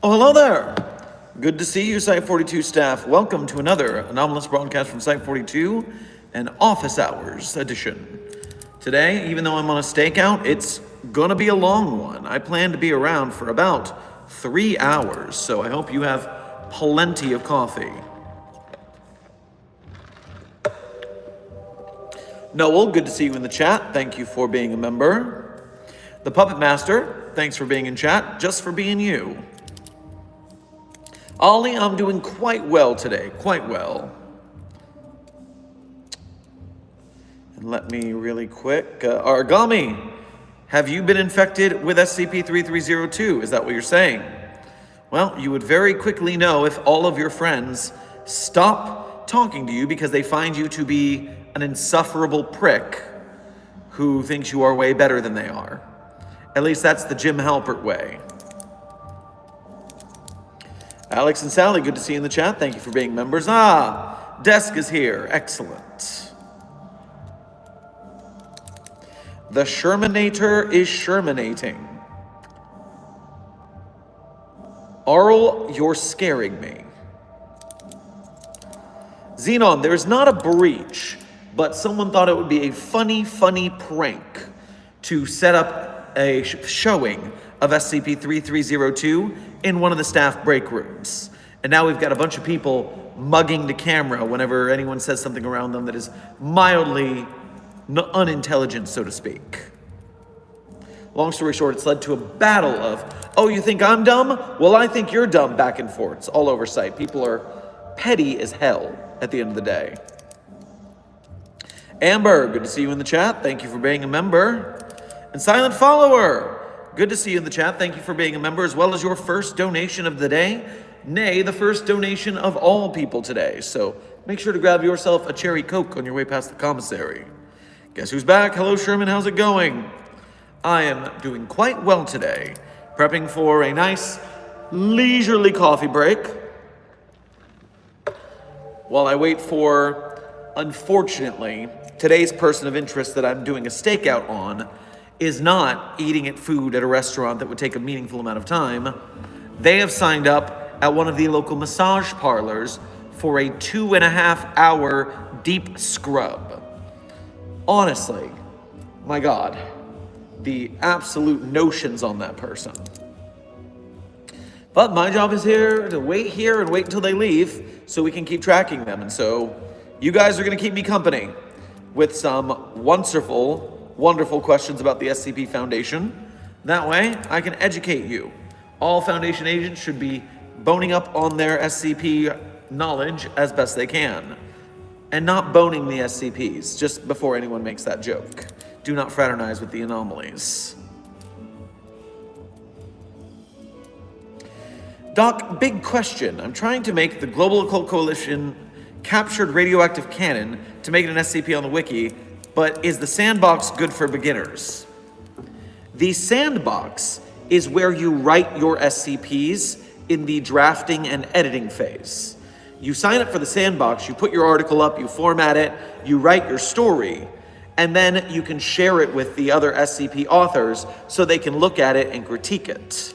Oh, hello there. Good to see you, Site-42 staff. Welcome to another anomalous broadcast from Site-42, an Office Hours edition. Today, even though I'm on a stakeout, it's gonna be a long one. I plan to be around for about 3 hours, so I hope you have plenty of coffee. Noel, good to see you in the chat. Thank you for being a member. The Puppet Master, thanks for being in chat, just for being you. Ollie, I'm doing quite well today, quite well. And let me really quick, Argami, have you been infected with SCP-3302? Is that what you're saying? Well, you would very quickly know if all of your friends stop talking to you because they find you to be an insufferable prick who thinks you are way better than they are. At least that's the Jim Halpert way. Alex and Sally, good to see you in the chat. Thank you for being members. Desk is here. Excellent. The Shermanator is Shermanating. Arl, you're scaring me. Xenon, there's not a breach, but someone thought it would be a funny prank to set up a showing of SCP-3302 in one of the staff break rooms. And now we've got a bunch of people mugging the camera whenever anyone says something around them that is mildly unintelligent, so to speak. Long story short, it's led to a battle of, oh, you think I'm dumb? Well, I think you're dumb, back and forths all over site. People are petty as hell at the end of the day. Amber, good to see you in the chat. Thank you for being a member. And Silent Follower, good to see you in the chat. Thank you for being a member, as well as your first donation of the day. Nay, the first donation of all people today. So make sure to grab yourself a cherry Coke on your way past the commissary. Guess who's back? Hello, Sherman. How's it going? I am doing quite well today. Prepping for a nice, leisurely coffee break. While I wait for, unfortunately, today's person of interest that I'm doing a stakeout on is not eating at food at a restaurant that would take a meaningful amount of time. They have signed up at one of the local massage parlors for a 2.5-hour deep scrub. Honestly, my God, the absolute notions on that person. But my job is here to wait here and wait until they leave so we can keep tracking them. And so you guys are going to keep me company with some wonderful questions about the SCP Foundation. That way, I can educate you. All Foundation agents should be boning up on their SCP knowledge as best they can. And not boning the SCPs, just before anyone makes that joke. Do not fraternize with the anomalies. Doc, big question. I'm trying to make the Global Occult Coalition captured radioactive cannon to make it an SCP on the wiki, but is the sandbox good for beginners? The sandbox is where you write your SCPs in the drafting and editing phase. You sign up for the sandbox, you put your article up, you format it, you write your story, and then you can share it with the other SCP authors so they can look at it and critique it.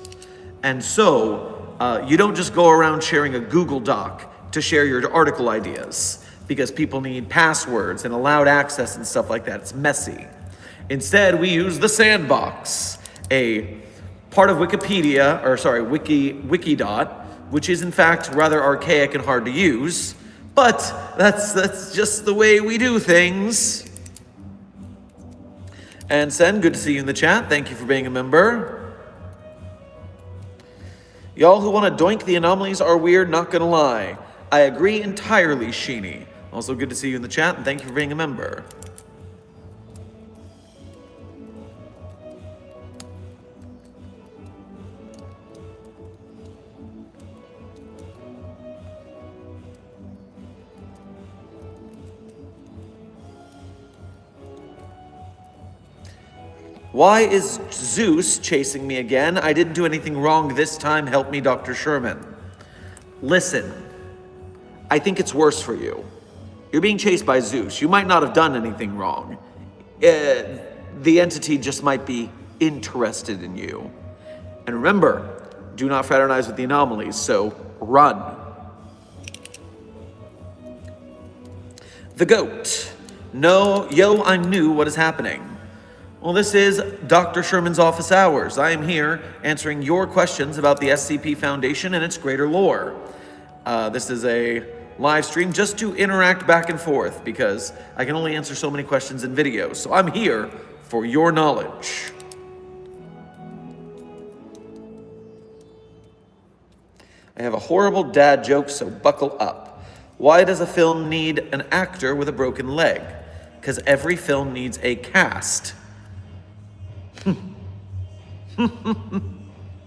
And so, you don't just go around sharing a Google Doc to share your article ideas, because people need passwords and allowed access and stuff like that. It's messy. Instead, we use the sandbox, a part of Wikipedia, or sorry, Wikidot, which is in fact rather archaic and hard to use, but that's just the way we do things. And Sen, good to see you in the chat. Thank you for being a member. Y'all who want to doink the anomalies are weird, not gonna lie. I agree entirely, Sheeny. Also good to see you in the chat, and thank you for being a member. Why is Zeus chasing me again? I didn't do anything wrong this time. Help me, Dr. Sherman. Listen, I think it's worse for you. You're being chased by Zeus. You might not have done anything wrong. The entity just might be interested in you. And remember, do not fraternize with the anomalies, so run. The goat. No, yo, I knew what is happening. Well, this is Dr. Sherman's Office Hours. I am here answering your questions about the SCP Foundation and its greater lore. This is a live stream just to interact back and forth because I can only answer so many questions in videos. So I'm here for your knowledge. I have a horrible dad joke, so buckle up. Why does a film need an actor with a broken leg? Because every film needs a cast.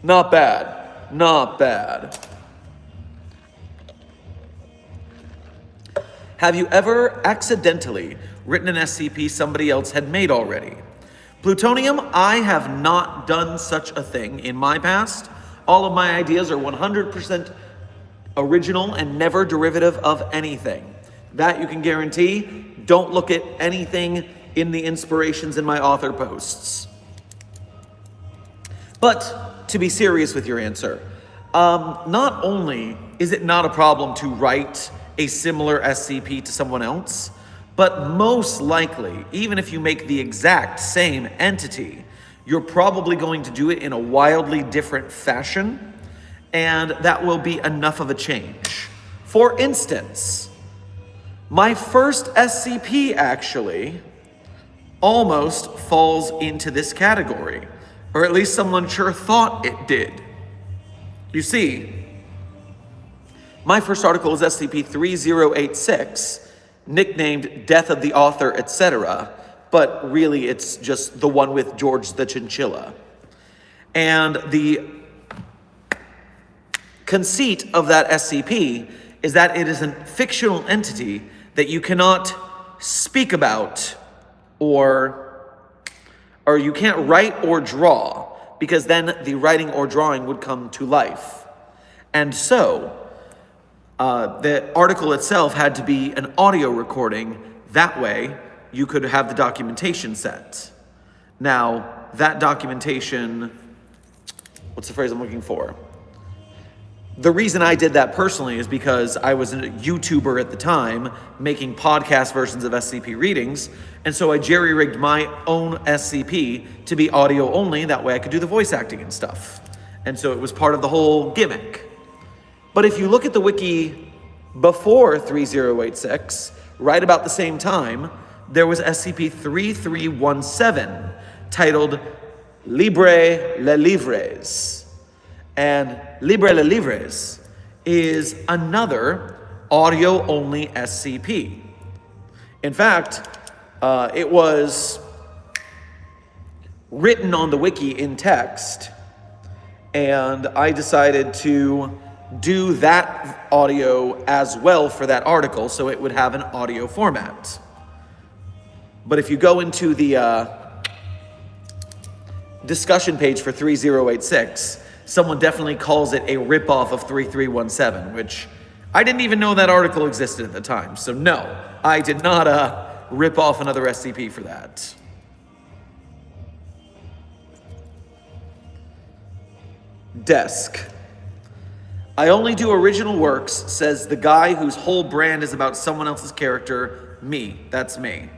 Not bad. Not bad. Have you ever accidentally written an SCP somebody else had made already? Plutonium, I have not done such a thing in my past. All of my ideas are 100% original and never derivative of anything. That you can guarantee. Don't look at anything in the inspirations in my author posts. But to be serious with your answer, not only is it not a problem to write a similar SCP to someone else, but most likely, even if you make the exact same entity, you're probably going to do it in a wildly different fashion, and that will be enough of a change. For instance, my first SCP actually almost falls into this category, or at least someone sure thought it did. You see, my first article is SCP-3086, nicknamed Death of the Author, etc., but really it's just the one with George the Chinchilla. And the conceit of that SCP is that it is a fictional entity that you cannot speak about or you can't write or draw, because then the writing or drawing would come to life. And so, the article itself had to be an audio recording. That way, you could have the documentation set. Now, that documentation, what's the phrase I'm looking for? The reason I did that personally is because I was a YouTuber at the time making podcast versions of SCP readings, and so I jerry-rigged my own SCP to be audio only, that way I could do the voice acting and stuff. And so it was part of the whole gimmick. But if you look at the wiki before 3086, right about the same time, there was SCP-3317 titled Libre les Livres. And Libre les Livres is another audio-only SCP. In fact, it was written on the wiki in text, and I decided to do that audio as well for that article so it would have an audio format. But if you go into the discussion page for 3086, someone definitely calls it a ripoff of 3317, which I didn't even know that article existed at the time. So no, I did not rip off another SCP for that. Desk. I only do original works, says the guy whose whole brand is about someone else's character. Me. That's me.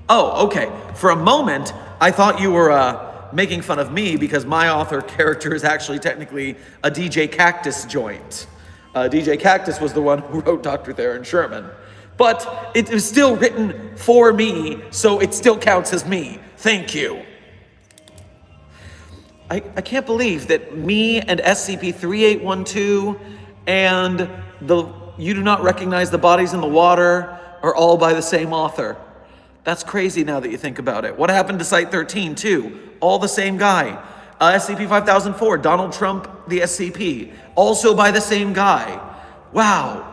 Oh, okay. For a moment, I thought you were making fun of me because my author character is actually technically a DJ Cactus joint. DJ Cactus was the one who wrote Dr. Theron Sherman. But it was still written for me, so it still counts as me. Thank you. I can't believe that me and SCP-3812 and You Do Not Recognize the Bodies in the Water are all by the same author. That's crazy now that you think about it. What happened to Site 13 too? All the same guy. SCP-5004, Donald Trump, the SCP, also by the same guy. Wow.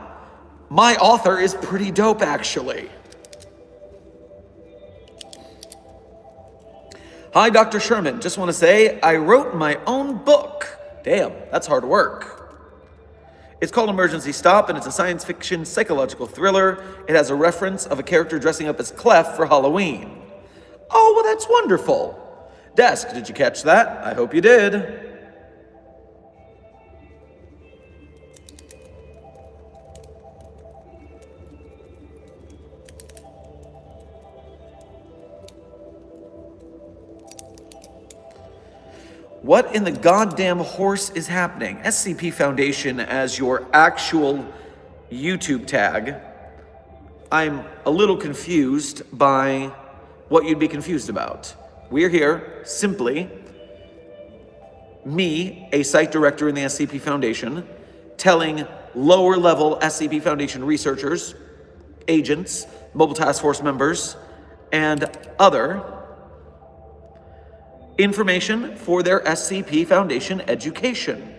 My author is pretty dope, actually. Hi, Dr. Sherman. Just want to say I wrote my own book. Damn, that's hard work. It's called Emergency Stop, and it's a science fiction psychological thriller. It has a reference of a character dressing up as Clef for Halloween. Oh, well, that's wonderful. Desk, did you catch that? I hope you did. What in the goddamn horse is happening? SCP Foundation as your actual YouTube tag. I'm a little confused by what you'd be confused about. We're here simply, me, a site director in the SCP Foundation, telling lower level SCP Foundation researchers, agents, Mobile Task Force members, and other information for their SCP Foundation education.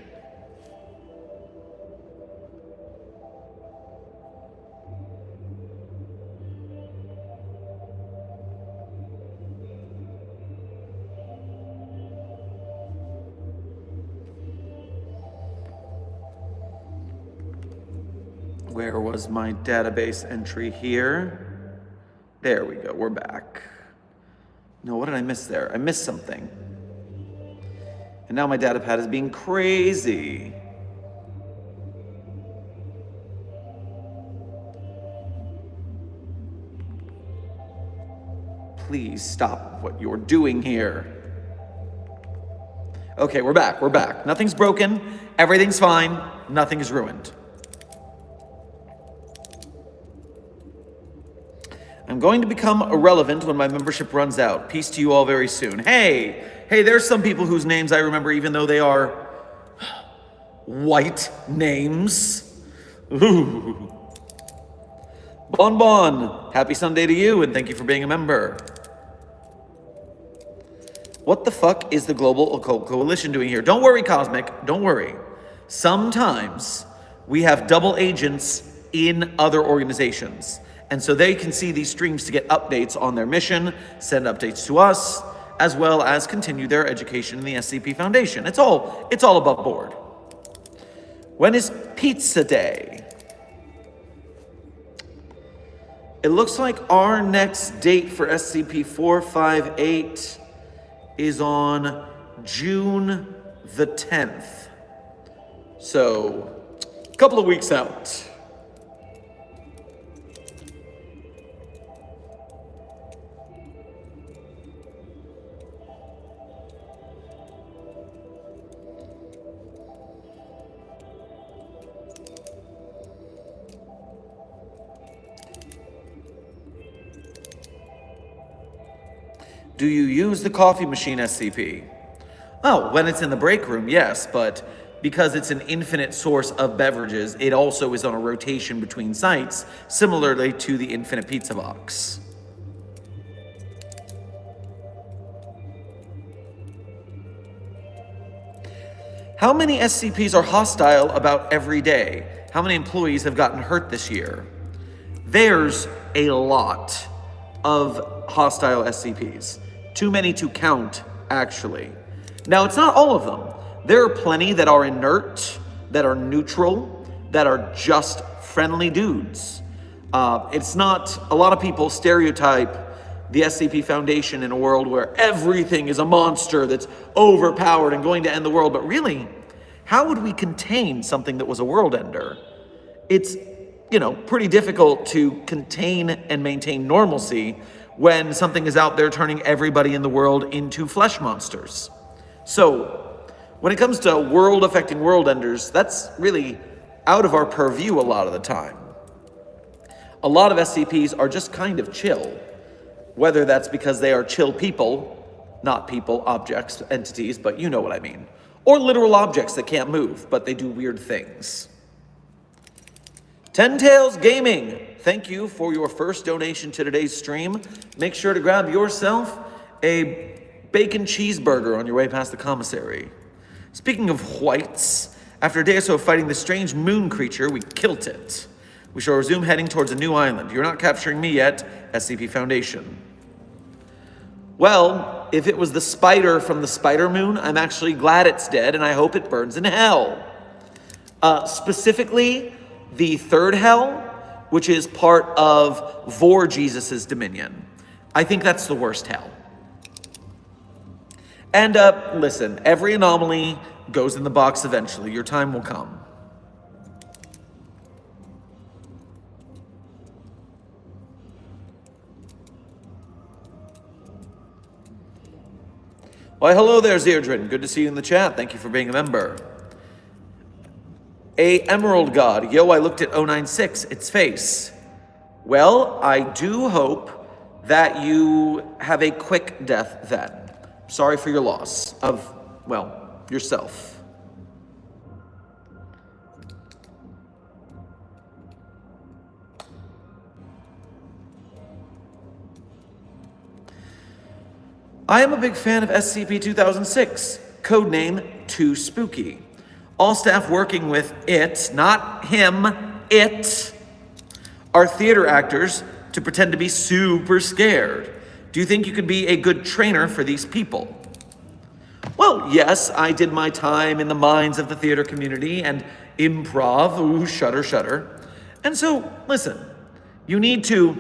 Where was my database entry here? There we go, we're back. No, what did I miss there? I missed something. And now my data pad is being crazy. Please stop what you're doing here. Okay, we're back. Nothing's broken, everything's fine, nothing is ruined. I'm going to become irrelevant when my membership runs out. Peace to you all very soon. Hey, there's some people whose names I remember even though they are white names. Ooh. Bon, happy Sunday to you and thank you for being a member. What the fuck is the Global Occult Coalition doing here? Don't worry, Cosmic, don't worry. Sometimes we have double agents in other organizations. And so they can see these streams to get updates on their mission, send updates to us, as well as continue their education in the SCP Foundation. It's all above board. When is pizza day? It looks like our next date for SCP-458 is on June the 10th. So, a couple of weeks out. Do you use the coffee machine, SCP? Oh, when it's in the break room, yes, but because it's an infinite source of beverages, it also is on a rotation between sites, similarly to the infinite pizza box. How many SCPs are hostile about every day? How many employees have gotten hurt this year? There's a lot of hostile SCPs. Too many to count, actually. Now, it's not all of them. There are plenty that are inert, that are neutral, that are just friendly dudes. It's not, a lot of people stereotype the SCP Foundation in a world where everything is a monster that's overpowered and going to end the world. But really, how would we contain something that was a world ender? It's, pretty difficult to contain and maintain normalcy when something is out there turning everybody in the world into flesh monsters. So, when it comes to world-affecting world enders, that's really out of our purview a lot of the time. A lot of SCPs are just kind of chill, whether that's because they are chill people, not people, objects, entities, but you know what I mean, or literal objects that can't move, but they do weird things. Ten Tails Gaming, thank you for your first donation to today's stream. Make sure to grab yourself a bacon cheeseburger on your way past the commissary. Speaking of whites, after a day or so of fighting the strange moon creature, we killed it. We shall resume heading towards a new island. You're not capturing me yet, SCP Foundation. Well, if it was the spider from the spider moon, I'm actually glad it's dead and I hope it burns in hell. Specifically, the third hell, which is part of Vor Jesus' dominion. I think that's the worst hell. And listen, every anomaly goes in the box eventually. Your time will come. Why, hello there, Zerdrin. Good to see you in the chat. Thank you for being a member. A Emerald God. Yo, I looked at 096, its face. Well, I do hope that you have a quick death then. Sorry for your loss of, well, yourself. I am a big fan of SCP-2006, codename Too Spooky. All staff working with it, not him, it, are theater actors to pretend to be super scared. Do you think you could be a good trainer for these people? Well, yes, I did my time in the minds of the theater community and improv, ooh, shudder, shudder. And so, listen, you need to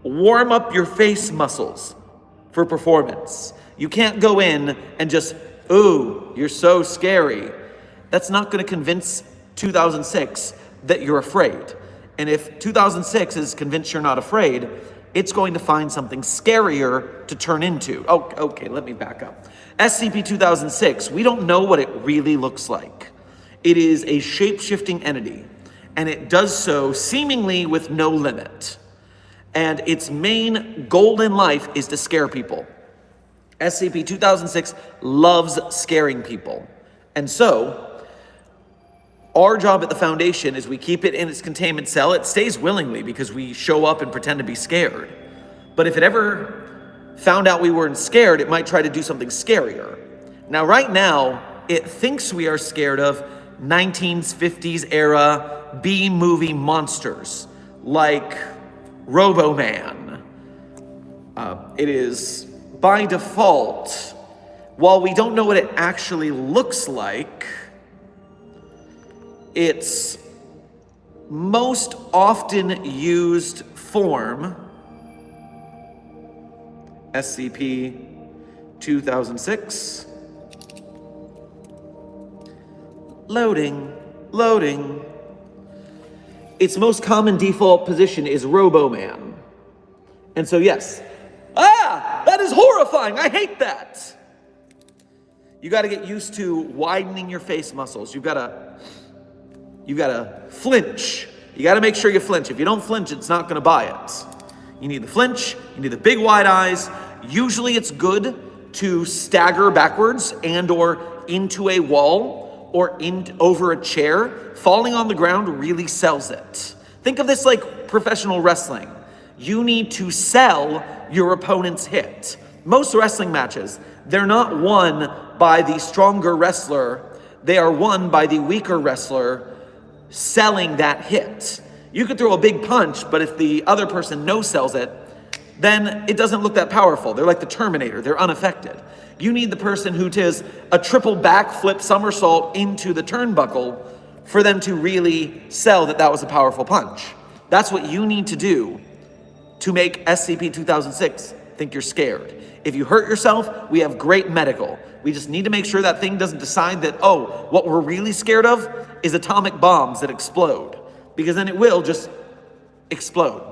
warm up your face muscles for performance. You can't go in and just, ooh, you're so scary. That's not going to convince 2006 that you're afraid. And if 2006 is convinced you're not afraid, it's going to find something scarier to turn into. Oh, okay, let me back up. SCP-2006, we don't know what it really looks like. It is a shape-shifting entity, and it does so seemingly with no limit. And its main goal in life is to scare people. SCP-2006 loves scaring people. And so, our job at the Foundation is we keep it in its containment cell. It stays willingly because we show up and pretend to be scared. But if it ever found out we weren't scared, it might try to do something scarier. Now, right now, it thinks we are scared of 1950s era B-movie monsters, like Robo-Man. It is, by default, while we don't know what it actually looks like, its most often used form, SCP-2006, loading. Its most common default position is Robo-Man. And so yes, that is horrifying, I hate that. You gotta get used to widening your face muscles. You've gotta flinch. You gotta make sure you flinch. If you don't flinch, it's not gonna buy it. You need the flinch, you need the big wide eyes. Usually it's good to stagger backwards and or into a wall or over a chair. Falling on the ground really sells it. Think of this like professional wrestling. You need to sell your opponent's hit. Most wrestling matches, they're not won by the stronger wrestler. They are won by the weaker wrestler selling that hit. You could throw a big punch, but if the other person no-sells it, then it doesn't look that powerful. They're like the Terminator, they're unaffected. You need the person who does a triple backflip somersault into the turnbuckle for them to really sell that that was a powerful punch. That's what you need to do to make SCP-2006 think you're scared. If you hurt yourself, we have great medical. We just need to make sure that thing doesn't decide that, oh, what we're really scared of is atomic bombs that explode. Because then it will just explode.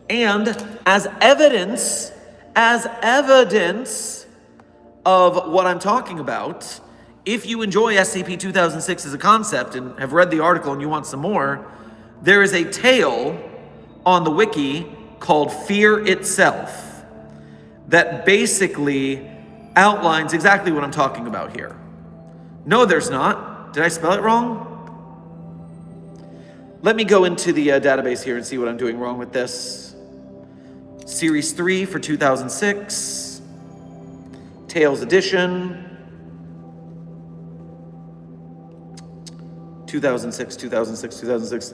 And as evidence of what I'm talking about, if you enjoy SCP-2006 as a concept and have read the article and you want some more, there is a tale on the wiki called Fear Itself that basically outlines exactly what I'm talking about here. No, there's not. Did I spell it wrong? Let me go into the database here and see what I'm doing wrong with this. Series 3 for 2006. Tales Edition. 2006.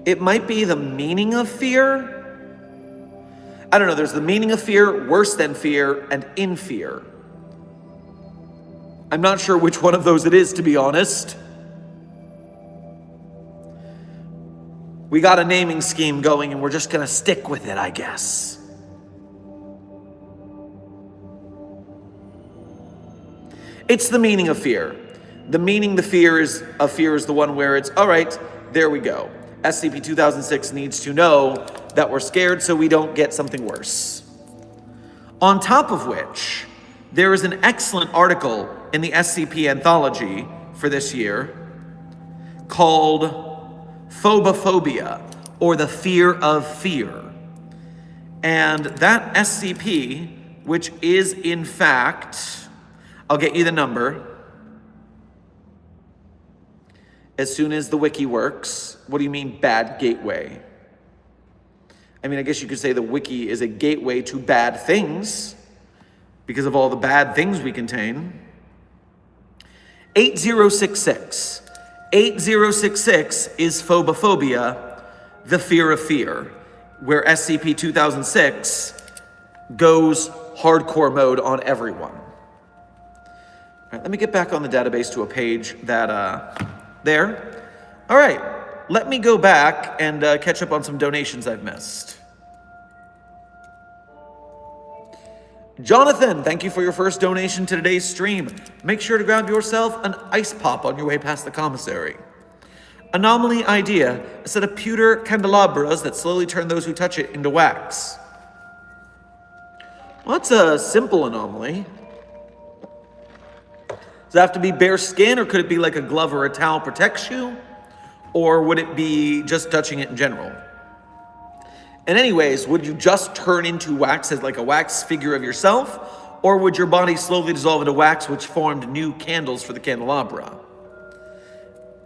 It might be the meaning of fear. I don't know, there's the meaning of fear, worse than fear, and in fear. I'm not sure which one of those it is, to be honest. We got a naming scheme going and we're just gonna stick with it, I guess. It's the meaning of fear. The meaning of fear is the one where it's, all right, there we go. SCP-2006 needs to know that we're scared so we don't get something worse. On top of which, there is an excellent article in the SCP Anthology for this year called Phobophobia, or the Fear of Fear. And that SCP, which is in fact, I'll get you the number as soon as the wiki works. What do you mean, bad gateway? I mean, I guess you could say the wiki is a gateway to bad things because of all the bad things we contain. 8066. 8066 is Phobophobia, the Fear of Fear, where SCP-2006 goes hardcore mode on everyone. All right, let me get back on the database to a page that, there. All right, let me go back and catch up on some donations I've missed. Jonathan, thank you for your first donation to today's stream. Make sure to grab yourself an ice pop on your way past the commissary. Anomaly idea, a set of pewter candelabras that slowly turn those who touch it into wax. Well, that's a simple anomaly. Does it have to be bare skin, or could it be like a glove or a towel protects you? Or would it be just touching it in general? And anyways, would you just turn into wax as like a wax figure of yourself? Or would your body slowly dissolve into wax, which formed new candles for the candelabra?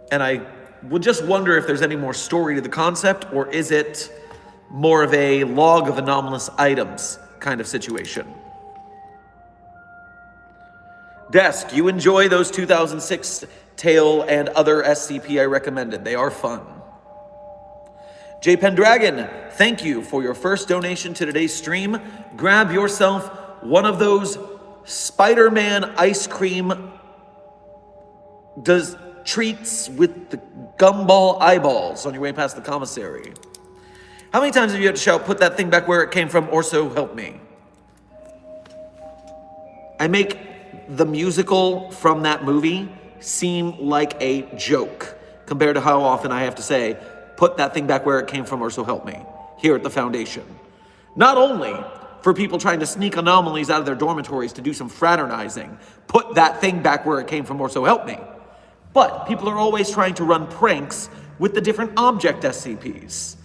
And I would just wonder if there's any more story to the concept, or is it more of a log of anomalous items kind of situation? Desk, you enjoy those 2006 Tale and other SCP I recommended. They are fun. J Pendragon, thank you for your first donation to today's stream. Grab yourself one of those Spider-Man ice cream treats with the gumball eyeballs on your way past the commissary. How many times have you had to shout, put that thing back where it came from, or so help me? I make the musical from that movie seem like a joke compared to how often I have to say, put that thing back where it came from, or so help me, here at the Foundation. Not only for people trying to sneak anomalies out of their dormitories to do some fraternizing, put that thing back where it came from, or so help me, but people are always trying to run pranks with the different object SCPs.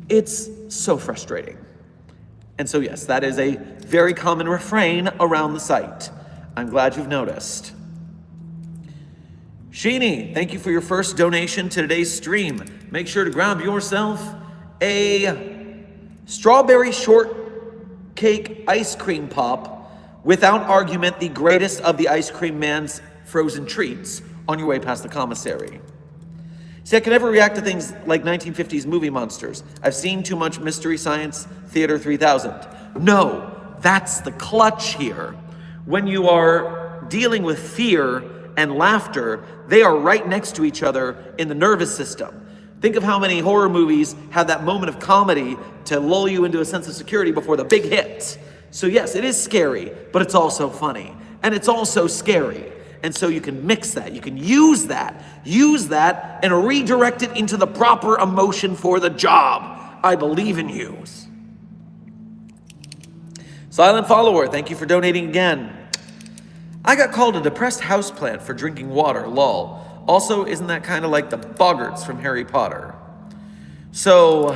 It's so frustrating. And so yes, that is a very common refrain around the site. I'm glad you've noticed. Sheeny, thank you for your first donation to today's stream. Make sure to grab yourself a strawberry shortcake ice cream pop, without argument the greatest of the ice cream man's frozen treats, on your way past the commissary. See, I can never react to things like 1950s movie monsters. I've seen too much Mystery Science Theater 3000. No, that's the clutch here. When you are dealing with fear and laughter, they are right next to each other in the nervous system. Think of how many horror movies have that moment of comedy to lull you into a sense of security before the big hit. So yes, it is scary, but it's also funny. And it's also scary. And so you can mix that, you can use that and redirect it into the proper emotion for the job. I believe in you. Silent Follower, thank you for donating again. I got called a depressed houseplant for drinking water, lol. Also, isn't that kind of like the boggarts from Harry Potter? So,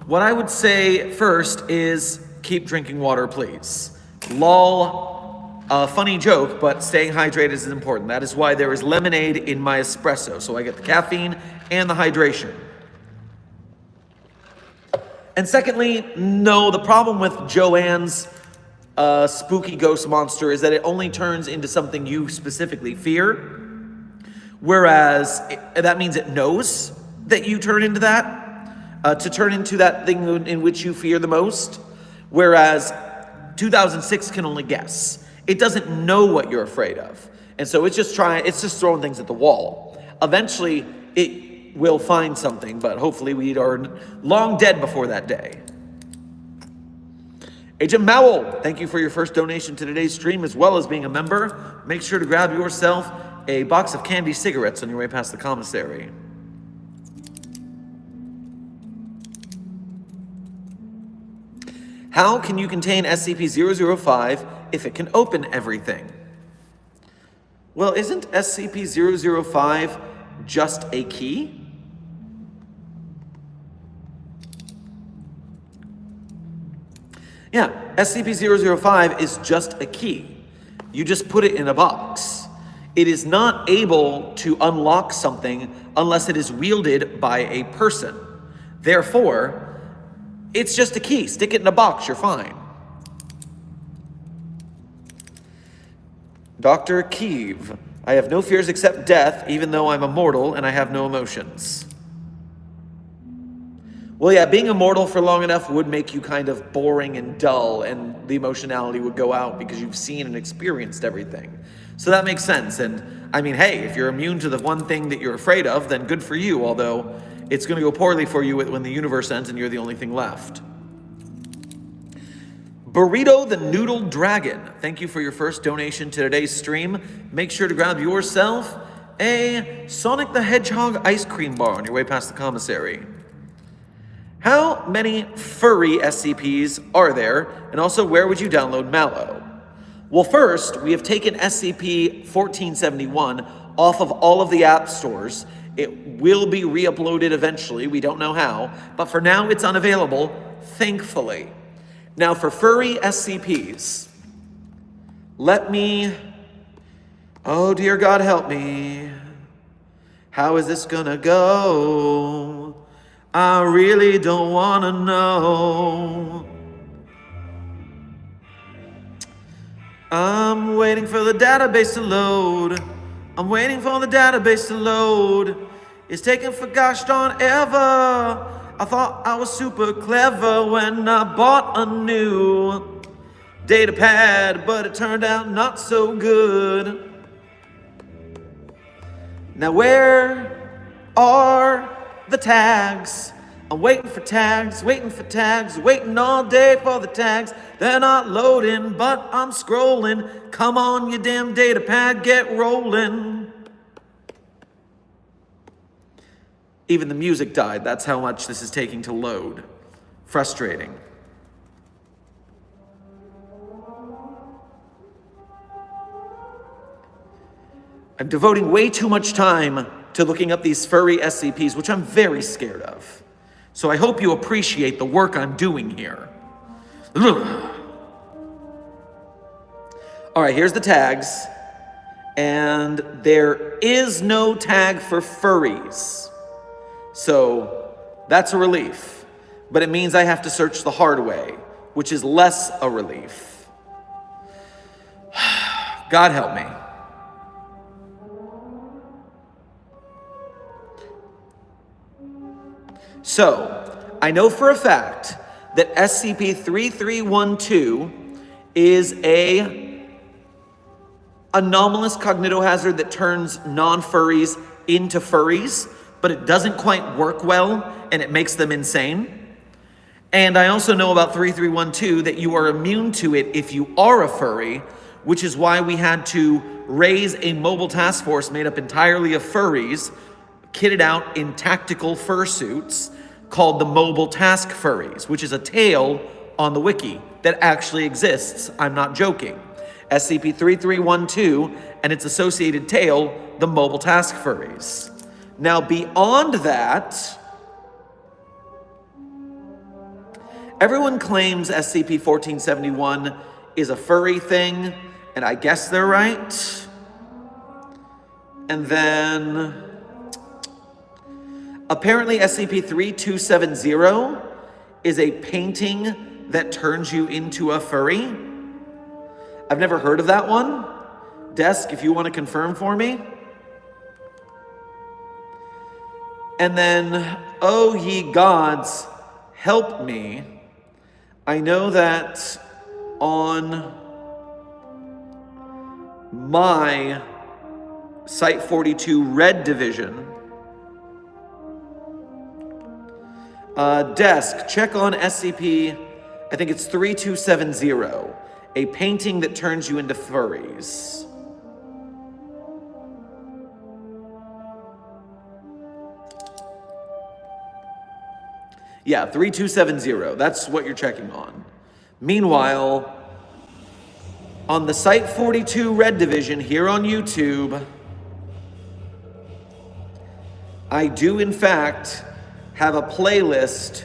what I would say first is keep drinking water, please. Lol. Funny joke, but staying hydrated is important. That is why there is lemonade in my espresso, so I get the caffeine and the hydration. And secondly, no, the problem with Joanne's spooky ghost monster is that it only turns into something you specifically fear, whereas that means it knows that you turn into that, to turn into that thing in which you fear the most, whereas 2006 can only guess. It doesn't know what you're afraid of. And so it's just throwing things at the wall. Eventually, it will find something, but hopefully we are long dead before that day. Agent Mowell, thank you for your first donation to today's stream, as well as being a member. Make sure to grab yourself a box of candy cigarettes on your way past the commissary. How can you contain SCP-005 if it can open everything? Well, isn't SCP-005 just a key? Yeah, SCP-005 is just a key. You just put it in a box. It is not able to unlock something unless it is wielded by a person. Therefore, it's just a key. Stick it in a box, you're fine. Dr. Keeve, I have no fears except death, even though I'm immortal and I have no emotions. Well, yeah, being immortal for long enough would make you kind of boring and dull, and the emotionality would go out because you've seen and experienced everything. So that makes sense. And I mean, hey, if you're immune to the one thing that you're afraid of, then good for you, although it's going to go poorly for you when the universe ends and you're the only thing left. Burrito the Noodle Dragon, thank you for your first donation to today's stream. Make sure to grab yourself a Sonic the Hedgehog ice cream bar on your way past the commissary. How many furry SCPs are there, and also where would you download Mallow? Well, first, we have taken SCP-1471 off of all of the app stores. It will be re-uploaded eventually, we don't know how, but for now it's unavailable, thankfully. Now for furry SCPs, oh dear God help me, how is this gonna go? I really don't wanna know. I'm waiting for the database to load. I'm waiting for the database to load. It's taking for gosh darn ever. I thought I was super clever when I bought a new data pad, but it turned out not so good. Now where are the tags? I'm waiting for tags, waiting all day for the tags. They're not loading, but I'm scrolling. Come on, you damn data pad, get rolling. Even the music died. That's how much this is taking to load. Frustrating. I'm devoting way too much time to looking up these furry SCPs, which I'm very scared of. So I hope you appreciate the work I'm doing here. Ugh. All right, here's the tags. And there is no tag for furries. So that's a relief. But it means I have to search the hard way, which is less a relief. God help me. So, I know for a fact that SCP-3312 is a anomalous cognitohazard that turns non-furries into furries, but it doesn't quite work well, and it makes them insane. And I also know about 3312 that you are immune to it if you are a furry, which is why we had to raise a mobile task force made up entirely of furries, kitted out in tactical fursuits, called the Mobile Task Furries, which is a tale on the wiki that actually exists. I'm not joking. SCP-3312 and its associated tale, the Mobile Task Furries. Now, beyond that, everyone claims SCP-1471 is a furry thing, and I guess they're right. And then apparently SCP-3270 is a painting that turns you into a furry. I've never heard of that one. Desk, if you want to confirm for me. And then, oh ye gods, help me. I know that on my Site-42 Red Division, desk, check on SCP, I think it's 3270, a painting that turns you into furries. Yeah, 3270, that's what you're checking on. Meanwhile, on the Site-42 Red Division here on YouTube, I do in fact have a playlist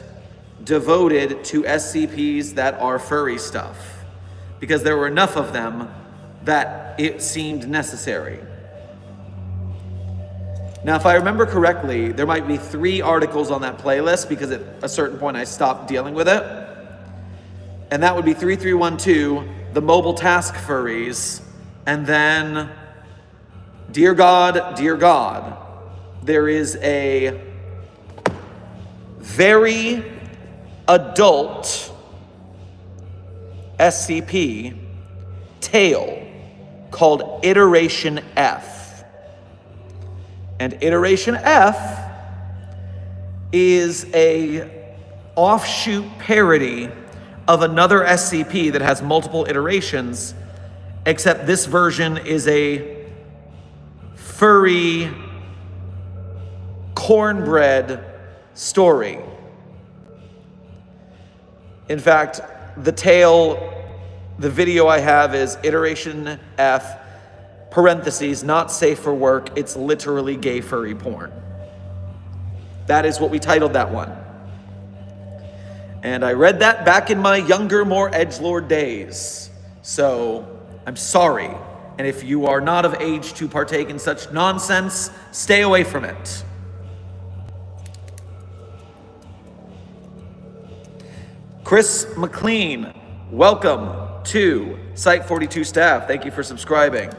devoted to SCPs that are furry stuff, because there were enough of them that it seemed necessary. Now, if I remember correctly, there might be 3 articles on that playlist, because at a certain point I stopped dealing with it. And that would be 3312, the mobile task furries, and then, dear God, there is a very adult SCP tale called Iteration F. And Iteration F is a offshoot parody of another SCP that has multiple iterations, except this version is a furry cornbread story. In fact, the video I have is Iteration F, parentheses, not safe for work. It's literally gay furry porn. That is what we titled that one. And I read that back in my younger, more edgelord days. So I'm sorry. And if you are not of age to partake in such nonsense, stay away from it. Chris McLean, welcome to Site-42 staff. Thank you for subscribing.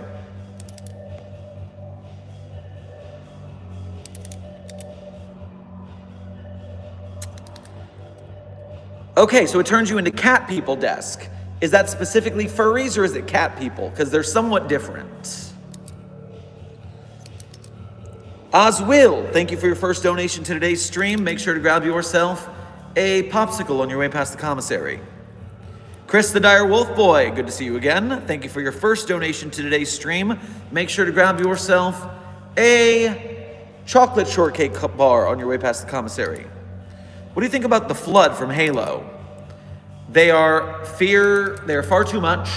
Okay, so it turns you into cat people desk. Is that specifically furries or is it cat people? Because they're somewhat different. Oswill, thank you for your first donation to today's stream. Make sure to grab yourself a popsicle on your way past the commissary. Chris the Dire Wolf Boy, good to see you again. Thank you for your first donation to today's stream. Make sure to grab yourself a chocolate shortcake bar on your way past the commissary. What do you think about the Flood from Halo? They are far too much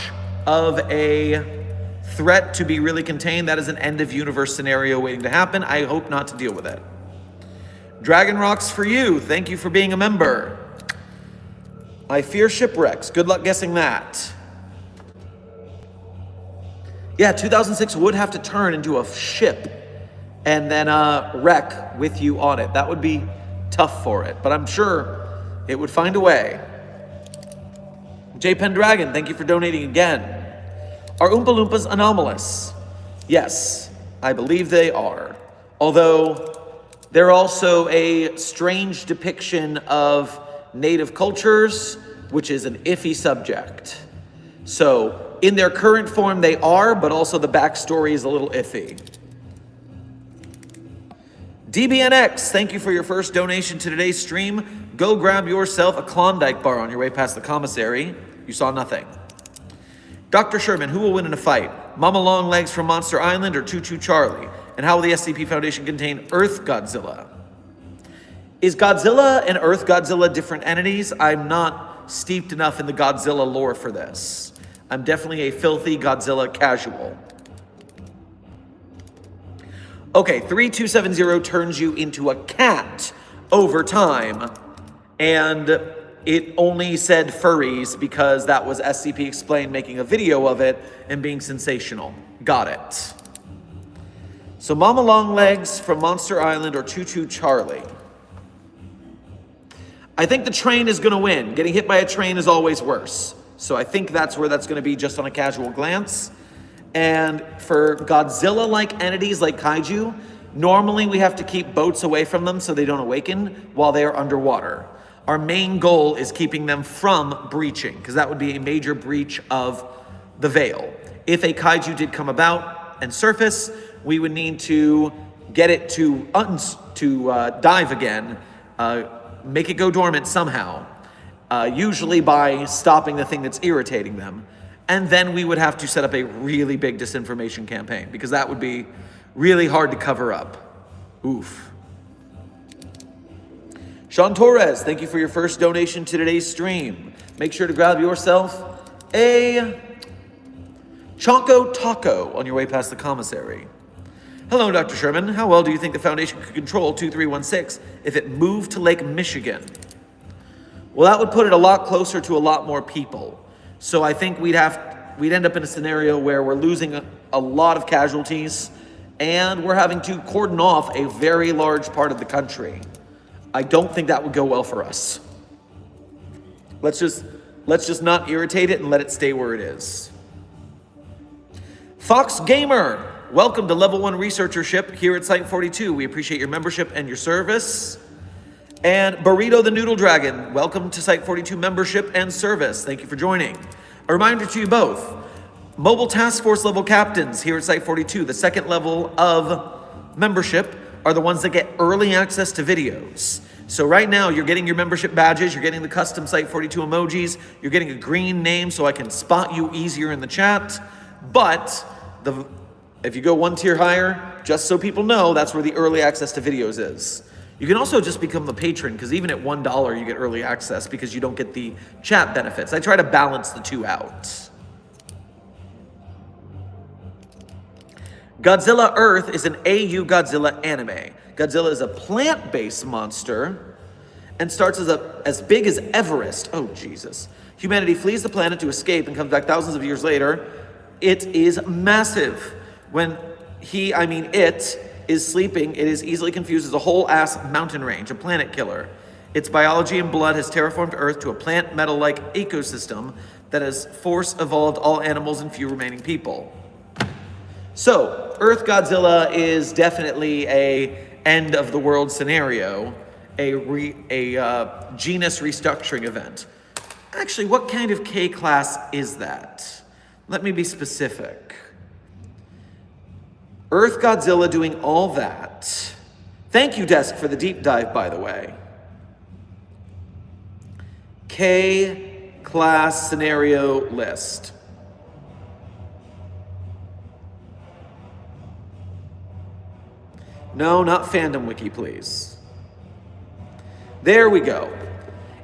of a threat to be really contained. That is an end of universe scenario waiting to happen. I hope not to deal with it. Dragon Rocks for you. Thank you for being a member. I fear shipwrecks. Good luck guessing that. Yeah, 2006 would have to turn into a ship and then wreck with you on it. That would be tough for it, but I'm sure it would find a way. J Pendragon, thank you for donating again. Are Oompa Loompas anomalous? Yes, I believe they are. Although they're also a strange depiction of native cultures, which is an iffy subject. So in their current form they are, but also the backstory is a little iffy. DBNX, thank you for your first donation to today's stream. Go grab yourself a Klondike bar on your way past the commissary. You saw nothing. Dr. Sherman, who will win in a fight? Mama Longlegs from Monster Island or Choo Choo Charlie? And how will the SCP Foundation contain Earth Godzilla? Is Godzilla and Earth Godzilla different entities? I'm not steeped enough in the Godzilla lore for this. I'm definitely a filthy Godzilla casual. Okay, 3270 turns you into a cat over time, and it only said furries because that was SCP Explained making a video of it and being sensational. Got it. So Mama Longlegs from Monster Island or Choo Choo Charlie. I think the train is going to win. Getting hit by a train is always worse. So I think that's where that's going to be just on a casual glance. And for Godzilla-like entities like kaiju, normally we have to keep boats away from them so they don't awaken while they are underwater. Our main goal is keeping them from breaching, because that would be a major breach of the veil. If a kaiju did come about and surface, we would need to get it to dive again, make it go dormant somehow, usually by stopping the thing that's irritating them. And then we would have to set up a really big disinformation campaign, because that would be really hard to cover up. Oof. Sean Torres, thank you for your first donation to today's stream. Make sure to grab yourself a Choco Taco on your way past the commissary. Hello, Dr. Sherman. How well do you think the Foundation could control 2316 if it moved to Lake Michigan? Well, that would put it a lot closer to a lot more people. So I think we'd end up in a scenario where we're losing a lot of casualties and we're having to cordon off a very large part of the country. I don't think that would go well for us. Let's just not irritate it and let it stay where it is. Fox Gamer, welcome to Level 1 Researchership here at Site-42. We appreciate your membership and your service. And Burrito the Noodle Dragon, welcome to Site-42 membership and service. Thank you for joining. A reminder to you both, Mobile Task Force level captains here at Site-42, the second level of membership, are the ones that get early access to videos. So right now, you're getting your membership badges, you're getting the custom Site-42 emojis, you're getting a green name so I can spot you easier in the chat. But if you go one tier higher, just so people know, that's where the early access to videos is. You can also just become the patron, because even at $1, you get early access because you don't get the chat benefits. I try to balance the two out. Godzilla Earth is an AU Godzilla anime. Godzilla is a plant-based monster and starts as big as Everest. Oh, Jesus. Humanity flees the planet to escape and comes back thousands of years later. It is massive. When it is sleeping, it is easily confused as a whole-ass mountain range, a planet killer. Its biology and blood has terraformed Earth to a plant metal-like ecosystem that has force-evolved all animals and few remaining people. So, Earth Godzilla is definitely a end-of-the-world scenario, a genus restructuring event. Actually, what kind of K-class is that? Let me be specific. Earth Godzilla doing all that. Thank you, Desk, for the deep dive, by the way. K-class scenario list. No, not Fandom Wiki, please. There we go.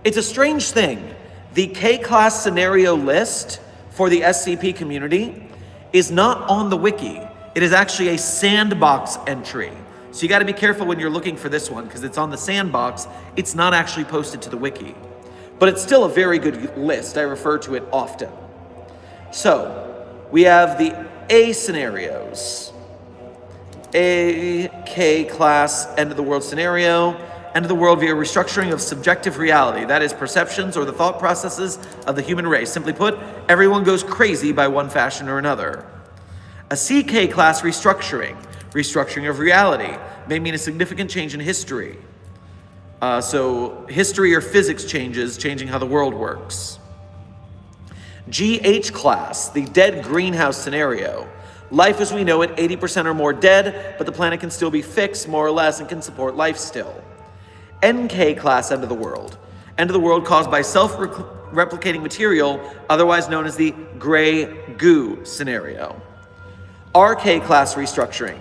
It's a strange thing. The K-class scenario list for the SCP community is not on the wiki. It is actually a sandbox entry. So you gotta be careful when you're looking for this one because it's on the sandbox. It's not actually posted to the wiki. But it's still a very good list. I refer to it often. So we have the A scenarios. A K-class end-of-the-world scenario. End of the world via restructuring of subjective reality. That is perceptions or the thought processes of the human race. Simply put, everyone goes crazy by one fashion or another. A CK class restructuring of reality, may mean a significant change in history. So history or physics changes, changing how the world works. GH class, the dead greenhouse scenario. Life as we know it, 80% or more dead, but the planet can still be fixed more or less and can support life still. NK class end of the world. End of the world caused by self-replicating material, otherwise known as the gray goo scenario. RK class restructuring.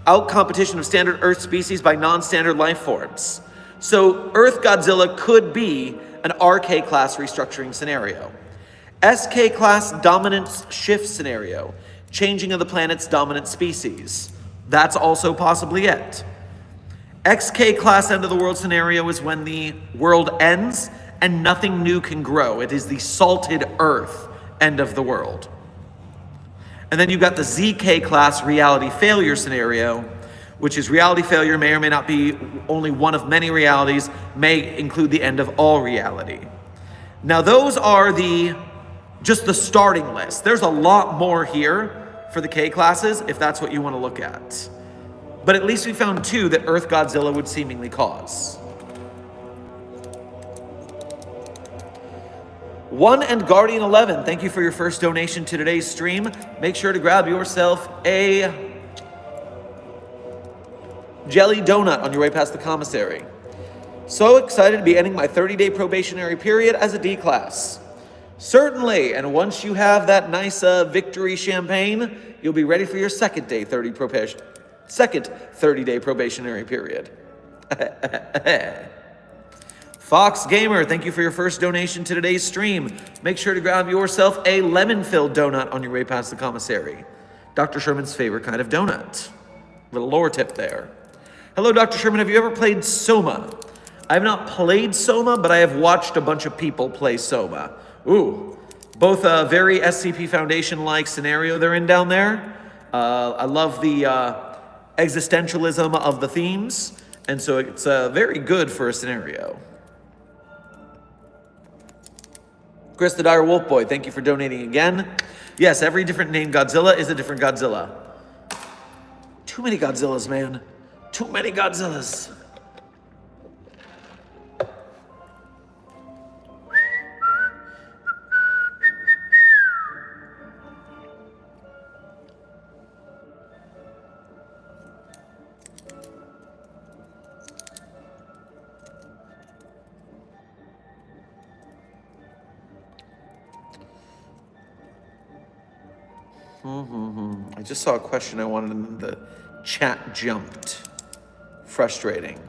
Out competition of standard Earth species by non-standard life forms. So Earth Godzilla could be an RK class restructuring scenario. SK class dominance shift scenario. Changing of the planet's dominant species. That's also possibly it. XK class end of the world scenario is when the world ends and nothing new can grow. It is the salted earth end of the world. And then you've got the ZK class reality failure scenario, which is reality failure may or may not be only one of many realities, may include the end of all reality. Now those are just the starting list. There's a lot more here for the K classes if that's what you want to look at. But at least we found two that Earth Godzilla would seemingly cause. One and Guardian 11, thank you for your first donation to today's stream. Make sure to grab yourself a jelly donut on your way past the commissary. So excited to be ending my 30-day probationary period as a D class. Certainly, and once you have that nice victory champagne, you'll be ready for your second 30-day probationary period. Fox Gamer, thank you for your first donation to today's stream. Make sure to grab yourself a lemon-filled donut on your way past the commissary. Dr. Sherman's favorite kind of donut. Little lore tip there. Hello, Dr. Sherman. Have you ever played Soma? I have not played Soma, but I have watched a bunch of people play Soma. Ooh, both a very SCP Foundation-like scenario they're in down there. I love the existentialism of the themes, and so it's very good for a scenario. Chris the Dire Wolf Boy, thank you for donating again. Yes, every different named Godzilla is a different Godzilla. Too many Godzillas, man. Too many Godzillas. I just saw a question I wanted and the chat jumped. Frustrating.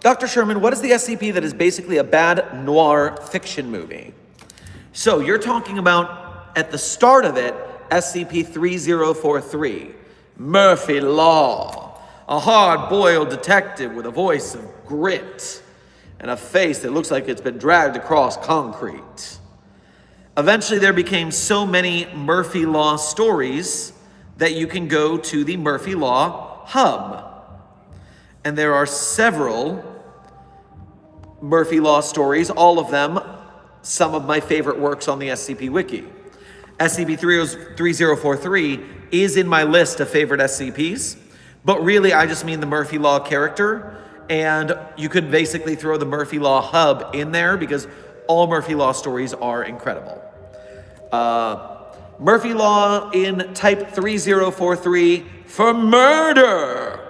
Dr. Sherman, what is the SCP that is basically a bad noir fiction movie? So you're talking about, at the start of it, SCP-3043, Murphy Law, a hard-boiled detective with a voice of grit and a face that looks like it's been dragged across concrete. Eventually, there became so many Murphy Law stories that you can go to the Murphy Law hub. And there are several Murphy Law stories, all of them some of my favorite works on the SCP Wiki. SCP-3043 is in my list of favorite SCPs, but really I just mean the Murphy Law character, and you could basically throw the Murphy Law hub in there because all Murphy Law stories are incredible. Murphy Law in Type 3043 for murder.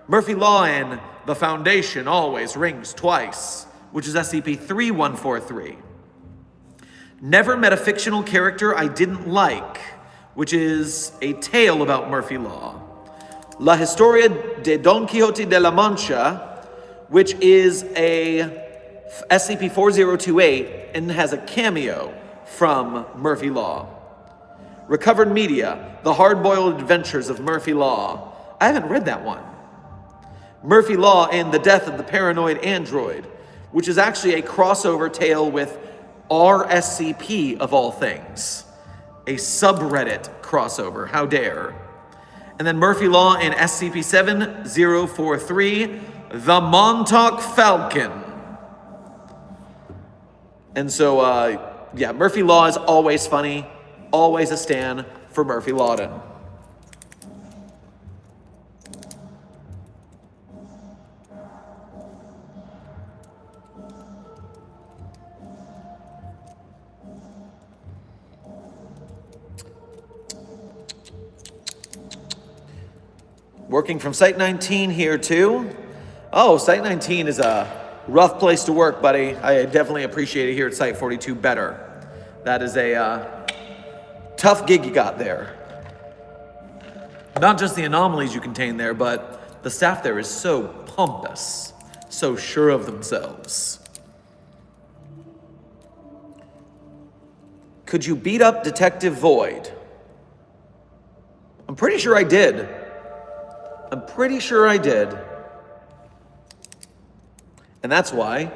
Murphy Law in The Foundation Always Rings Twice, which is SCP-3143. Never met a fictional character I didn't like, which is a tale about Murphy Law. La Historia de Don Quixote de la Mancha, which is a SCP-4028 and has a cameo from Murphy Law. Recovered Media, The Hard-Boiled Adventures of Murphy Law. I haven't read that one. Murphy Law in The Death of the Paranoid Android, which is actually a crossover tale with RSCP of all things. A subreddit crossover, how dare. And then Murphy Law in SCP-7043, The Montauk Falcon. And so, yeah, Murphy Law is always funny, always a stan for Murphy Lawden. Working from Site 19 here too. Oh, Site 19 is a rough place to work, buddy. I definitely appreciate it here at Site 42 better. That is a tough gig you got there. Not just the anomalies you contain there, but the staff there is so pompous, so sure of themselves. Could you beat up Detective Void? I'm pretty sure I did. I'm pretty sure I did. And that's why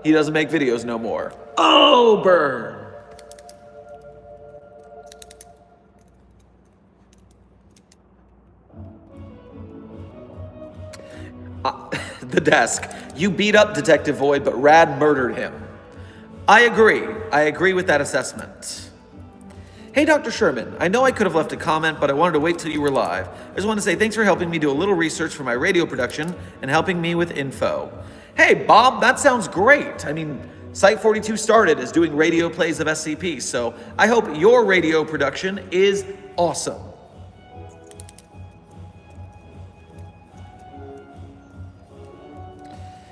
he doesn't make videos no more. Oh, burn. The desk. You beat up Detective Void, but Rad murdered him. I agree. I agree with that assessment. Hey, Dr. Sherman, I know I could have left a comment, but I wanted to wait till you were live. I just want to say thanks for helping me do a little research for my radio production and helping me with info. Hey, Bob, that sounds great. I mean, Site 42 started as doing radio plays of SCP, so I hope your radio production is awesome.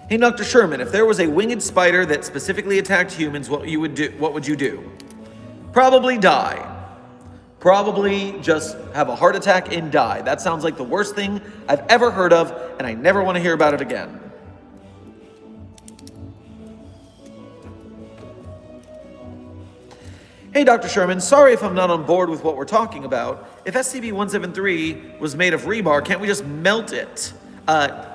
Hey, Dr. Sherman, if there was a winged spider that specifically attacked humans, what would you do? Probably die. Probably just have a heart attack and die. That sounds like the worst thing I've ever heard of, and I never want to hear about it again. Hey, Dr. Sherman, sorry if I'm not on board with what we're talking about. If SCP-173 was made of rebar, can't we just melt it?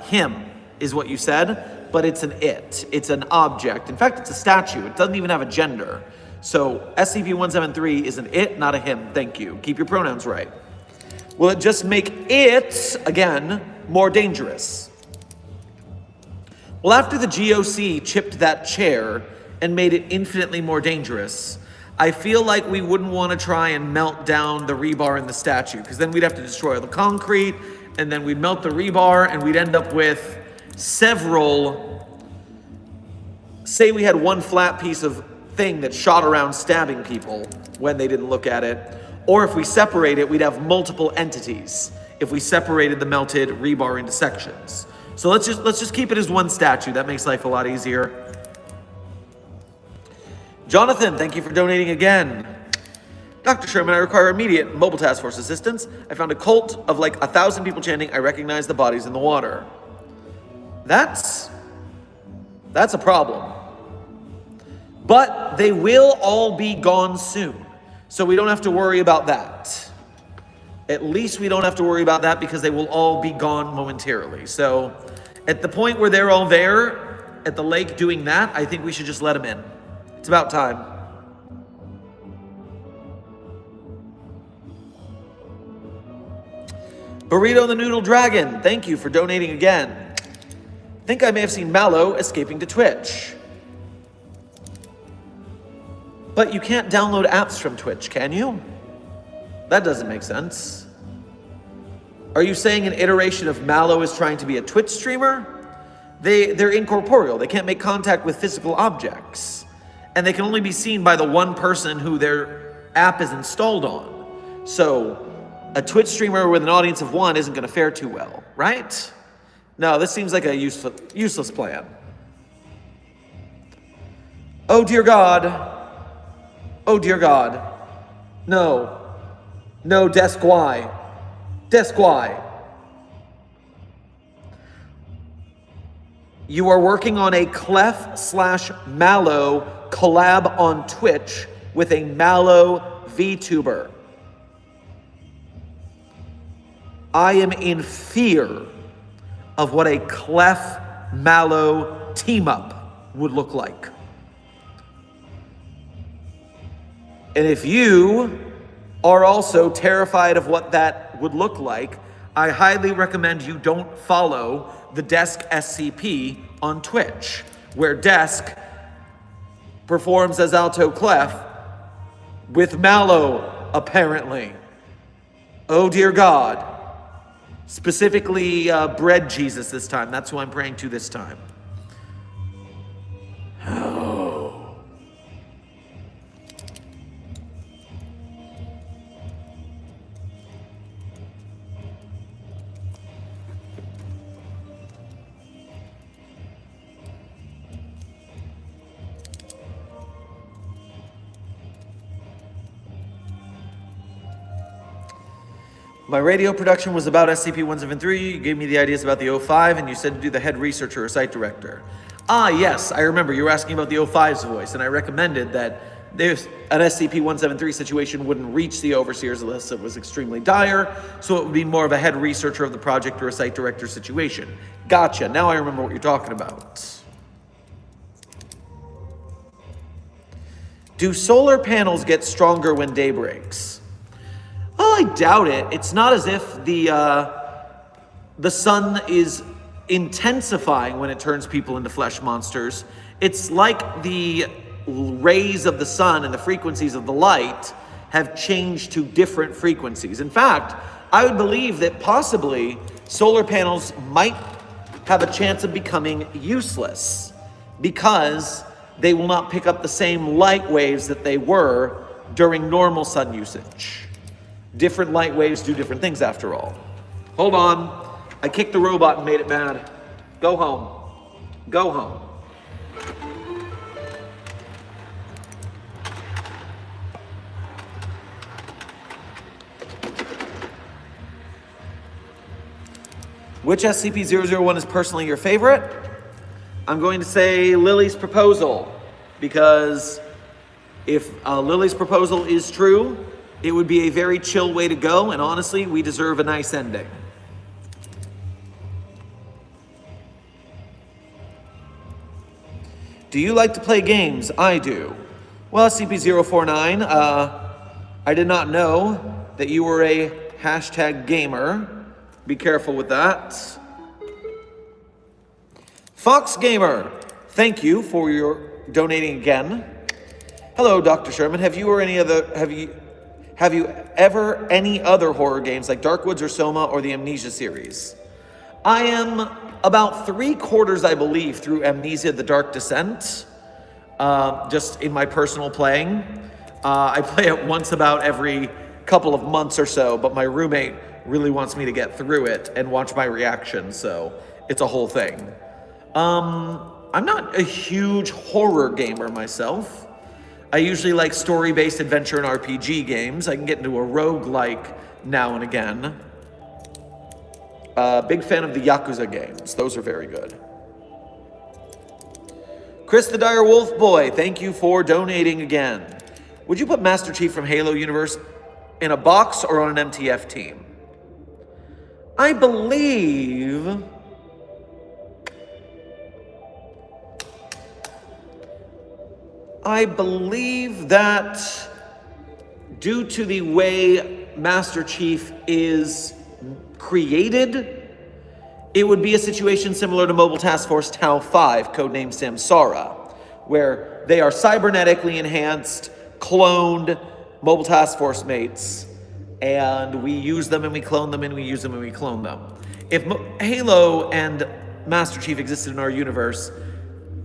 Him is what you said, but it's an it. It's an object. In fact, it's a statue. It doesn't even have a gender. So SCP-173 is an it, not a him. Thank you. Keep your pronouns right. Will it just make it, again, more dangerous? Well, after the GOC chipped that chair and made it infinitely more dangerous, I feel like we wouldn't want to try and melt down the rebar in the statue, because then we'd have to destroy the concrete, and then we'd melt the rebar, and we'd end up with several... Say we had one flat piece of thing that shot around stabbing people when they didn't look at it, or if we separate it, we'd have multiple entities if we separated the melted rebar into sections. So let's just keep it as one statue. That makes life a lot easier. Jonathan, thank you for donating again. Dr. Sherman, I require immediate mobile task force assistance. I found a cult of like 1,000 people chanting, I recognize the bodies in the water. That's a problem. But they will all be gone soon. So we don't have to worry about that. At least we don't have to worry about that because they will all be gone momentarily. So at the point where they're all there at the lake doing that, I think we should just let them in. It's about time. Burrito the Noodle Dragon, thank you for donating again. I think I may have seen Mallow escaping to Twitch. But you can't download apps from Twitch, can you? That doesn't make sense. Are you saying an iteration of Mallow is trying to be a Twitch streamer? They're incorporeal. They can't make contact with physical objects. And they can only be seen by the one person who their app is installed on. So a Twitch streamer with an audience of one isn't going to fare too well, right? No, this seems like a useless plan. Oh, dear God. Oh, dear God. No. No, Desk Y. Desk Y. You are working on a Clef/Mallow collab on Twitch with a Mallow VTuber. I am in fear of what a Clef-Mallow team-up would look like. And if you are also terrified of what that would look like, I highly recommend you don't follow the Desk SCP on Twitch, where Desk performs as Alto Clef with Mallow, apparently. Oh, dear God. Specifically, bread Jesus this time. That's who I'm praying to this time. Oh. My radio production was about SCP-173. You gave me the ideas about the O5, and you said to do the head researcher or site director. Ah, yes, I remember. You were asking about the O5's voice, and I recommended that there's an SCP-173 situation wouldn't reach the overseers unless it was extremely dire, so it would be more of a head researcher of the project or a site director situation. Gotcha. Now I remember what you're talking about. Do solar panels get stronger when day breaks? Oh, I doubt it. It's not as if the sun is intensifying when it turns people into flesh monsters. It's like the rays of the sun and the frequencies of the light have changed to different frequencies. In fact, I would believe that possibly solar panels might have a chance of becoming useless because they will not pick up the same light waves that they were during normal sun usage. Different light waves do different things after all. Hold on. I kicked the robot and made it mad. Go home. Go home. Which SCP-001 is personally your favorite? I'm going to say Lily's proposal, because if Lily's proposal is true, it would be a very chill way to go, and honestly, we deserve a nice ending. Do you like to play games? I do. Well, SCP-049, I did not know that you were a hashtag gamer. Be careful with that. Fox Gamer, thank you for your donating again. Hello, Dr. Sherman. Have you ever any other horror games like Darkwoods or Soma or the Amnesia series? I am about 3/4, I believe, through Amnesia: The Dark Descent, just in my personal playing. I play it once about every couple of months or so, but my roommate really wants me to get through it and watch my reaction, so it's a whole thing. I'm not a huge horror gamer myself. I usually like story-based adventure and RPG games. I can get into a roguelike now and again. Big fan of the Yakuza games. Those are very good. Chris the Dire Wolf Boy, thank you for donating again. Would you put Master Chief from Halo Universe in a box or on an MTF team? I believe that due to the way Master Chief is created, it would be a situation similar to Mobile Task Force Tau 5, codenamed Samsara, where they are cybernetically enhanced, cloned Mobile Task Force mates, and we use them and we clone them and we use them and we clone them. If Halo and Master Chief existed in our universe,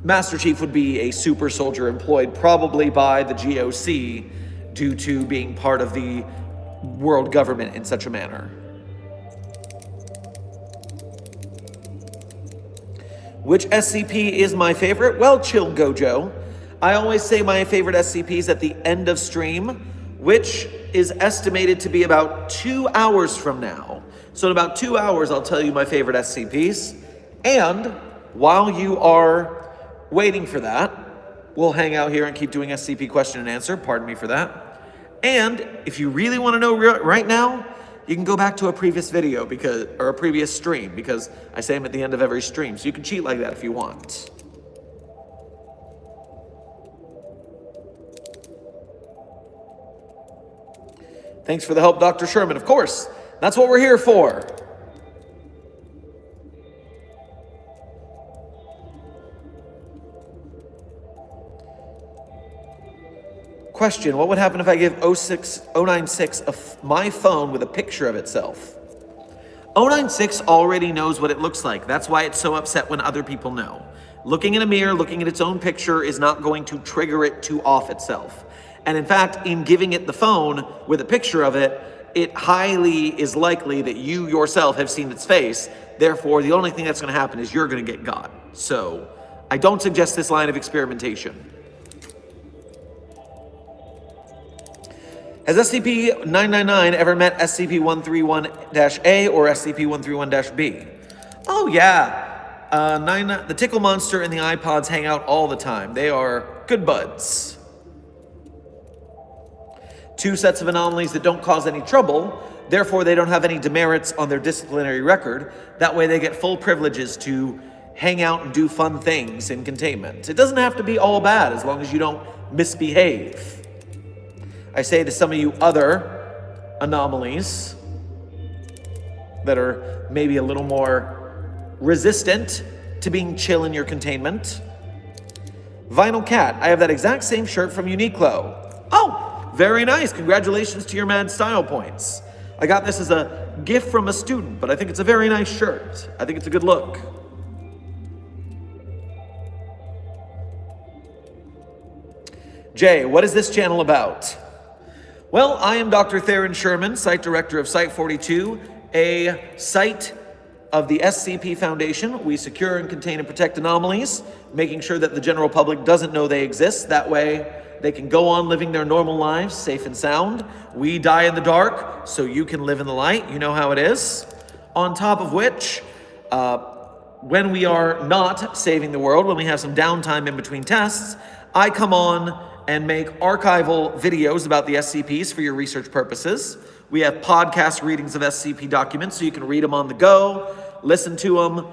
Master Chief would be a super soldier employed probably by the GOC due to being part of the world government in such a manner. Which SCP is my favorite? Well, Chill Gojo. I always say my favorite SCPs at the end of stream, which is estimated to be about 2 hours from now. So in about 2 hours, I'll tell you my favorite SCPs. And while you are waiting for that, we'll hang out here and keep doing SCP question and answer. Pardon me for that. And if you really want to know right now, you can go back to a previous video or a previous stream, because I say them at the end of every stream. So you can cheat like that if you want. Thanks for the help, Dr. Sherman. Of course, that's what we're here for. Question, what would happen if I give 096 my phone with a picture of itself? 096 already knows what it looks like. That's why it's so upset when other people know. Looking in a mirror, looking at its own picture is not going to trigger it to off itself. And in fact, in giving it the phone with a picture of it, it highly is likely that you yourself have seen its face. Therefore, the only thing that's going to happen is you're going to get got. So I don't suggest this line of experimentation. Has SCP-999 ever met SCP-131-A or SCP-131-B? Oh yeah, the Tickle Monster and the iPods hang out all the time. They are good buds. 2 sets of anomalies that don't cause any trouble, therefore they don't have any demerits on their disciplinary record. That way they get full privileges to hang out and do fun things in containment. It doesn't have to be all bad as long as you don't misbehave. I say to some of you other anomalies that are maybe a little more resistant to being chill in your containment. Vinyl Cat, I have that exact same shirt from Uniqlo. Oh, very nice. Congratulations to your mad style points. I got this as a gift from a student, but I think it's a very nice shirt. I think it's a good look. Jay, what is this channel about? Well, I am Dr. Theron Sherman, Site Director of Site 42, a site of the SCP Foundation. We secure and contain and protect anomalies, making sure that the general public doesn't know they exist. That way, they can go on living their normal lives, safe and sound. We die in the dark, so you can live in the light. You know how it is. On top of which, When we are not saving the world, when we have some downtime in between tests, I come on and make archival videos about the SCPs for your research purposes. We have podcast readings of SCP documents so you can read them on the go, listen to them.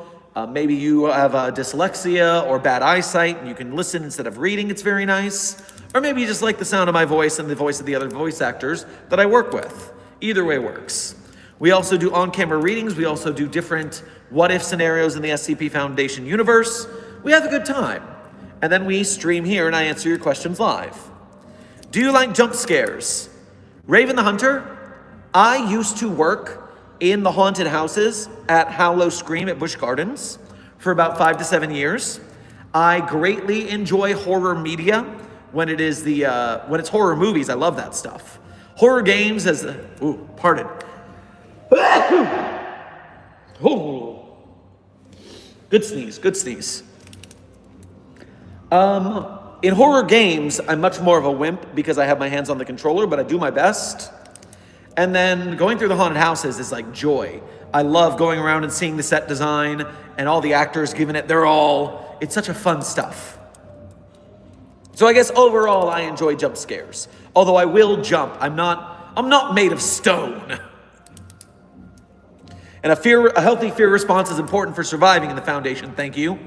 Maybe you have dyslexia or bad eyesight and you can listen instead of reading. It's very nice. Or maybe you just like the sound of my voice and the voice of the other voice actors that I work with. Either way works. We also do on-camera readings. We also do different what-if scenarios in the SCP Foundation universe. We have a good time. And then we stream here and I answer your questions live. Do you like jump scares? Raven the Hunter, I used to work in the haunted houses at Howlow Scream at Busch Gardens for about 5 to 7 years. I greatly enjoy horror media when it's horror movies. I love that stuff. Horror games pardon. Oh, good sneeze. In horror games, I'm much more of a wimp because I have my hands on the controller, but I do my best. And then going through the haunted houses is like joy. I love going around and seeing the set design and all the actors giving it their all. It's such a fun stuff. So I guess overall I enjoy jump scares. Although I will jump. I'm not made of stone. And a healthy fear response is important for surviving in the Foundation. Thank you.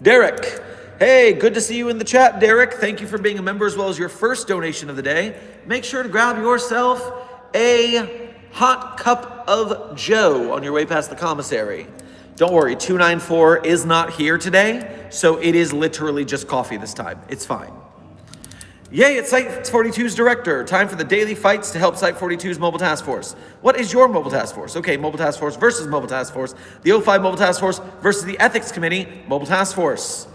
Derek. Hey, good to see you in the chat, Derek. Thank you for being a member as well as your first donation of the day. Make sure to grab yourself a hot cup of Joe on your way past the commissary. Don't worry, 294 is not here today, so it is literally just coffee this time. It's fine. Yay, it's Site-42's director. Time for the daily fights to help Site-42's Mobile Task Force. What is your Mobile Task Force? Okay, Mobile Task Force versus Mobile Task Force. The O5 Mobile Task Force versus the Ethics Committee Mobile Task Force.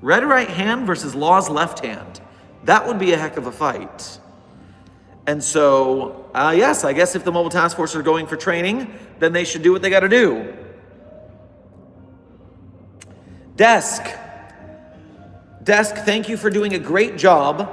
Red right hand versus Law's left hand. That would be a heck of a fight. And so, yes, I guess if the Mobile Task Force are going for training, then they should do what they got to do. Desk, thank you for doing a great job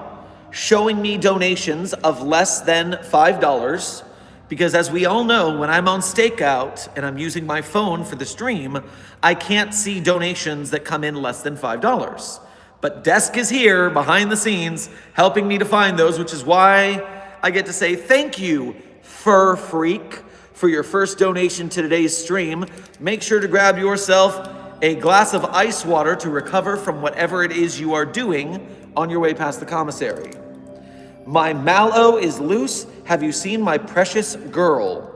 showing me donations of less than $5. Because as we all know, when I'm on stakeout and I'm using my phone for the stream, I can't see donations that come in less than $5. But Desk is here behind the scenes helping me to find those, which is why I get to say thank you, Fur Freak, for your first donation to today's stream. Make sure to grab yourself a glass of ice water to recover from whatever it is you are doing on your way past the commissary. My mallow is loose. Have you seen my precious girl?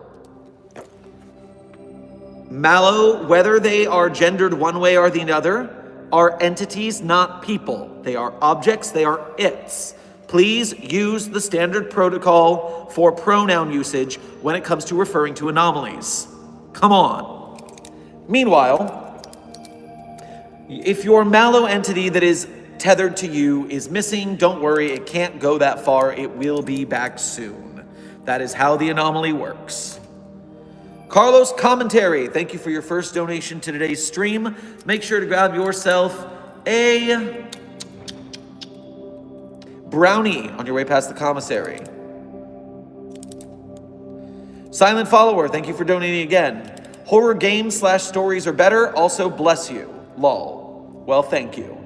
Mallow, whether they are gendered one way or the other, are entities, not people. They are objects, they are its. Please use the standard protocol for pronoun usage when it comes to referring to anomalies. Come on. Meanwhile, if your mallow entity that is tethered to you is missing, don't worry, it can't go that far. It will be back soon. That is how the anomaly works. Carlos Commentary, thank you for your first donation to today's stream. Make sure to grab yourself a brownie on your way past the commissary. Silent Follower, thank you for donating again. Horror games / stories are better. Also, bless you. Lol. Well, thank you.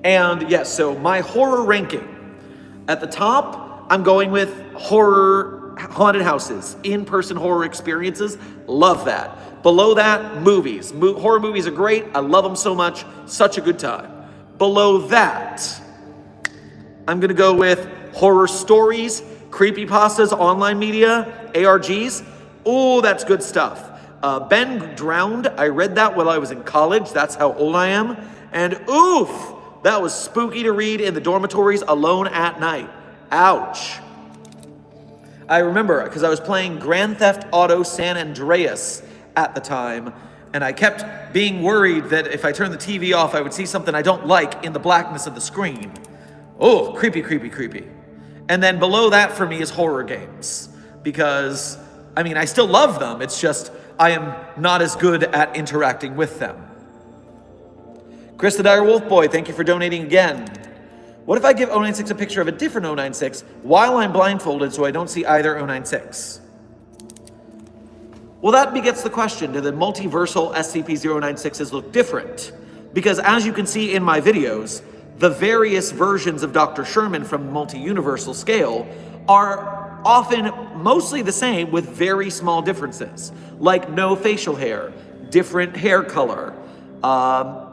And yes, so my horror ranking. At the top, I'm going with horror haunted houses, in-person horror experiences. Love that. Below that, movies. Horror movies are great. I love them so much. Such a good time. Below that, I'm going to go with horror stories, creepypastas, online media, ARGs. Oh, that's good stuff. Ben Drowned. I read that while I was in college. That's how old I am. And oof, that was spooky to read in the dormitories alone at night. Ouch. I remember because I was playing Grand Theft Auto San Andreas at the time, and I kept being worried that if I turned the TV off, I would see something I don't like in the blackness of the screen. Oh, creepy, creepy, creepy. And then below that for me is horror games. Because, I mean, I still love them. It's just I am not as good at interacting with them. Chris the Dire Wolf Boy, thank you for donating again. What if I give 096 a picture of a different 096 while I'm blindfolded so I don't see either 096? Well, that begets the question, do the multiversal SCP-096s look different? Because as you can see in my videos, the various versions of Dr. Sherman from the multi-universal scale are often mostly the same with very small differences, like no facial hair, different hair color,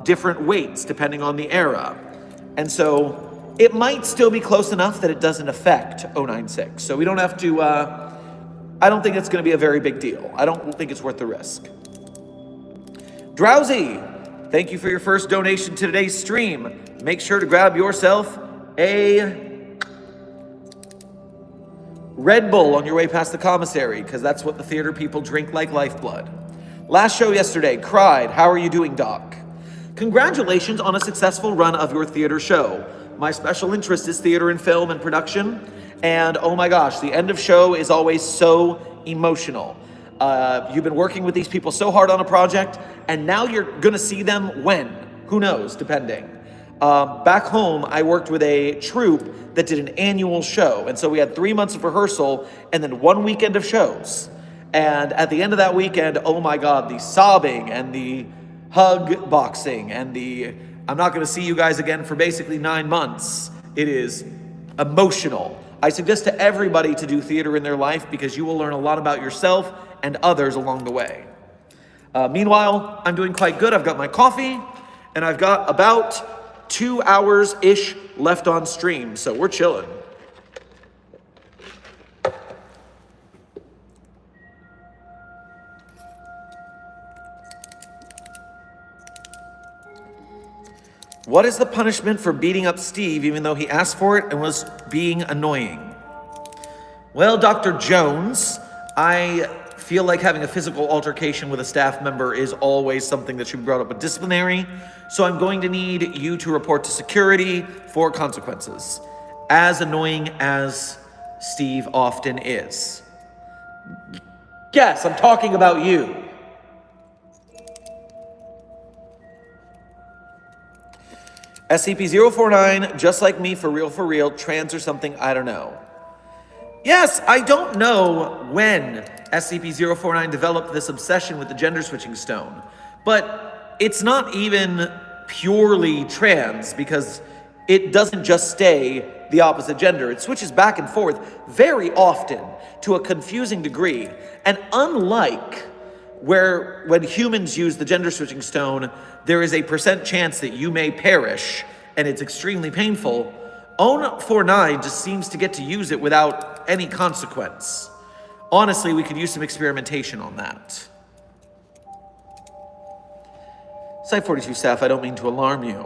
different weights depending on the era. And so it might still be close enough that it doesn't affect 096. So we don't have to, I don't think it's going to be a very big deal. I don't think it's worth the risk. Drowsy, thank you for your first donation to today's stream. Make sure to grab yourself a Red Bull on your way past the commissary, because that's what the theater people drink like lifeblood. Last show yesterday, cried. How are you doing, Doc? Congratulations on a successful run of your theater show. My special interest is theater and film and production, and oh my gosh, the end of show is always so emotional. You've been working with these people so hard on a project, and now you're gonna see them when? Who knows, depending. Back home, I worked with a troupe that did an annual show. And so we had 3 months of rehearsal and then 1 weekend of shows. And at the end of that weekend, oh my God, the sobbing and the hug boxing and the, I'm not going to see you guys again for basically 9 months. It is emotional. I suggest to everybody to do theater in their life because you will learn a lot about yourself and others along the way. Meanwhile, I'm doing quite good. I've got my coffee and I've got about 2 hours-ish left on stream, so we're chilling. What is the punishment for beating up Steve even though he asked for it and was being annoying? Well, Dr. Jones, I feel like having a physical altercation with a staff member is always something that should be brought up with disciplinary, so I'm going to need you to report to security for consequences, as annoying as Steve often is. Yes, I'm talking about you. SCP-049, just like me, for real, trans or something, I don't know. Yes, I don't know when SCP-049 developed this obsession with the gender switching stone, but it's not even purely trans because it doesn't just stay the opposite gender. It switches back and forth very often to a confusing degree. And unlike when humans use the gender switching stone, there is a % chance that you may perish and it's extremely painful. 049 just seems to get to use it without any consequence. Honestly, we could use some experimentation on that. Site 42 staff, I don't mean to alarm you,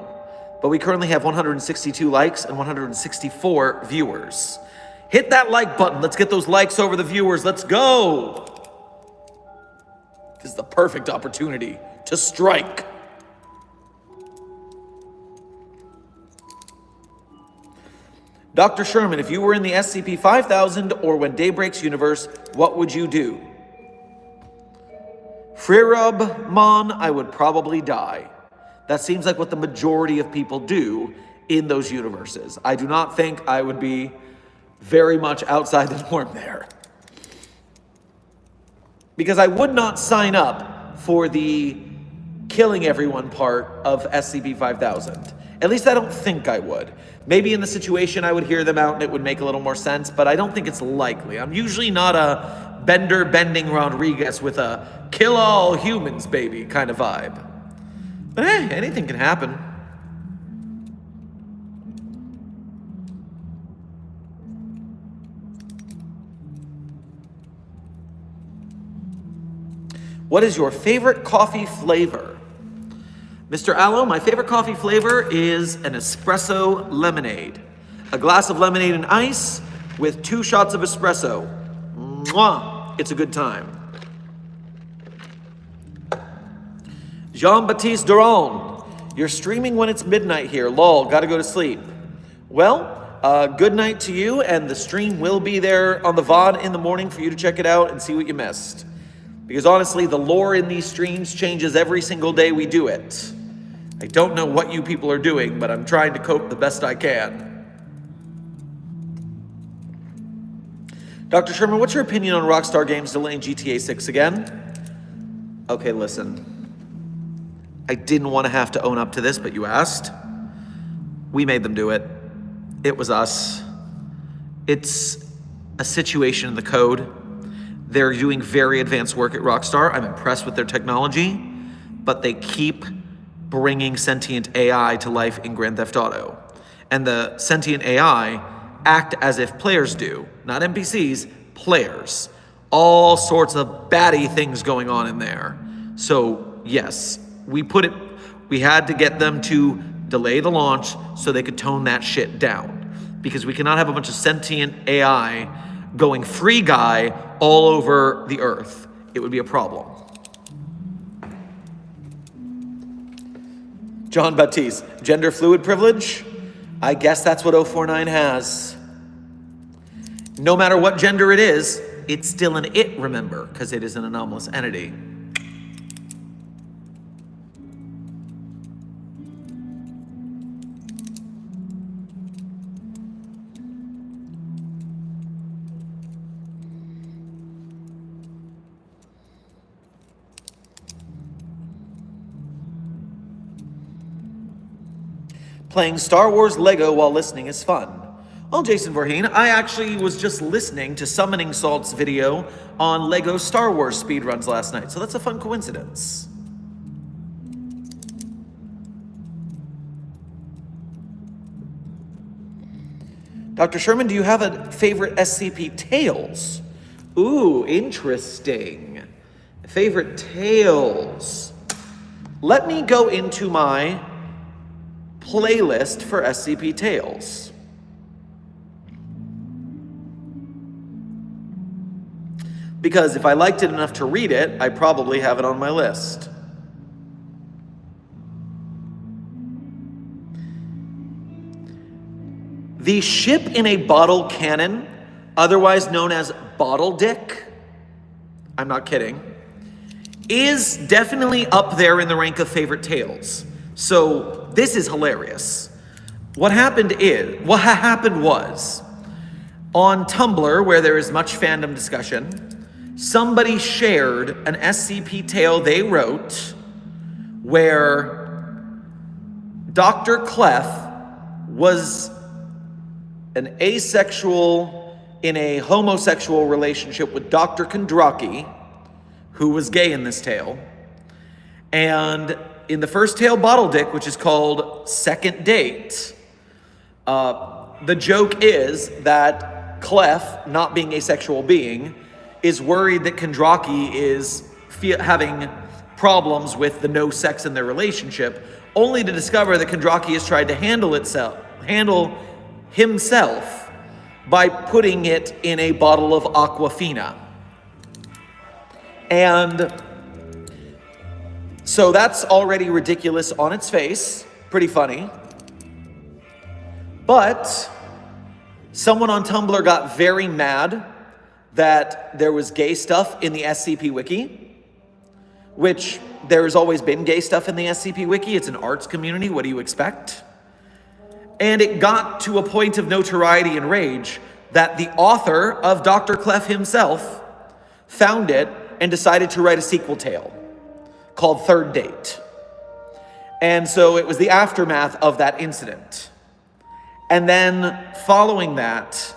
but we currently have 162 likes and 164 viewers. Hit that like button. Let's get those likes over the viewers. Let's go. This is the perfect opportunity to strike. Dr. Sherman, if you were in the SCP-5000 or When Daybreak's universe, what would you do? Freerub Mon, I would probably die. That seems like what the majority of people do in those universes. I do not think I would be very much outside the norm there. Because I would not sign up for the killing everyone part of SCP-5000. At least I don't think I would. Maybe in the situation I would hear them out and it would make a little more sense, but I don't think it's likely. I'm usually not a Bender bending Rodriguez with a kill all humans baby kind of vibe. But hey, anything can happen. What is your favorite coffee flavor? Mr. Allo, my favorite coffee flavor is an espresso lemonade. A glass of lemonade and ice with 2 shots of espresso. Mwah! It's a good time. Jean-Baptiste Duron, you're streaming when it's midnight here. Lol, gotta go to sleep. Well, good night to you, and the stream will be there on the VOD in the morning for you to check it out and see what you missed. Because honestly, the lore in these streams changes every single day we do it. I don't know what you people are doing, but I'm trying to cope the best I can. Dr. Sherman, what's your opinion on Rockstar Games delaying GTA 6 again? Okay, listen. I didn't want to have to own up to this, but you asked. We made them do it. It was us. It's a situation in the code. They're doing very advanced work at Rockstar. I'm impressed with their technology, but they keep bringing sentient AI to life in Grand Theft Auto. And the sentient AI act as if players do, not NPCs, players. All sorts of batty things going on in there. So yes, we had to get them to delay the launch so they could tone that shit down. Because we cannot have a bunch of sentient AI going free guy all over the earth. It would be a problem. John Baptiste, gender fluid privilege? I guess that's what 049 has. No matter what gender it is, it's still an it, remember, because it is an anomalous entity. Playing Star Wars Lego while listening is fun. Well, Jason Voorheen, I actually was just listening to Summoning Salt's video on Lego Star Wars speedruns last night, so that's a fun coincidence. Dr. Sherman, do you have a favorite SCP Tales? Ooh, interesting. Favorite Tales. Let me go into my playlist for SCP Tales. Because if I liked it enough to read it, I probably have it on my list. The ship in a bottle cannon, otherwise known as Bottle Dick, I'm not kidding, is definitely up there in the rank of favorite tales. So this is hilarious. What happened was, on Tumblr, where there is much fandom discussion, somebody shared an SCP tale they wrote where Dr. Clef was an asexual in a homosexual relationship with Dr. Kondraki, who was gay in this tale. And in the first tale, Bottle Dick, which is called Second Date, the joke is that Clef, not being a sexual being, is worried that Kondraki is having problems with the no sex in their relationship, only to discover that Kondraki has tried to handle himself by putting it in a bottle of Aquafina. And so that's already ridiculous on its face, pretty funny. But someone on Tumblr got very mad that there was gay stuff in the SCP Wiki, which there has always been gay stuff in the SCP Wiki. It's an arts community. What do you expect? And it got to a point of notoriety and rage that the author of Dr. Clef himself found it and decided to write a sequel tale called Third Date. And so it was the aftermath of that incident. And then following that,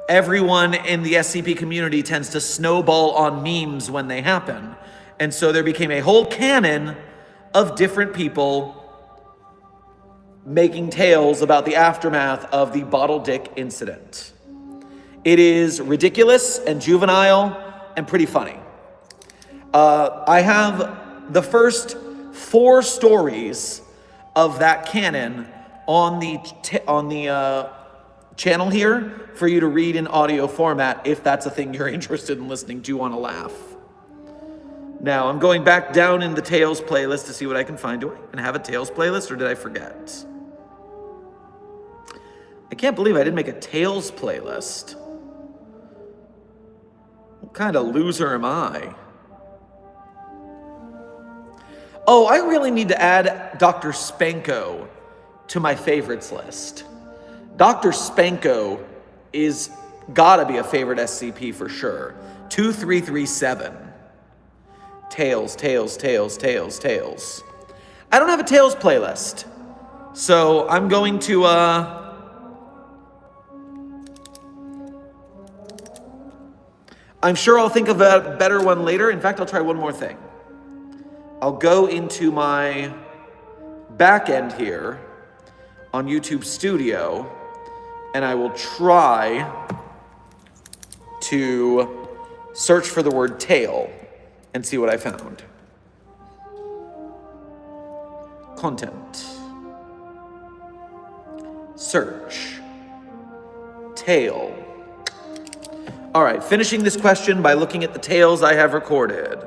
everyone in the SCP community tends to snowball on memes when they happen. And so there became a whole canon of different people making tales about the aftermath of the Bottle Dick incident. It is ridiculous and juvenile and pretty funny. I have the first 4 stories of that canon on the channel here for you to read in audio format if that's a thing you're interested in listening to on a laugh. Now, I'm going back down in the Tales playlist to see what I can find. Do I even have a Tales playlist, or did I forget? I can't believe I didn't make a Tales playlist. What kind of loser am I? Oh, I really need to add Dr. Spanko to my favorites list. Dr. Spanko is gotta be a favorite SCP for sure. 2337. Tales, tales, tales, tales, tales. I don't have a Tales playlist. So I'm going to, I'm sure I'll think of a better one later. In fact, I'll try one more thing. I'll go into my back end here on YouTube Studio, and I will try to search for the word tale and see what I found. Content. Search. Tale. All right, finishing this question by looking at the tales I have recorded.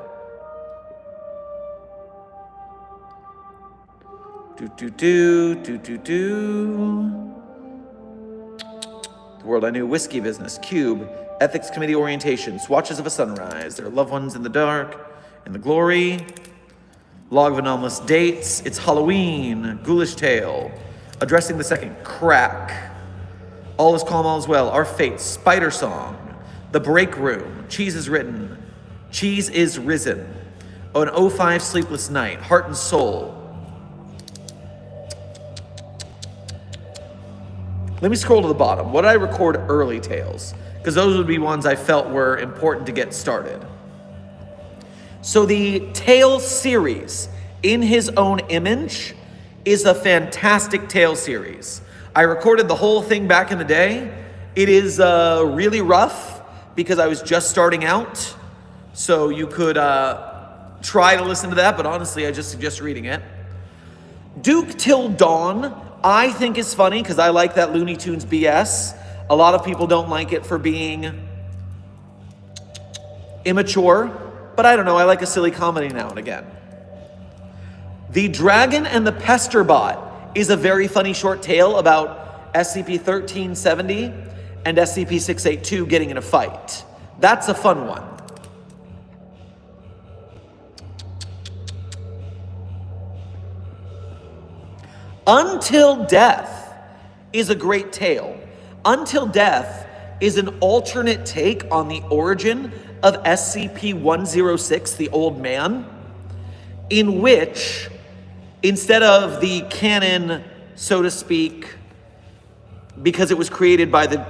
The World I Knew, Whiskey Business, Cube, Ethics Committee Orientation, Swatches of a Sunrise, Their Loved Ones in the Dark, In the Glory, Log of Anomalous Dates, It's Halloween, Ghoulish Tale, Addressing the Second, Crack, All Is Calm, All Is Well, Our Fate, Spider Song, The Break Room, Cheese is Written, Cheese is Risen, an 05 Sleepless Night, Heart and Soul. Let me scroll to the bottom. What did I record early tales? Because those would be ones I felt were important to get started. So the Tale series, In His Own Image, is a fantastic Tale series. I recorded the whole thing back in the day. It is really rough because I was just starting out. So you could try to listen to that, but honestly, I just suggest reading it. Duke Till Dawn, I think is funny because I like that Looney Tunes BS. A lot of people don't like it for being immature, but I don't know, I like a silly comedy now and again. The Dragon and the Pesterbot is a very funny short tale about SCP-1370 and SCP-682 getting in a fight. That's a fun one. Until Death is a great tale. Until Death is an alternate take on the origin of SCP-106, the Old Man, in which, instead of the canon, so to speak, because it was created by the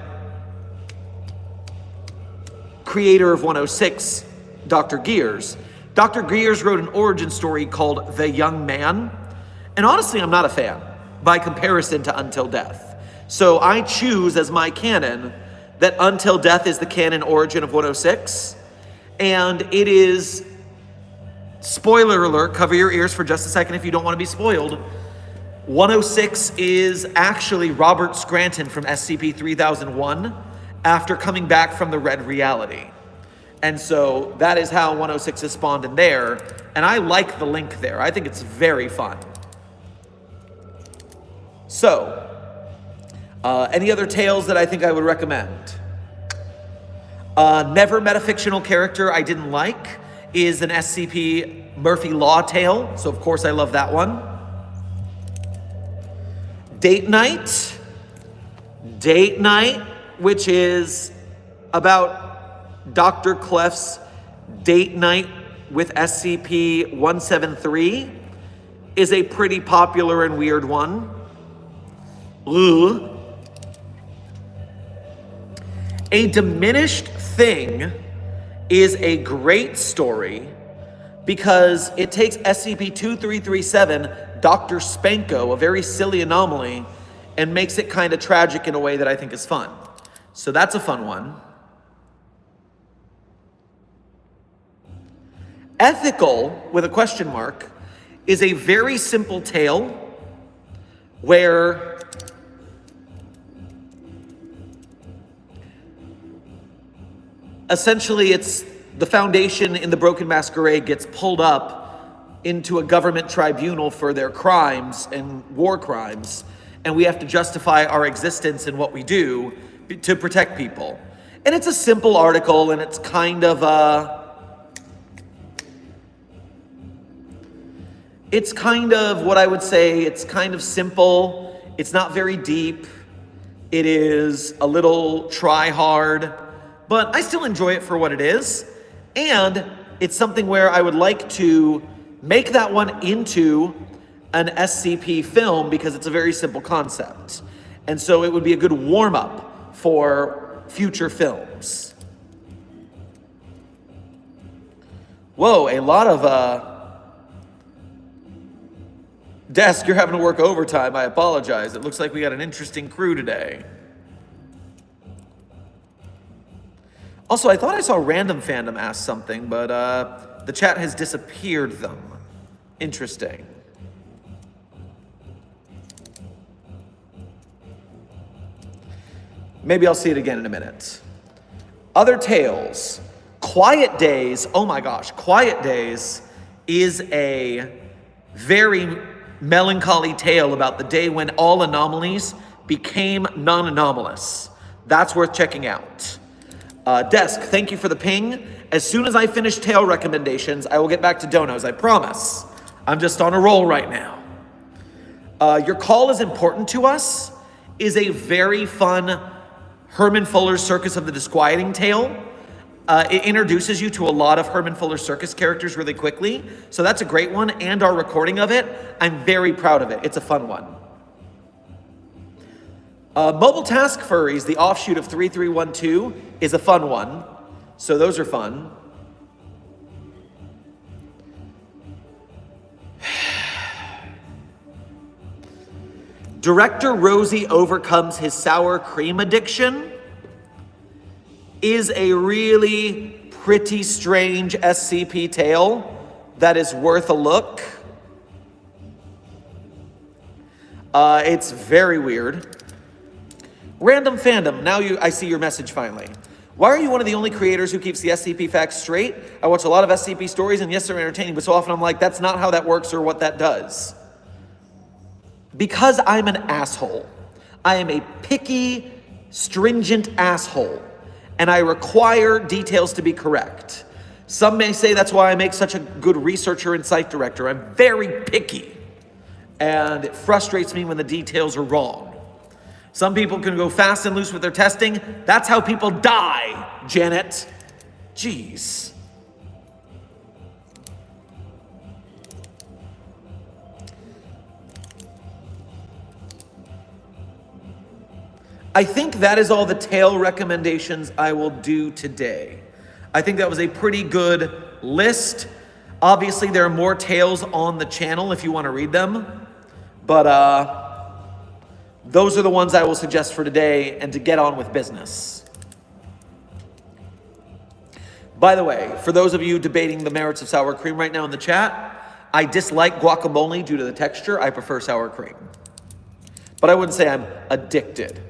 creator of 106, Dr. Gears wrote an origin story called The Young Man. And honestly, I'm not a fan by comparison to Until Death. So I choose as my canon that Until Death is the canon origin of 106. And it is, spoiler alert, cover your ears for just a second if you don't want to be spoiled. 106 is actually Robert Scranton from SCP-3001 after coming back from the Red Reality. And so that is how 106 is spawned in there. And I like the link there. I think it's very fun. So, any other tales that I think I would recommend? Never met a fictional character I didn't like is an SCP Murphy Law tale. So, of course, I love that one. Date Night, which is about Dr. Clef's date night with SCP-173, is a pretty popular and weird one. Ooh. A Diminished Thing is a great story because it takes SCP-2337, Dr. Spanko, a very silly anomaly, and makes it kind of tragic in a way that I think is fun. So that's a fun one. Ethical, with a question mark, is a very simple tale where essentially it's the Foundation in the Broken Masquerade gets pulled up into a government tribunal for their crimes and war crimes, and we have to justify our existence and what we do to protect people. And it's a simple article, and it's kind of what I would say, it's kind of simple. It's not very deep. It is a little try hard, but I still enjoy it for what it is. And it's something where I would like to make that one into an SCP film because it's a very simple concept. And so it would be a good warm-up for future films. Whoa, a lot of, Desk, you're having to work overtime. I apologize. It looks like we got an interesting crew today. Also, I thought I saw Random Fandom ask something, but the chat has disappeared them. Interesting. Maybe I'll see it again in a minute. Other tales. Quiet Days, oh my gosh, Quiet Days is a very melancholy tale about the day when all anomalies became non-anomalous. That's worth checking out. Desk, thank you for the ping. As soon as I finish tale recommendations, I will get back to donos, I promise. I'm just on a roll right now. Your Call is Important to Us is a very fun Herman Fuller's Circus of the Disquieting tale. It introduces you to a lot of Herman Fuller Circus characters really quickly, so that's a great one, and our recording of it, I'm very proud of it. It's a fun one. Mobile Task Furries, the offshoot of 3312, is a fun one, so those are fun. Director Rosie Overcomes His Sour Cream Addiction is a really pretty strange SCP tale that is worth a look. It's very weird. Random Fandom, now I see your message finally. Why are you one of the only creators who keeps the SCP facts straight? I watch a lot of SCP stories, and yes, they're entertaining, but so often I'm like, that's not how that works or what that does. Because I'm an asshole. I am a picky, stringent asshole, and I require details to be correct. Some may say that's why I make such a good researcher and site director. I'm very picky, and it frustrates me when the details are wrong. Some people can go fast and loose with their testing. That's how people die, Janet. Jeez. I think that is all the tale recommendations I will do today. I think that was a pretty good list. Obviously, there are more tales on the channel if you want to read them, but those are the ones I will suggest for today and to get on with business. By the way, for those of you debating the merits of sour cream right now in the chat, I dislike guacamole due to the texture. I prefer sour cream. But I wouldn't say I'm addicted.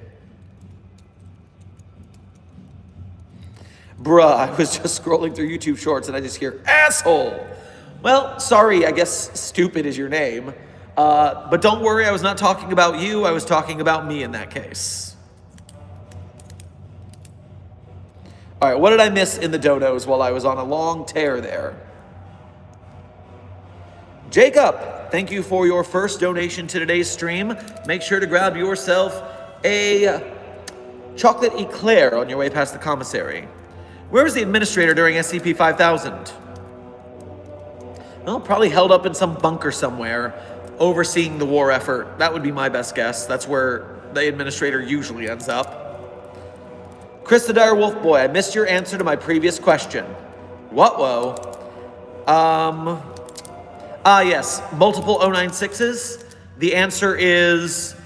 Bruh, I was just scrolling through YouTube Shorts and I just hear, asshole! Well, sorry, I guess stupid is your name. But don't worry, I was not talking about you, I was talking about me in that case. All right, what did I miss in the donos while I was on a long tear there? Jacob, thank you for your first donation to today's stream. Make sure to grab yourself a chocolate eclair on your way past the commissary. Where was the administrator during SCP-5000? Well, probably held up in some bunker somewhere, overseeing the war effort. That would be my best guess. That's where the administrator usually ends up. Chris the Dire Wolf Boy, I missed your answer to my previous question. What, whoa? Yes, multiple 096s. The answer is,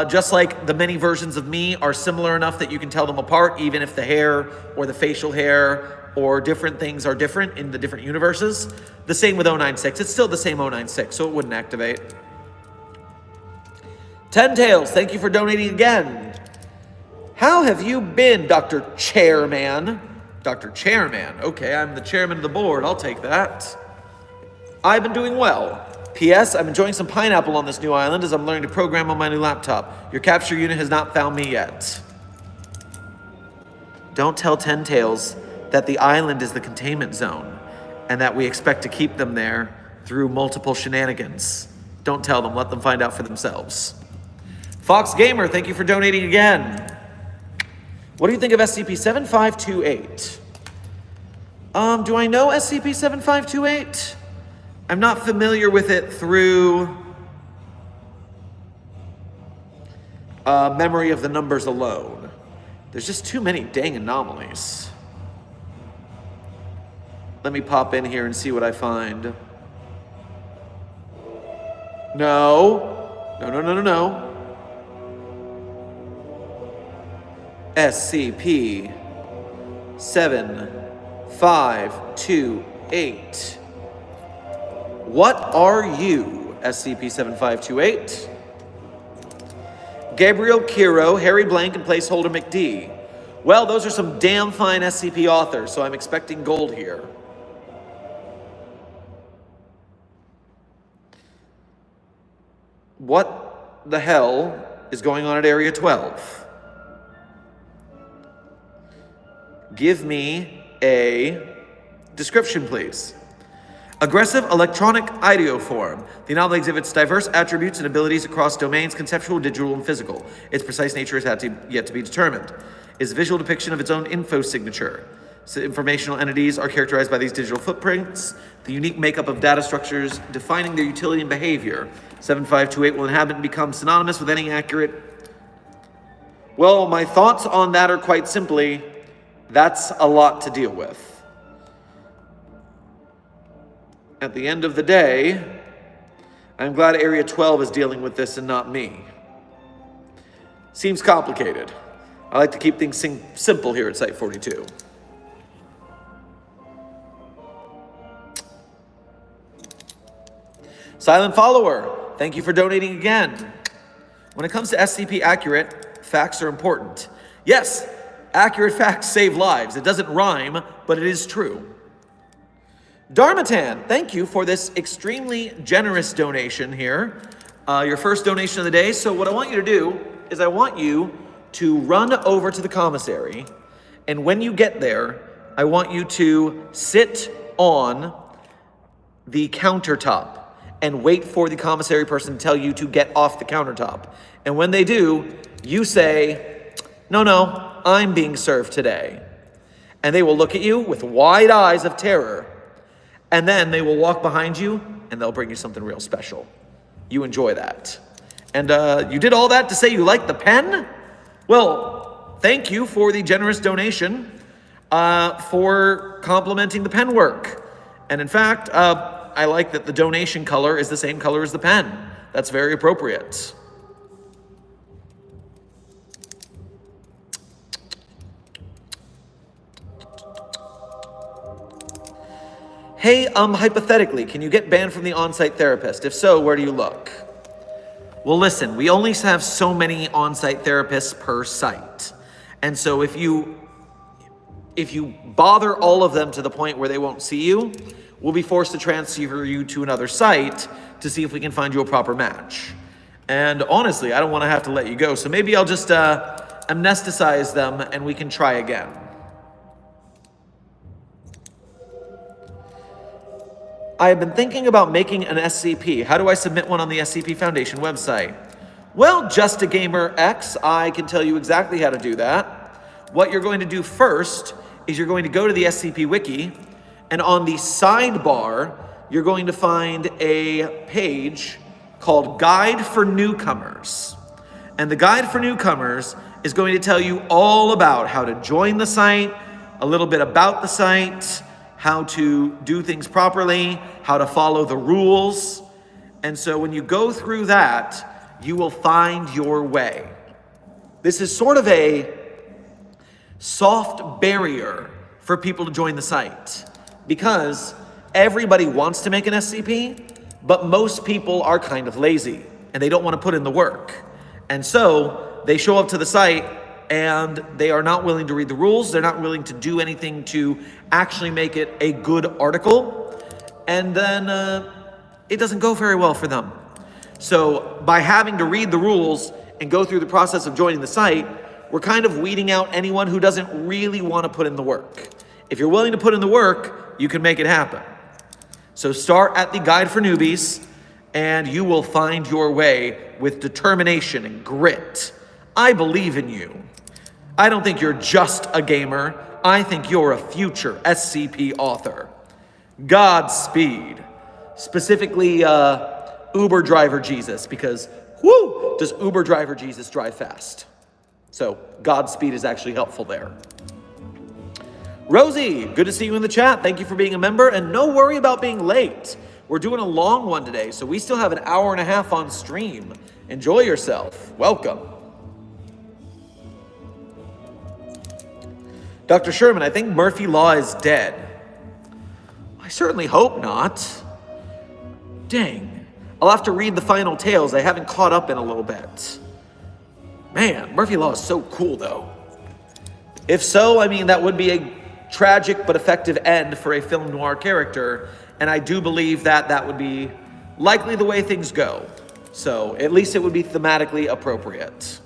just like the many versions of me are similar enough that you can tell them apart, even if the hair or the facial hair or different things are different in the different universes. The same with 096. It's still the same 096, so it wouldn't activate. 10 Tails, thank you for donating again. How have you been, Dr. Chairman? Dr. Chairman, okay, I'm the chairman of the board. I'll take that. I've been doing well. P.S. I'm enjoying some pineapple on this new island as I'm learning to program on my new laptop. Your capture unit has not found me yet. Don't tell 10 Tails that the island is the containment zone and that we expect to keep them there through multiple shenanigans. Don't tell them, let them find out for themselves. Fox Gamer, thank you for donating again. What do you think of SCP-7528? Do I know SCP-7528? I'm not familiar with it through memory of the numbers alone. There's just too many dang anomalies. Let me pop in here and see what I find. No. SCP-7528. What are you, SCP-7528? Gabriel Kiro, Harry Blank, and placeholder McD. Well, those are some damn fine SCP authors, so I'm expecting gold here. What the hell is going on at Area 12? Give me a description, please. Aggressive electronic ideoform. The anomaly exhibits diverse attributes and abilities across domains, conceptual, digital, and physical. Its precise nature is yet to be determined. Its visual depiction of its own info signature. So informational entities are characterized by these digital footprints, the unique makeup of data structures defining their utility and behavior. 7528 will inhabit and become synonymous with any accurate... Well, my thoughts on that are quite simply, that's a lot to deal with. At the end of the day, I'm glad Area 12 is dealing with this and not me. Seems complicated. I like to keep things simple here at Site 42. Silent Follower, thank you for donating again. When it comes to SCP accurate, facts are important. Yes, accurate facts save lives. It doesn't rhyme, but it is true. Dharmatan, thank you for this extremely generous donation here. Your first donation of the day. So what I want you to do is I want you to run over to the commissary, and when you get there, I want you to sit on the countertop and wait for the commissary person to tell you to get off the countertop. And when they do, you say, no, I'm being served today. And they will look at you with wide eyes of terror. And then they will walk behind you and they'll bring you something real special. You enjoy that. And you did all that to say you like the pen? Well, thank you for the generous donation for complimenting the pen work. And in fact, I like that the donation color is the same color as the pen. That's very appropriate. Hey, hypothetically, can you get banned from the on-site therapist? If so, where do you look? Well, listen, we only have so many on-site therapists per site. And so if you bother all of them to the point where they won't see you, we'll be forced to transfer you to another site to see if we can find you a proper match. And honestly, I don't want to have to let you go, so maybe I'll just amnesticize them and we can try again. I have been thinking about making an SCP. How do I submit one on the SCP Foundation website? Well, Just a Gamer X, I can tell you exactly how to do that. What you're going to do first is you're going to go to the SCP Wiki, and on the sidebar, you're going to find a page called Guide for Newcomers. And the Guide for Newcomers is going to tell you all about how to join the site, a little bit about the site, how to do things properly, how to follow the rules. And so when you go through that, you will find your way. This is sort of a soft barrier for people to join the site because everybody wants to make an SCP, but most people are kind of lazy and they don't want to put in the work. And so they show up to the site and they are not willing to read the rules. They're not willing to do anything to actually make it a good article. And then it doesn't go very well for them. So by having to read the rules and go through the process of joining the site, we're kind of weeding out anyone who doesn't really want to put in the work. If you're willing to put in the work, you can make it happen. So start at the Guide for Newbies and you will find your way with determination and grit. I believe in you. I don't think you're just a gamer. I think you're a future SCP author. Godspeed. Specifically, Uber driver Jesus, because whoo, does Uber driver Jesus drive fast? So Godspeed is actually helpful there. Rosie, good to see you in the chat. Thank you for being a member, and no worry about being late. We're doing a long one today, so we still have an hour and a half on stream. Enjoy yourself. Welcome. Dr. Sherman, I think Murphy Law is dead. I certainly hope not. Dang. I'll have to read the final tales. I haven't caught up in a little bit. Man, Murphy Law is so cool, though. If so, I mean, that would be a tragic but effective end for a film noir character, and I do believe that that would be likely the way things go. So, at least it would be thematically appropriate.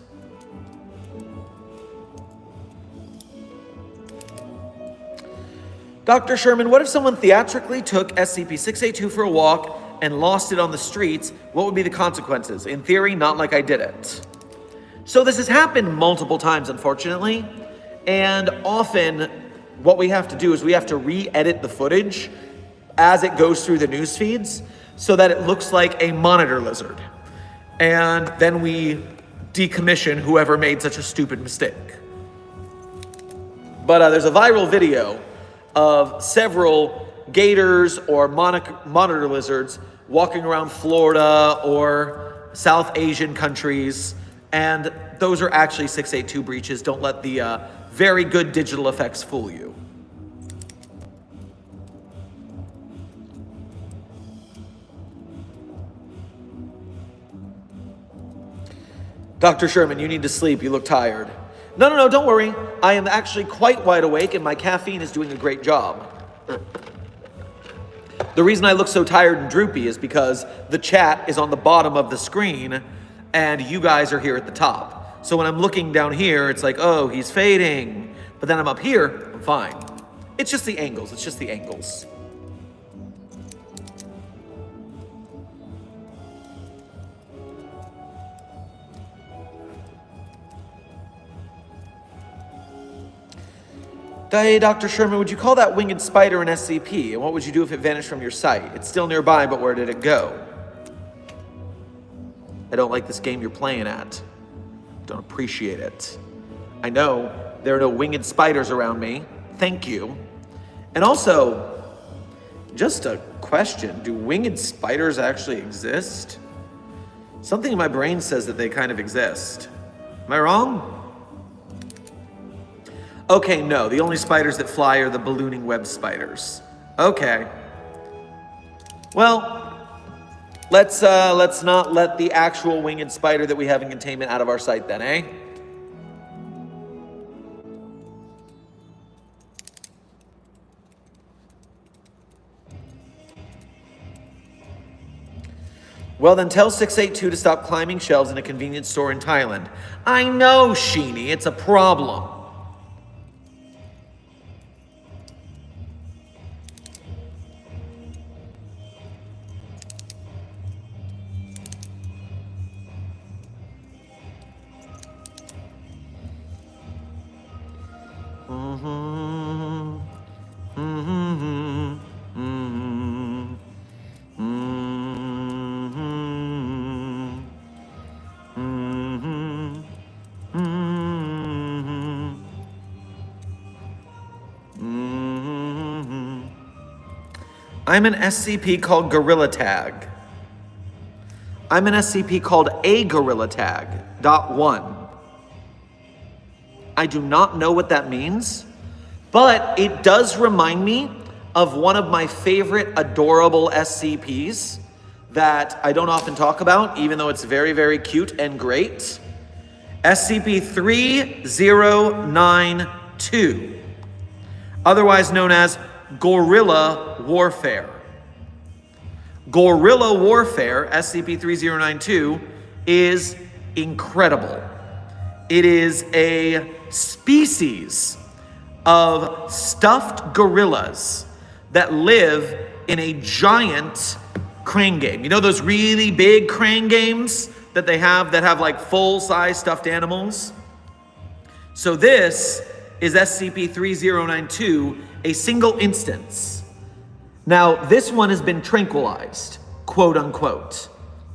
Dr. Sherman, what if someone theatrically took SCP-682 for a walk and lost it on the streets? What would be the consequences? In theory, not like I did it. So this has happened multiple times, unfortunately, and often what we have to do is we have to re-edit the footage as it goes through the news feeds so that it looks like a monitor lizard. And then we decommission whoever made such a stupid mistake. But there's a viral video of several gators or monitor lizards walking around Florida or South Asian countries, and those are actually 682 breaches. Don't let the very good digital effects fool you. Dr. Sherman, you need to sleep. You look tired. No, don't worry. I am actually quite wide awake, and my caffeine is doing a great job. The reason I look so tired and droopy is because the chat is on the bottom of the screen, and you guys are here at the top. So when I'm looking down here, it's like, oh, he's fading. But then I'm up here, I'm fine. It's just the angles. It's just the angles. Hey, Dr. Sherman, would you call that winged spider an SCP? And what would you do if it vanished from your sight? It's still nearby, but where did it go? I don't like this game you're playing at. Don't appreciate it. I know there are no winged spiders around me. Thank you. And also, just a question. Do winged spiders actually exist? Something in my brain says that they kind of exist. Am I wrong? Okay, no, the only spiders that fly are the ballooning web spiders. Okay. Well, let's not let the actual winged spider that we have in containment out of our sight then, eh? Well, then tell 682 to stop climbing shelves in a convenience store in Thailand. I know, Sheeny, it's a problem. I'm an SCP called Gorilla Tag. I'm an SCP called A Gorilla Tag, .1. I do not know what that means, but it does remind me of one of my favorite adorable SCPs that I don't often talk about, even though it's very, very cute and great. SCP-3092, otherwise known as Guerrilla Warfare. Guerrilla Warfare, SCP-3092, is incredible. It is a species of stuffed gorillas that live in a giant crane game. You know those really big crane games that have like full-size stuffed animals? So this is SCP-3092 a single instance? Now, this one has been tranquilized, quote unquote.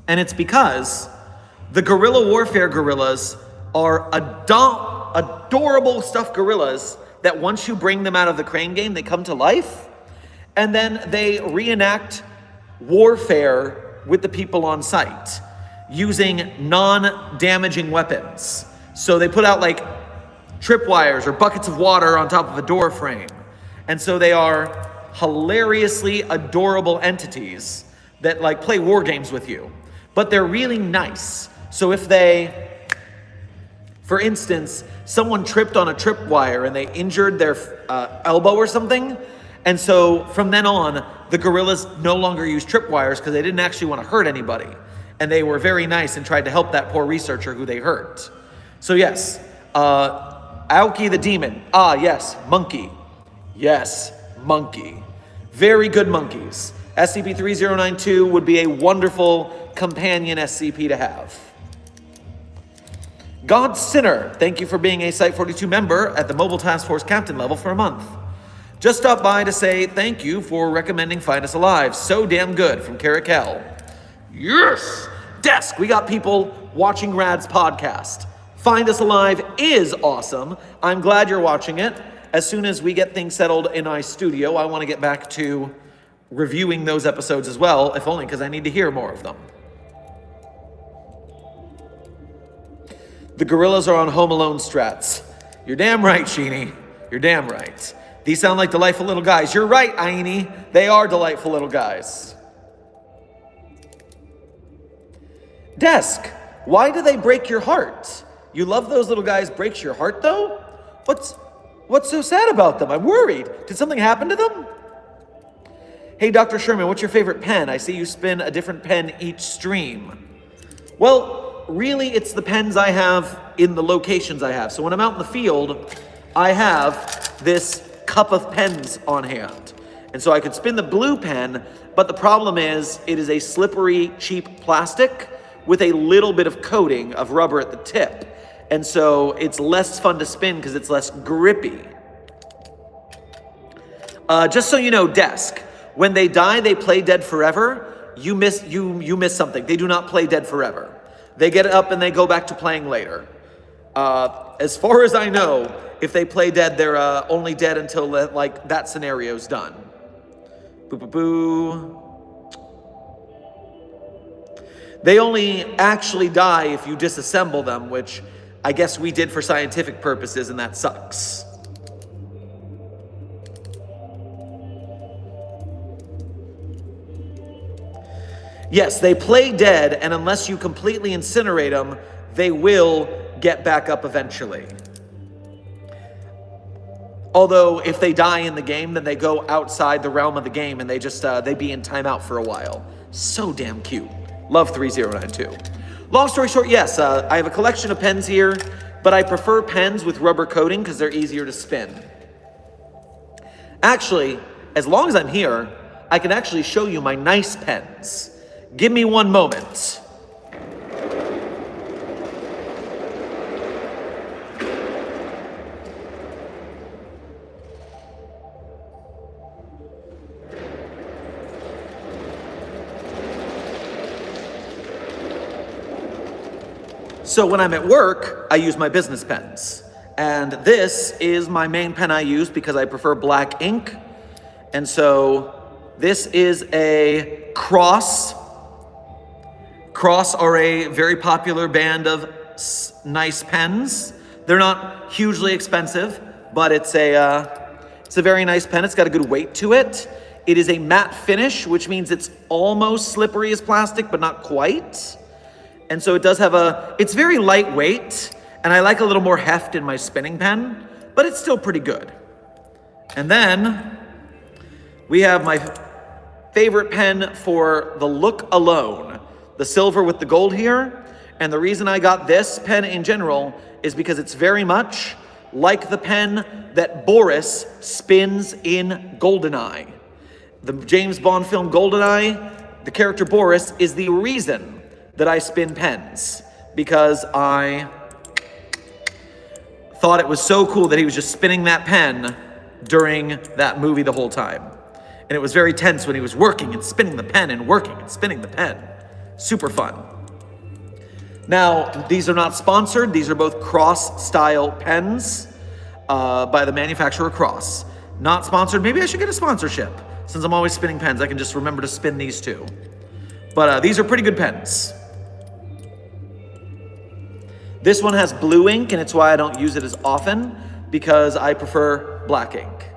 And it's because the guerrilla warfare gorillas are adorable stuffed gorillas that once you bring them out of the Crane game, they come to life. And then they reenact warfare with the people on site using non-damaging weapons. So they put out like tripwires or buckets of water on top of a door frame. And so they are hilariously adorable entities that like play war games with you. But they're really nice. So if they, for instance, someone tripped on a tripwire and they injured their elbow or something, and so from then on, the gorillas no longer use tripwires because they didn't actually want to hurt anybody. And they were very nice and tried to help that poor researcher who they hurt. So yes, Aoki the demon. Ah, yes, monkey. Yes, monkey. Very good monkeys. SCP-3092 would be a wonderful companion SCP to have. God's Sinner, thank you for being a Site-42 member at the Mobile Task Force Captain level for a month. Just stopped by to say thank you for recommending Find Us Alive. So damn good, from Caracal. Yes! Desk, we got people watching Rad's podcast. Find Us Alive is awesome. I'm glad you're watching it. As soon as we get things settled in my studio, I want to get back to reviewing those episodes as well, if only because I need to hear more of them. The gorillas are on Home Alone strats. You're damn right, Sheeny. You're damn right. These sound like delightful little guys. You're right, Aini. They are delightful little guys. Desk, why do they break your heart? You love those little guys breaks your heart, though? What's so sad about them? I'm worried. Did something happen to them? Hey, Dr. Sherman, what's your favorite pen? I see you spin a different pen each stream. Well, really, it's the pens I have in the locations I have. So when I'm out in the field, I have this cup of pens on hand. And so I could spin the blue pen, but the problem is it is a slippery, cheap plastic with a little bit of coating of rubber at the tip. And so it's less fun to spin because it's less grippy. Just so you know, Desk, when they die, they play dead forever. You miss something. They do not play dead forever. They get up and they go back to playing later. As far as I know, if they play dead, they're only dead until like that scenario's done. Boo boo boo. They only actually die if you disassemble them, which I guess we did for scientific purposes, and that sucks. Yes, they play dead, and unless you completely incinerate them, they will get back up eventually. Although, if they die in the game, then they go outside the realm of the game, and they be in timeout for a while. So damn cute. Love 3092. Long story short, yes, I have a collection of pens here, but I prefer pens with rubber coating because they're easier to spin. Actually, as long as I'm here, I can actually show you my nice pens. Give me one moment. So when I'm at work, I use my business pens. And this is my main pen I use because I prefer black ink. And so this is a Cross. Cross are a very popular band of nice pens. They're not hugely expensive, but it's a very nice pen. It's got a good weight to it. It is a matte finish, which means it's almost slippery as plastic, but not quite. And so it does have it's very lightweight, and I like a little more heft in my spinning pen, but it's still pretty good. And then we have my favorite pen for the look alone, the silver with the gold here. And the reason I got this pen in general is because it's very much like the pen that Boris spins in GoldenEye. The James Bond film GoldenEye, the character Boris is the reason that I spin pens, because I thought it was so cool that he was just spinning that pen during that movie the whole time. And it was very tense when he was working and spinning the pen and working and spinning the pen. Super fun. Now, these are not sponsored. These are both Cross-style pens by the manufacturer Cross. Not sponsored. Maybe I should get a sponsorship. Since I'm always spinning pens, I can just remember to spin these too. But these are pretty good pens. This one has blue ink, and it's why I don't use it as often, because I prefer black ink.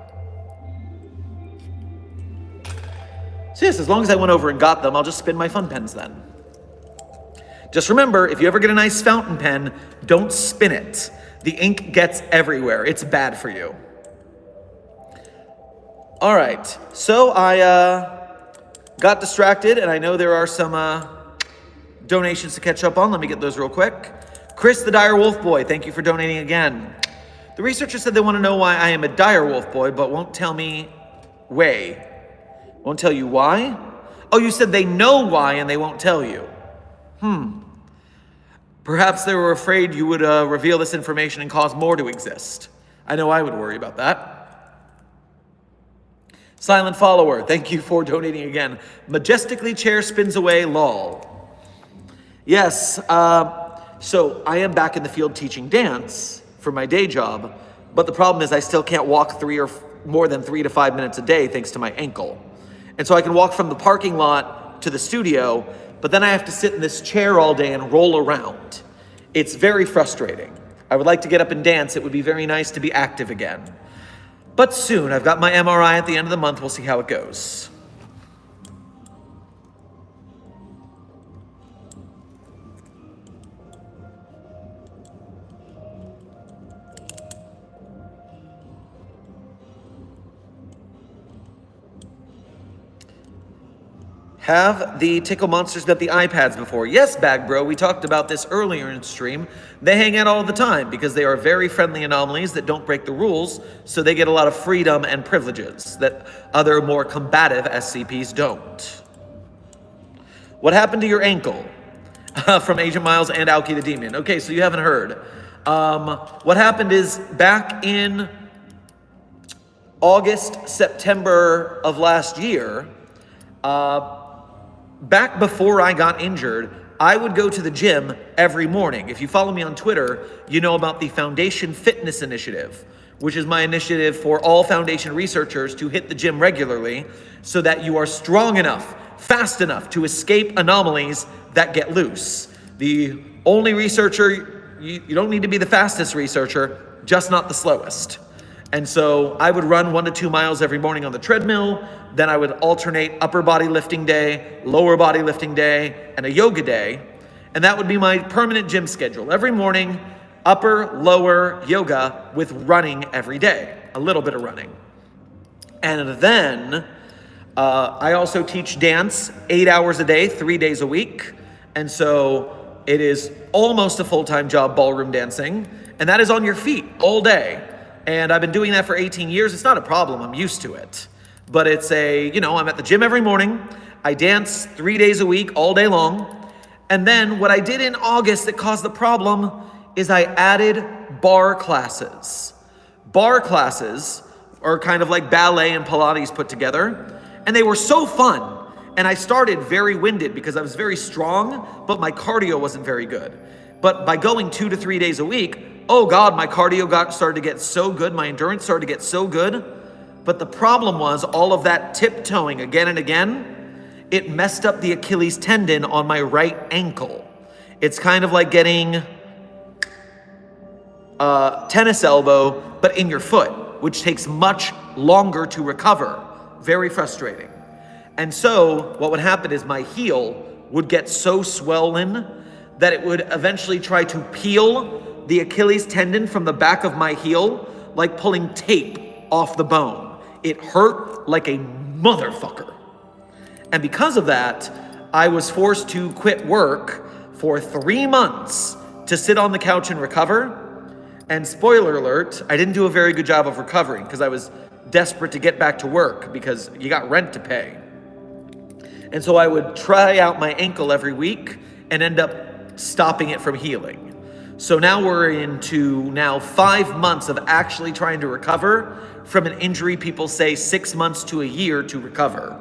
So yes, as long as I went over and got them, I'll just spin my fun pens then. Just remember, if you ever get a nice fountain pen, don't spin it. The ink gets everywhere. It's bad for you. All right, so I got distracted, and I know there are some donations to catch up on. Let me get those real quick. Chris, the Dire Wolf Boy, thank you for donating again. The researcher said they want to know why I am a Dire Wolf Boy, but won't tell me why. Won't tell you why? Oh, you said they know why and they won't tell you. Perhaps they were afraid you would reveal this information and cause more to exist. I know I would worry about that. Silent Follower, thank you for donating again. Majestically chair spins away, lol. Yes, so I am back in the field teaching dance for my day job, but the problem is I still can't walk more than 3 to 5 minutes a day thanks to my ankle. And so I can walk from the parking lot to the studio, but then I have to sit in this chair all day and roll around. It's very frustrating. I would like to get up and dance. It would be very nice to be active again. But soon, I've got my MRI at the end of the month. We'll see how it goes. Have the Tickle Monsters met the iPads before? Yes, Bag Bro, we talked about this earlier in stream. They hang out all the time because they are very friendly anomalies that don't break the rules, so they get a lot of freedom and privileges that other more combative SCPs don't. What happened to your ankle? From Agent Miles and Aoki the Demon. Okay, so you haven't heard. What happened is back in August, September of last year, back before I got injured, I would go to the gym every morning. If you follow me on Twitter, you know about the Foundation Fitness Initiative, which is my initiative for all Foundation researchers to hit the gym regularly so that you are strong enough, fast enough to escape anomalies that get loose. The only researcher, you don't need to be the fastest researcher, just not the slowest. And so I would run 1 to 2 miles every morning on the treadmill. Then I would alternate upper body lifting day, lower body lifting day, and a yoga day. And that would be my permanent gym schedule. Every morning, upper, lower, yoga with running every day. A little bit of running. And then I also teach dance 8 hours a day, 3 days a week. And so it is almost a full-time job, ballroom dancing. And that is on your feet all day. And I've been doing that for 18 years. It's not a problem. I'm used to it. But it's I'm at the gym every morning. I dance 3 days a week, all day long. And then what I did in August that caused the problem is I added bar classes. Bar classes are kind of like ballet and Pilates put together. And they were so fun. And I started very winded because I was very strong, but my cardio wasn't very good. But by going 2 to 3 days a week, oh God, my cardio started to get so good. My endurance started to get so good. But the problem was all of that tiptoeing again and again, it messed up the Achilles tendon on my right ankle. It's kind of like getting a tennis elbow, but in your foot, which takes much longer to recover. Very frustrating. And so what would happen is my heel would get so swollen that it would eventually try to peel the Achilles tendon from the back of my heel, like pulling tape off the bone. It hurt like a motherfucker. And because of that, I was forced to quit work for 3 months to sit on the couch and recover. And spoiler alert, I didn't do a very good job of recovering because I was desperate to get back to work because you got rent to pay. And so I would try out my ankle every week and end up stopping it from healing. So now we're into 5 months of actually trying to recover from an injury people say 6 months to a year to recover.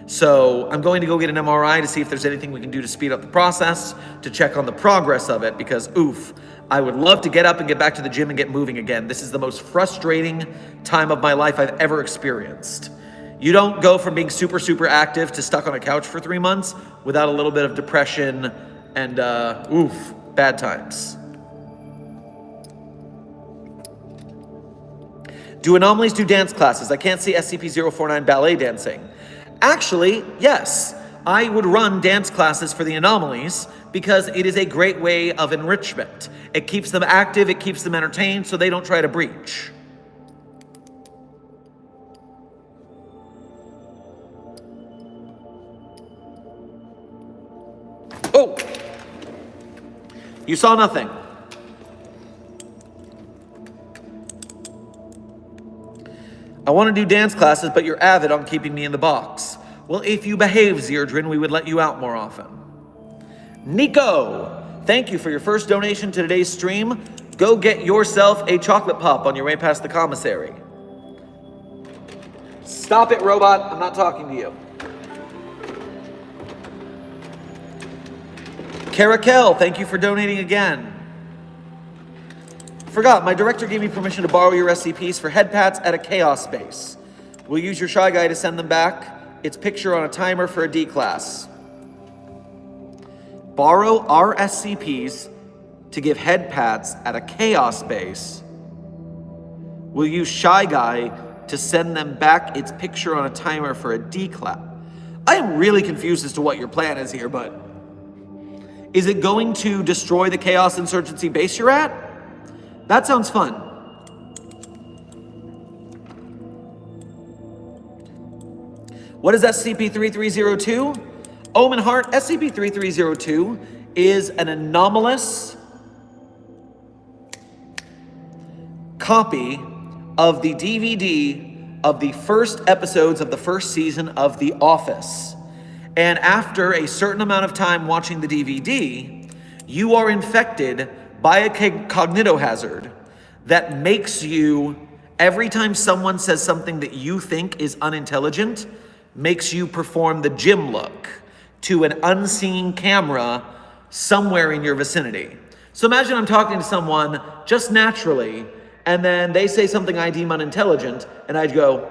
So I'm going to go get an MRI to see if there's anything we can do to speed up the process, to check on the progress of it, because I would love to get up and get back to the gym and get moving again. This is the most frustrating time of my life I've ever experienced. You don't go from being super, super active to stuck on a couch for 3 months without a little bit of depression and bad times. Do anomalies do dance classes? I can't see SCP-049 ballet dancing. Actually, yes. I would run dance classes for the anomalies because it is a great way of enrichment. It keeps them active, it keeps them entertained, so they don't try to breach. Oh! You saw nothing. I want to do dance classes, but you're avid on keeping me in the box. Well, if you behave, Zerdrin, we would let you out more often. Nico, thank you for your first donation to today's stream. Go get yourself a chocolate pop on your way past the commissary. Stop it, robot. I'm not talking to you. Caracal, thank you for donating again. Forgot, my director gave me permission to borrow your SCPs for head pats at a chaos base. We'll use your shy guy to send them back. Its picture on a timer for a D class. Borrow our SCPs to give head pats at a chaos base. We'll use shy guy to send them back. Its picture on a timer for a D class. I am really confused as to what your plan is here, but is it going to destroy the Chaos Insurgency base you're at? That sounds fun. What is SCP-3302? Omen Heart, SCP-3302 is an anomalous copy of the DVD of the first episodes of the first season of The Office. And after a certain amount of time watching the DVD, you are infected by a cognitohazard that makes you, every time someone says something that you think is unintelligent, makes you perform the gym look to an unseen camera somewhere in your vicinity. So imagine I'm talking to someone just naturally, and then they say something I deem unintelligent, and I'd go,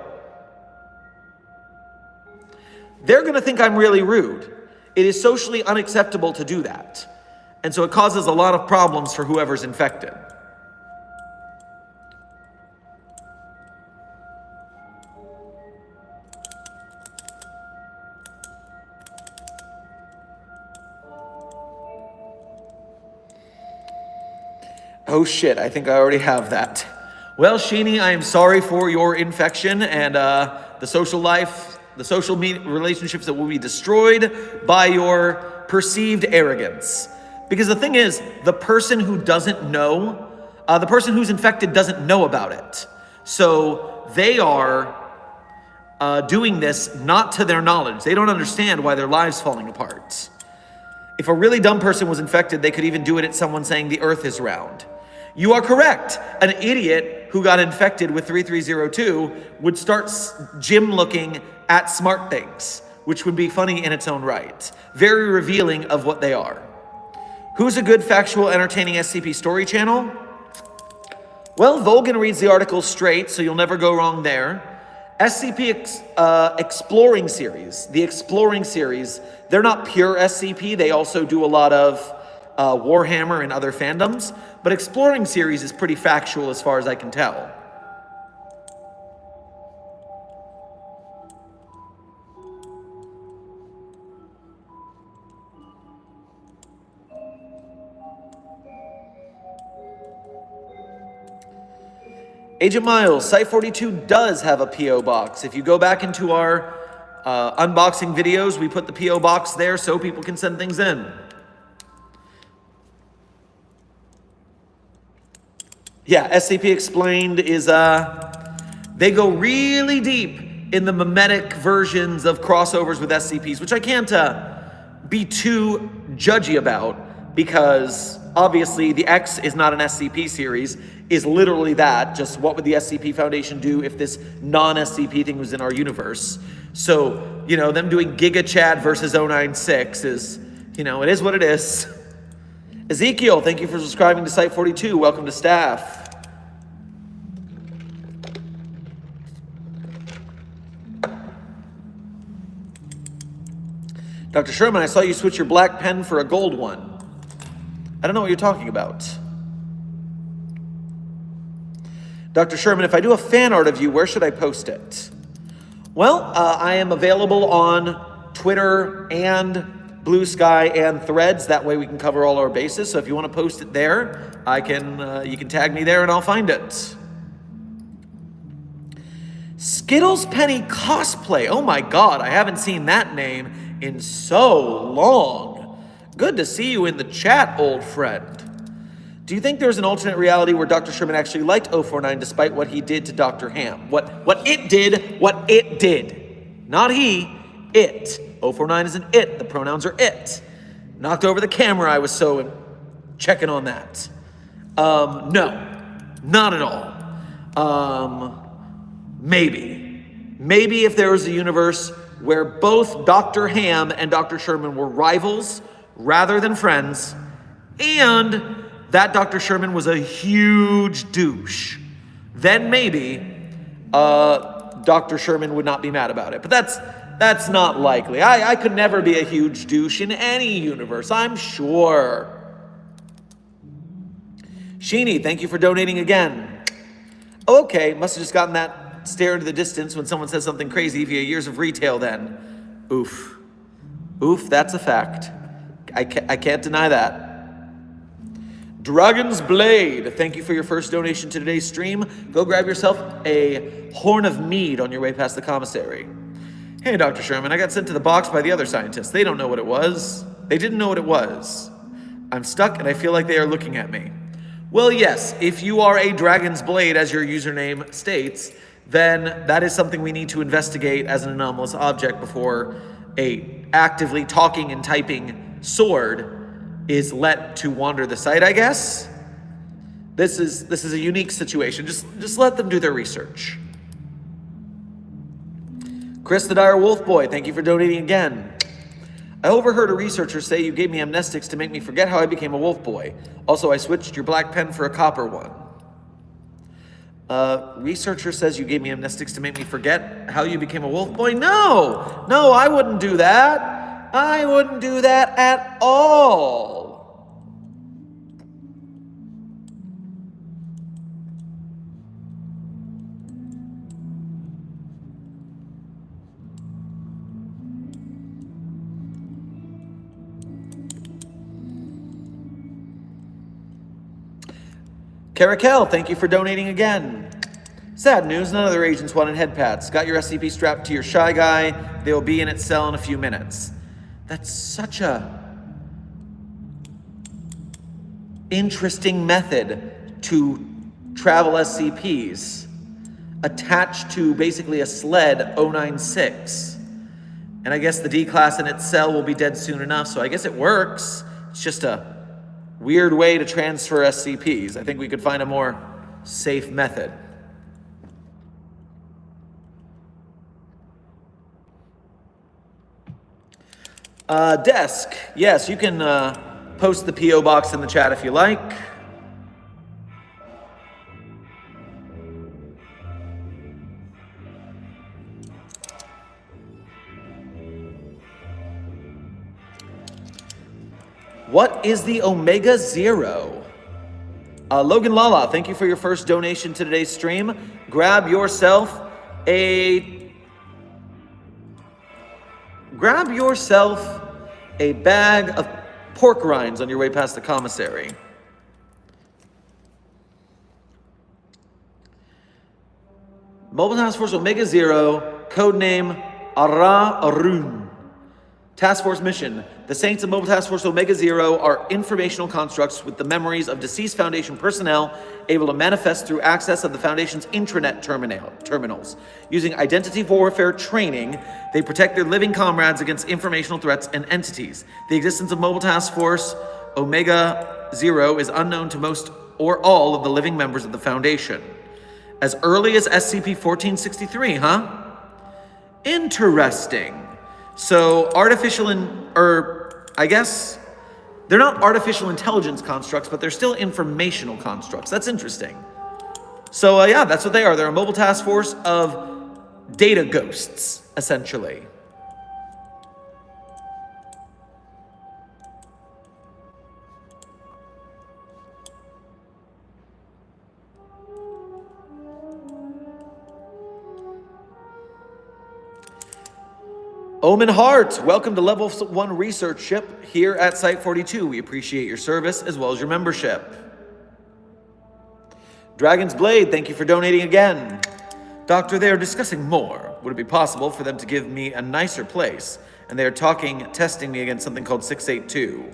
they're gonna think I'm really rude. It is socially unacceptable to do that. And so it causes a lot of problems for whoever's infected. Oh shit, I think I already have that. Well, Sheeny, I am sorry for your infection and the social life, the social relationships that will be destroyed by your perceived arrogance. Because the thing is, the person who doesn't know, the person who's infected doesn't know about it. So they are doing this not to their knowledge. They don't understand why their lives falling apart. If a really dumb person was infected, they could even do it at someone saying the earth is round. You are correct. An idiot who got infected with 3302 would start gym looking at smart things, which would be funny in its own right. Very revealing of what they are. Who's a good, factual, entertaining SCP story channel? Well, Volgan reads the articles straight, so you'll never go wrong there. SCP Exploring Series. The Exploring Series, they're not pure SCP. They also do a lot of Warhammer and other fandoms. But Exploring Series is pretty factual as far as I can tell. Agent Miles, Site 42 does have a P.O. box. If you go back into our unboxing videos, we put the P.O. box there so people can send things in. Yeah, SCP Explained is, they go really deep in the mimetic versions of crossovers with SCPs, which I can't be too judgy about because obviously the X is not an SCP series, is literally that. Just what would the SCP Foundation do if this non-SCP thing was in our universe? So, them doing Giga Chad versus 096 is, it is what it is. Ezekiel, thank you for subscribing to Site42. Welcome to staff. Dr. Sherman, I saw you switch your black pen for a gold one. I don't know what you're talking about. Dr. Sherman, if I do a fan art of you, where should I post it? Well, I am available on Twitter and Blue Sky and Threads. That way we can cover all our bases. So if you want to post it there, you can tag me there and I'll find it. Skittles Penny Cosplay. Oh my God, I haven't seen that name in so long. Good to see you in the chat, old friend. Do you think there's an alternate reality where Dr. Sherman actually liked 049 despite what he did to Dr. Ham? What it did. Not he, it. 049 is an it. The pronouns are it. Knocked over the camera, I was so checking on that. No, not at all. Maybe if there was a universe where both Dr. Ham and Dr. Sherman were rivals rather than friends, and that Dr. Sherman was a huge douche, then maybe Dr. Sherman would not be mad about it. But that's not likely. I could never be a huge douche in any universe, I'm sure. Sheeny, thank you for donating again. Okay, must have just gotten that stare into the distance when someone says something crazy via years of retail then. Oof, that's a fact. I can't deny that. Dragon's Blade, thank you for your first donation to today's stream. Go grab yourself a horn of mead on your way past the commissary. Hey, Dr. Sherman, I got sent to the box by the other scientists. They don't know what it was. They didn't know what it was. I'm stuck and I feel like they are looking at me. Well, yes, if you are a Dragon's Blade, as your username states, then that is something we need to investigate as an anomalous object before a actively talking and typing sword is let to wander the site, I guess. This is a unique situation. Just let them do their research. Chris the Dire Wolf Boy, thank you for donating again. I overheard a researcher say you gave me amnestics to make me forget how I became a wolf boy. Also, I switched your black pen for a copper one. Researcher says you gave me amnestics to make me forget how you became a wolf boy? No, I wouldn't do that. I wouldn't do that at all. Caracal, thank you for donating again. Sad news, none of their agents wanted head pads. Got your SCP strapped to your shy guy. They'll be in its cell in a few minutes. That's such a interesting method to travel SCPs. Attached to basically a sled 096. And I guess the D-class in its cell will be dead soon enough, so I guess it works. It's just a weird way to transfer SCPs. I think we could find a more safe method. Desk. Yes, you can post the P.O. box in the chat if you like. What is the Omega Zero? Logan Lala, thank you for your first donation to today's stream. Grab yourself a bag of pork rinds on your way past the commissary. Mobile Task Force Omega Zero, codename Ara Arun. Task Force mission. The Saints of Mobile Task Force Omega Zero are informational constructs with the memories of deceased Foundation personnel able to manifest through access of the Foundation's intranet terminals. Using identity warfare training, they protect their living comrades against informational threats and entities. The existence of Mobile Task Force Omega 0 is unknown to most or all of the living members of the Foundation. As early as SCP-1463, huh? Interesting. So I guess they're not artificial intelligence constructs, but they're still informational constructs. That's interesting. So yeah, that's what they are. They're a mobile task force of data ghosts, essentially. Omen Hart, welcome to Level 1 Research Ship here at Site-42. We appreciate your service as well as your membership. Dragon's Blade, thank you for donating again. Doctor, they are discussing more. Would it be possible for them to give me a nicer place? And they are testing me against something called 682.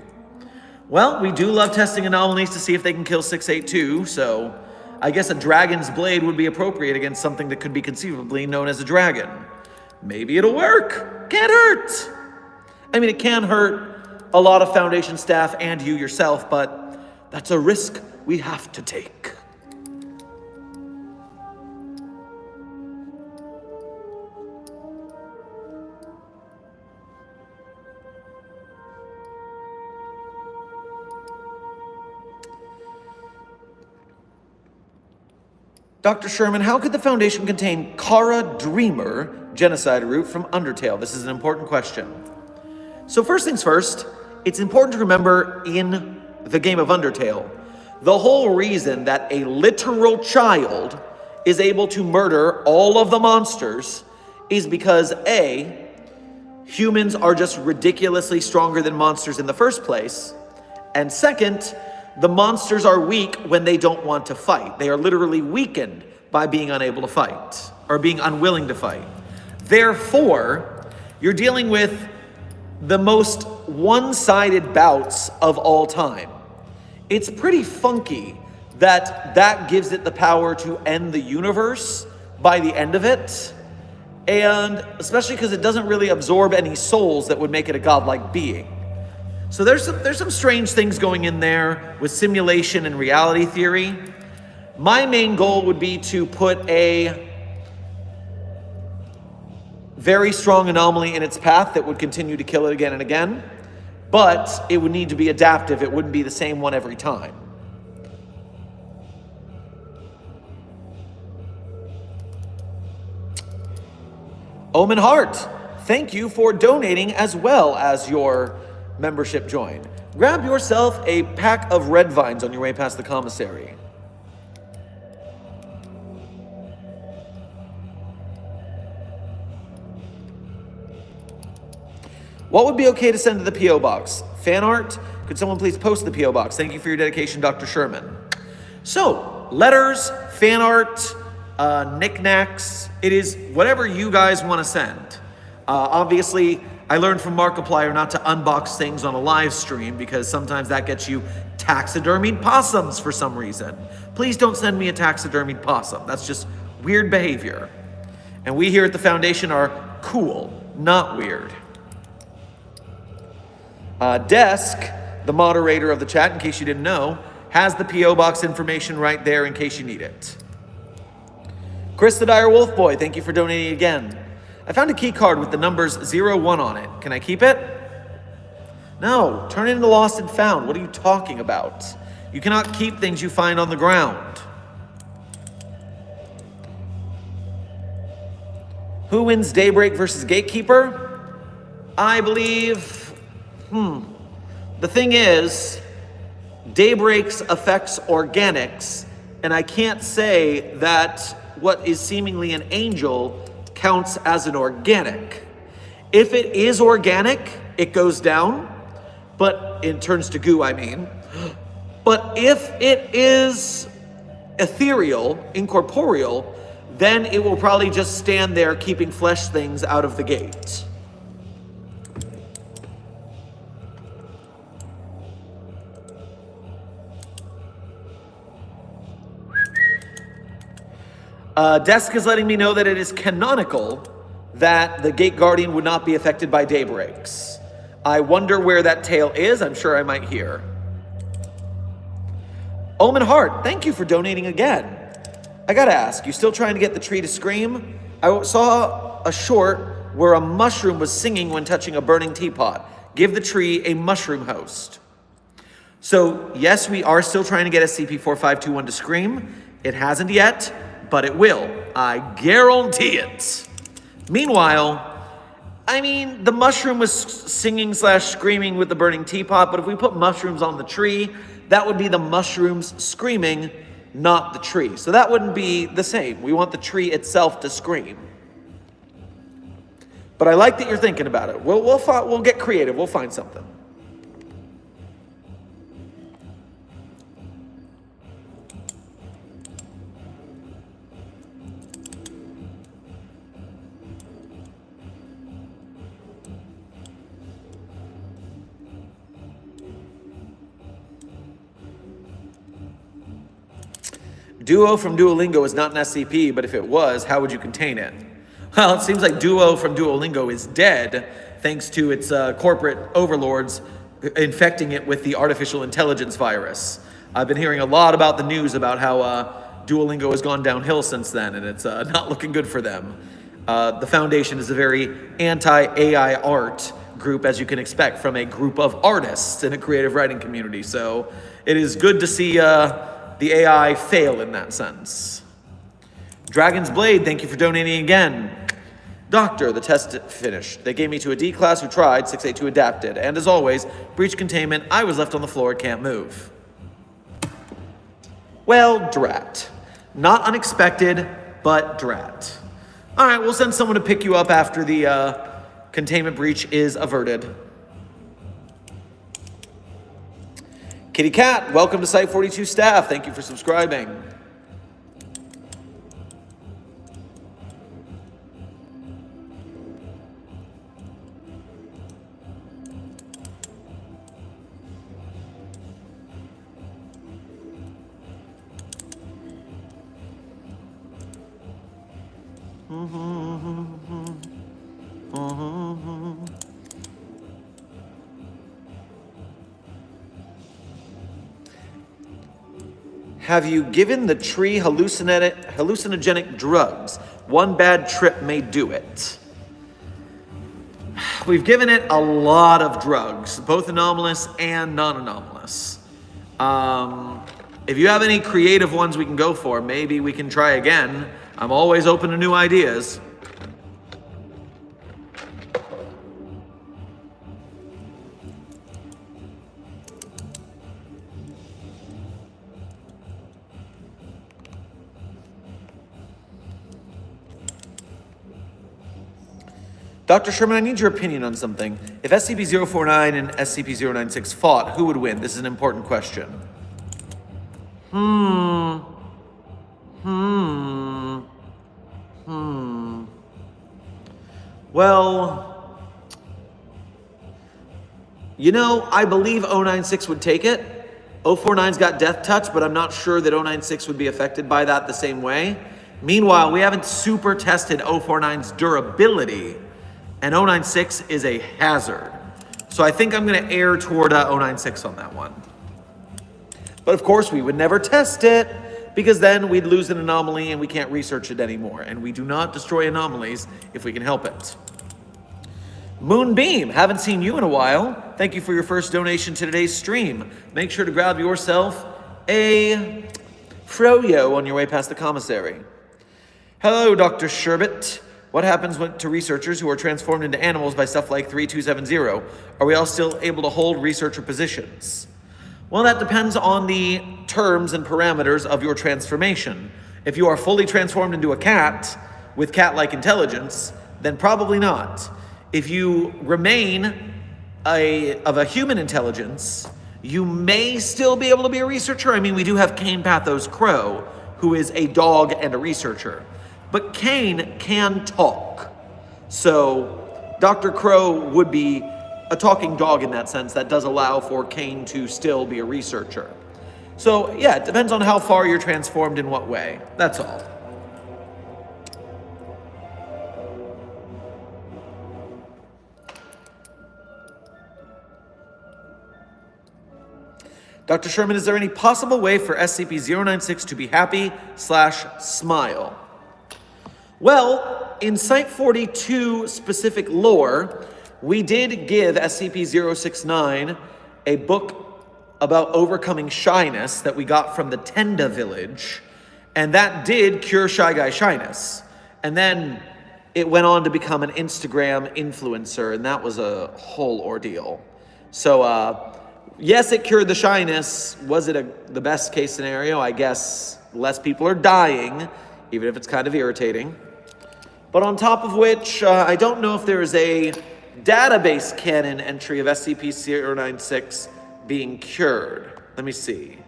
Well, we do love testing anomalies to see if they can kill 682, so I guess a Dragon's Blade would be appropriate against something that could be conceivably known as a dragon. Maybe it'll work. Can't hurt. I mean, it can hurt a lot of Foundation staff and you yourself, but that's a risk we have to take. Dr. Sherman, how could the Foundation contain Kara Dreamer, genocide route from Undertale? This is an important question. So first things first, it's important to remember in the game of Undertale, the whole reason that a literal child is able to murder all of the monsters is because A, humans are just ridiculously stronger than monsters in the first place, and second, the monsters are weak when they don't want to fight. They are literally weakened by being unable to fight, or being unwilling to fight. Therefore, you're dealing with the most one-sided bouts of all time. It's pretty funky that gives it the power to end the universe by the end of it, and especially because it doesn't really absorb any souls that would make it a godlike being. So there's some strange things going in there with simulation and reality theory. My main goal would be to put a very strong anomaly in its path that would continue to kill it again and again, but it would need to be adaptive. It wouldn't be the same one every time. Omen Hart, thank you for donating as well as your membership join. Grab yourself a pack of red vines on your way past the commissary. What would be okay to send to the P.O. Box? Fan art? Could someone please post the P.O. Box? Thank you for your dedication, Dr. Sherman. So, letters, fan art, knickknacks, it is whatever you guys want to send. Obviously, I learned from Markiplier not to unbox things on a live stream because sometimes that gets you taxidermied possums for some reason. Please don't send me a taxidermied possum. That's just weird behavior. And we here at the Foundation are cool, not weird. Desk, the moderator of the chat, in case you didn't know, has the P.O. Box information right there in case you need it. Chris the Dire Wolf Boy, thank you for donating again. I found a key card with the numbers 01 on it. Can I keep it? No, turn it into lost and found. What are you talking about? You cannot keep things you find on the ground. Who wins Daybreak versus Gatekeeper? I believe, the thing is, Daybreak's affects organics, and I can't say that what is seemingly an angel counts as an organic. If it is organic, it goes down, but it turns to goo, I mean. But if it is ethereal, incorporeal, then it will probably just stand there keeping flesh things out of the gate. Desk is letting me know that it is canonical that the Gate Guardian would not be affected by daybreaks. I wonder where that tale is. I'm sure I might hear. Omen Heart, thank you for donating again. I gotta ask, you still trying to get the tree to scream? I saw a short where a mushroom was singing when touching a burning teapot. Give the tree a mushroom host. So, yes, we are still trying to get SCP-4521 to scream. It hasn't yet, but it will. I guarantee it. Meanwhile, I mean, the mushroom was singing / screaming with the burning teapot, but if we put mushrooms on the tree, that would be the mushrooms screaming, not the tree. So that wouldn't be the same. We want the tree itself to scream. But I like that you're thinking about it. We'll get creative. We'll find something. Duo from Duolingo is not an SCP, but if it was, how would you contain it? Well, it seems like Duo from Duolingo is dead, thanks to its corporate overlords infecting it with the artificial intelligence virus. I've been hearing a lot about the news about how Duolingo has gone downhill since then, and it's not looking good for them. The Foundation is a very anti-AI art group, as you can expect from a group of artists in a creative writing community. So it is good to see the AI fail in that sense. Dragon's Blade, thank you for donating again. Doctor, the test finished. They gave me to a D class who tried, 682 adapted. And as always, breach containment, I was left on the floor, can't move. Well, drat. Not unexpected, but drat. All right, we'll send someone to pick you up after the containment breach is averted. Kitty Cat, welcome to Site 42 staff. Thank you for subscribing. Have you given the tree hallucinogenic drugs? One bad trip may do it. We've given it a lot of drugs, both anomalous and non-anomalous. If you have any creative ones we can go for, maybe we can try again. I'm always open to new ideas. Dr. Sherman, I need your opinion on something. If SCP-049 and SCP-096 fought, who would win? This is an important question. Well, you know, I believe 096 would take it. 049's got Death Touch, but I'm not sure that 096 would be affected by that the same way. Meanwhile, we haven't super tested 049's durability, and 096 is a hazard. So I think I'm going to err toward 096 on that one. But of course, we would never test it, because then we'd lose an anomaly and we can't research it anymore. And we do not destroy anomalies if we can help it. Moonbeam, haven't seen you in a while. Thank you for your first donation to today's stream. Make sure to grab yourself a froyo on your way past the commissary. Hello, Dr. Sherbet. What happens to researchers who are transformed into animals by stuff like 3270? Are we all still able to hold researcher positions? Well, that depends on the terms and parameters of your transformation. If you are fully transformed into a cat with cat-like intelligence, then probably not. If you remain of a human intelligence, you may still be able to be a researcher. I mean, we do have Kane Pathos Crow, who is a dog and a researcher. But Kane can talk. So Dr. Crow would be a talking dog in that sense. That does allow for Kane to still be a researcher. So yeah, it depends on how far you're transformed in what way. That's all. Dr. Sherman, is there any possible way for SCP-096 to be happy/smile? Well, in Site-42 specific lore, we did give SCP-069 a book about overcoming shyness that we got from the Tenda village, and that did cure Shy Guy shyness. And then it went on to become an Instagram influencer, and that was a whole ordeal. So, yes, it cured the shyness. Was it the best case scenario? I guess less people are dying, even if it's kind of irritating. But on top of which, I don't know if there is a database canon entry of SCP-096 being cured. Let me see.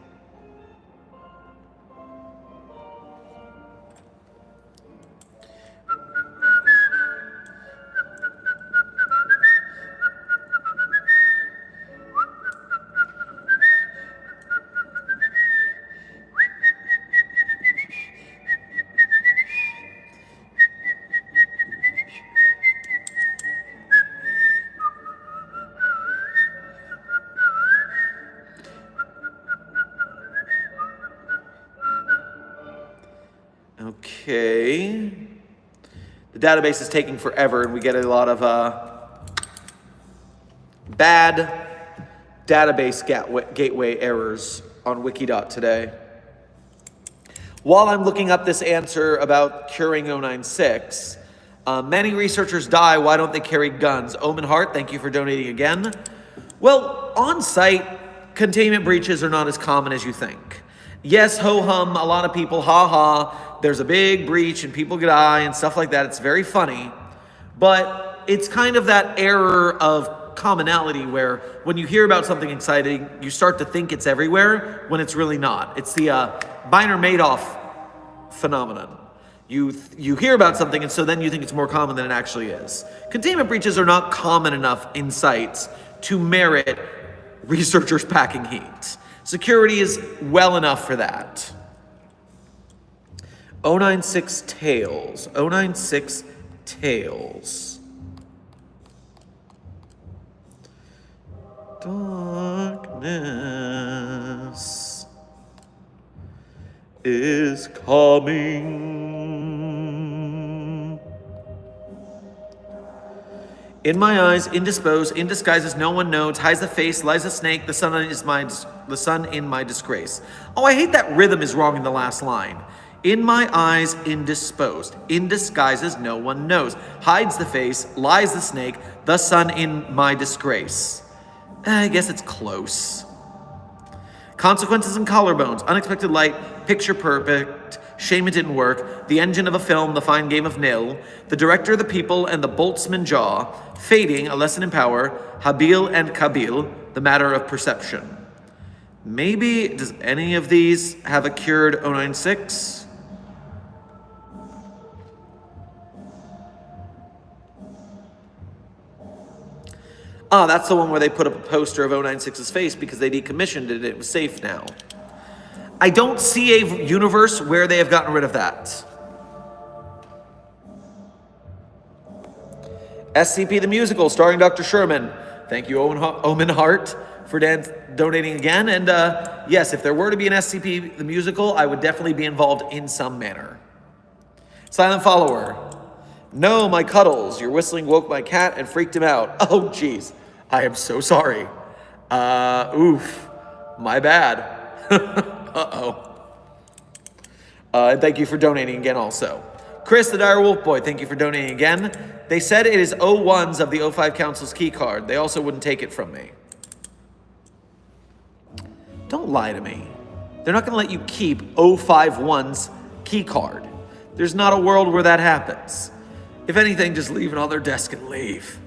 Okay. The database is taking forever, and we get a lot of bad database gateway errors on Wikidot today. While I'm looking up this answer about curing 096, many researchers die. Why don't they carry guns? Omen Hart, thank you for donating again. Well, on site, containment breaches are not as common as you think. Yes, ho-hum, a lot of people, ha-ha, there's a big breach and people die and stuff like that. It's very funny, but it's kind of that error of commonality where when you hear about something exciting, you start to think it's everywhere when it's really not. It's the Biner-Madoff phenomenon. You hear about something and so then you think it's more common than it actually is. Containment breaches are not common enough in sites to merit researchers packing heat. Security is well enough for that. 096 Tales. 096 Tales. Darkness is coming. In my eyes, indisposed, in disguises no one knows, hides the face, lies a snake, the sun in my disgrace. Oh, I hate that rhythm is wrong in the last line. In my eyes, indisposed, in disguises no one knows, hides the face, lies the snake, the sun in my disgrace. I guess it's close. Consequences and collarbones, unexpected light, picture perfect, shame it didn't work, the engine of a film, the fine game of nil, the director, the people, and the boltsman jaw, fading, a lesson in power, Habil and Kabil, the matter of perception. Maybe, does any of these have a cured 096? Ah, that's the one where they put up a poster of 096's face because they decommissioned it and it was safe now. I don't see a universe where they have gotten rid of that. SCP the Musical, starring Dr. Sherman. Thank you, Omen Hart, for donating again. And yes, if there were to be an SCP the Musical, I would definitely be involved in some manner. Silent Follower. No, my cuddles. Your whistling woke my cat and freaked him out. Oh, jeez. I am so sorry. Oof. My bad. Uh-oh. And thank you for donating again also. Chris, the Dire Wolf Boy, thank you for donating again. They said it is 01s of the 05 Council's key card. They also wouldn't take it from me. Don't lie to me. They're not going to let you keep 051's key card. There's not a world where that happens. If anything, just leave it on their desk and leave.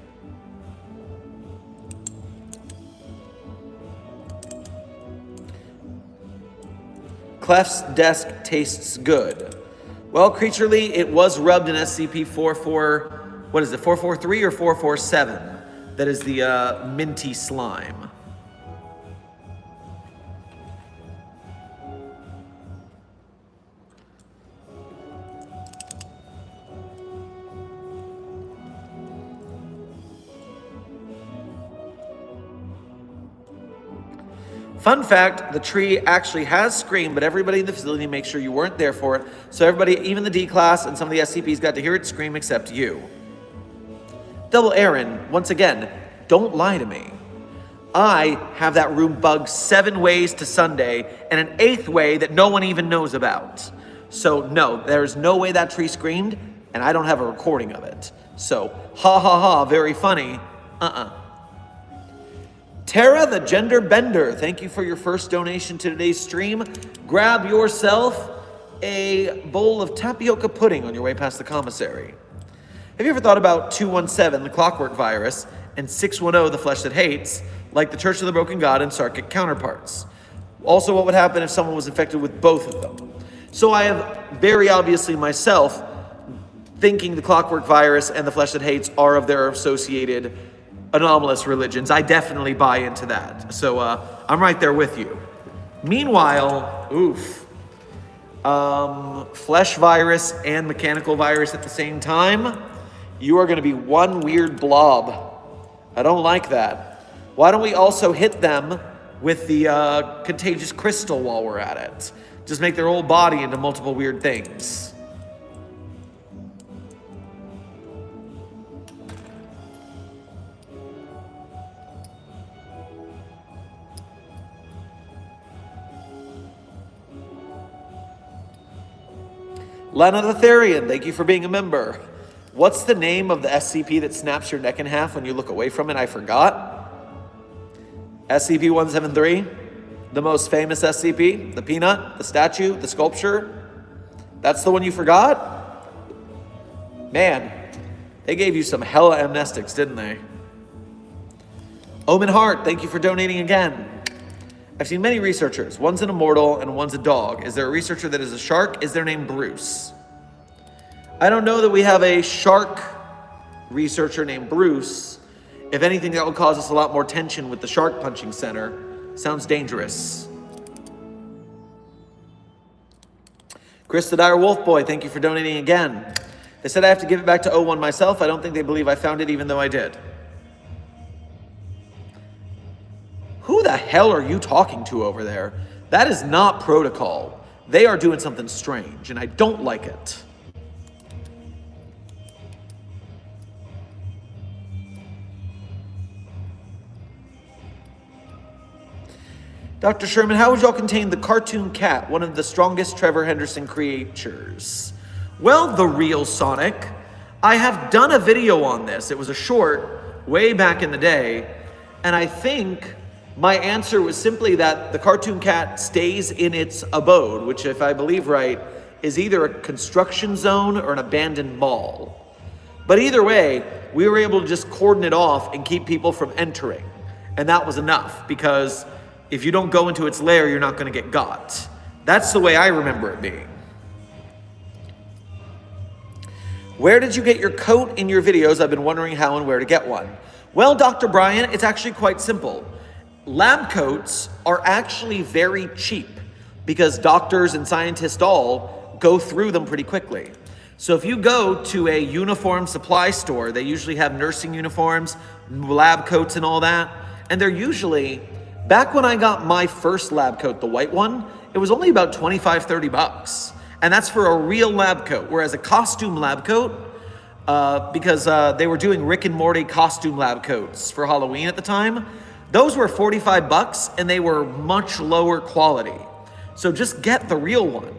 Clef's desk tastes good. Well, Creaturely, it was rubbed in SCP-44... What is it, 443 or 447? That is the minty slime. Fun fact, the tree actually has screamed, but everybody in the facility makes sure you weren't there for it. So everybody, even the D class and some of the SCPs, got to hear it scream except you. Double Aaron, once again, don't lie to me. I have that room bugged 7 ways to Sunday and an 8th way that no one even knows about. So no, there's no way that tree screamed, and I don't have a recording of it. So, ha ha ha, very funny. Tara the Gender Bender, thank you for your first donation to today's stream. Grab yourself a bowl of tapioca pudding on your way past the commissary. Have you ever thought about 217, the clockwork virus, and 610, the flesh that hates, like the Church of the Broken God and Sarkic counterparts? Also, what would happen if someone was infected with both of them? So I have very obviously myself thinking the clockwork virus and the flesh that hates are of their associated anomalous religions. I definitely buy into that. So I'm right there with you. Meanwhile, flesh virus and mechanical virus at the same time, you are going to be one weird blob. I don't like that. Why don't we also hit them with the contagious crystal while we're at it? Just make their whole body into multiple weird things. Lena the Therian, thank you for being a member. What's the name of the SCP that snaps your neck in half when you look away from it? I forgot. SCP-173, the most famous SCP, the peanut, the statue, the sculpture. That's the one you forgot? Man, they gave you some hella amnestics, didn't they? Omen Hart, thank you for donating again. I've seen many researchers. One's an immortal and one's a dog. Is there a researcher that is a shark? Is their name Bruce? I don't know that we have a shark researcher named Bruce. If anything, that would cause us a lot more tension with the shark punching center. Sounds dangerous. Chris the Dire Wolf Boy, thank you for donating again. They said I have to give it back to O1 myself. I don't think they believe I found it, even though I did. Who the hell are you talking to over there? That is not protocol. They are doing something strange, and I don't like it. Dr. Sherman, how would y'all contain the cartoon cat, one of the strongest Trevor Henderson creatures? Well, the real Sonic. I have done a video on this. It was a short, way back in the day, and I think my answer was simply that the cartoon cat stays in its abode, which, if I believe right, is either a construction zone or an abandoned mall. But either way, we were able to just cordon it off and keep people from entering. And that was enough, because if you don't go into its lair, you're not going to get got. That's the way I remember it being. Where did you get your coat in your videos? I've been wondering how and where to get one. Well, Dr. Brian, it's actually quite simple. Lab coats are actually very cheap because doctors and scientists all go through them pretty quickly. So if you go to a uniform supply store, they usually have nursing uniforms, lab coats and all that. And they're usually, back when I got my first lab coat, the white one, it was only about $25-30. And that's for a real lab coat. Whereas a costume lab coat, because they were doing Rick and Morty costume lab coats for Halloween at the time, those were $45 and they were much lower quality. So just get the real one.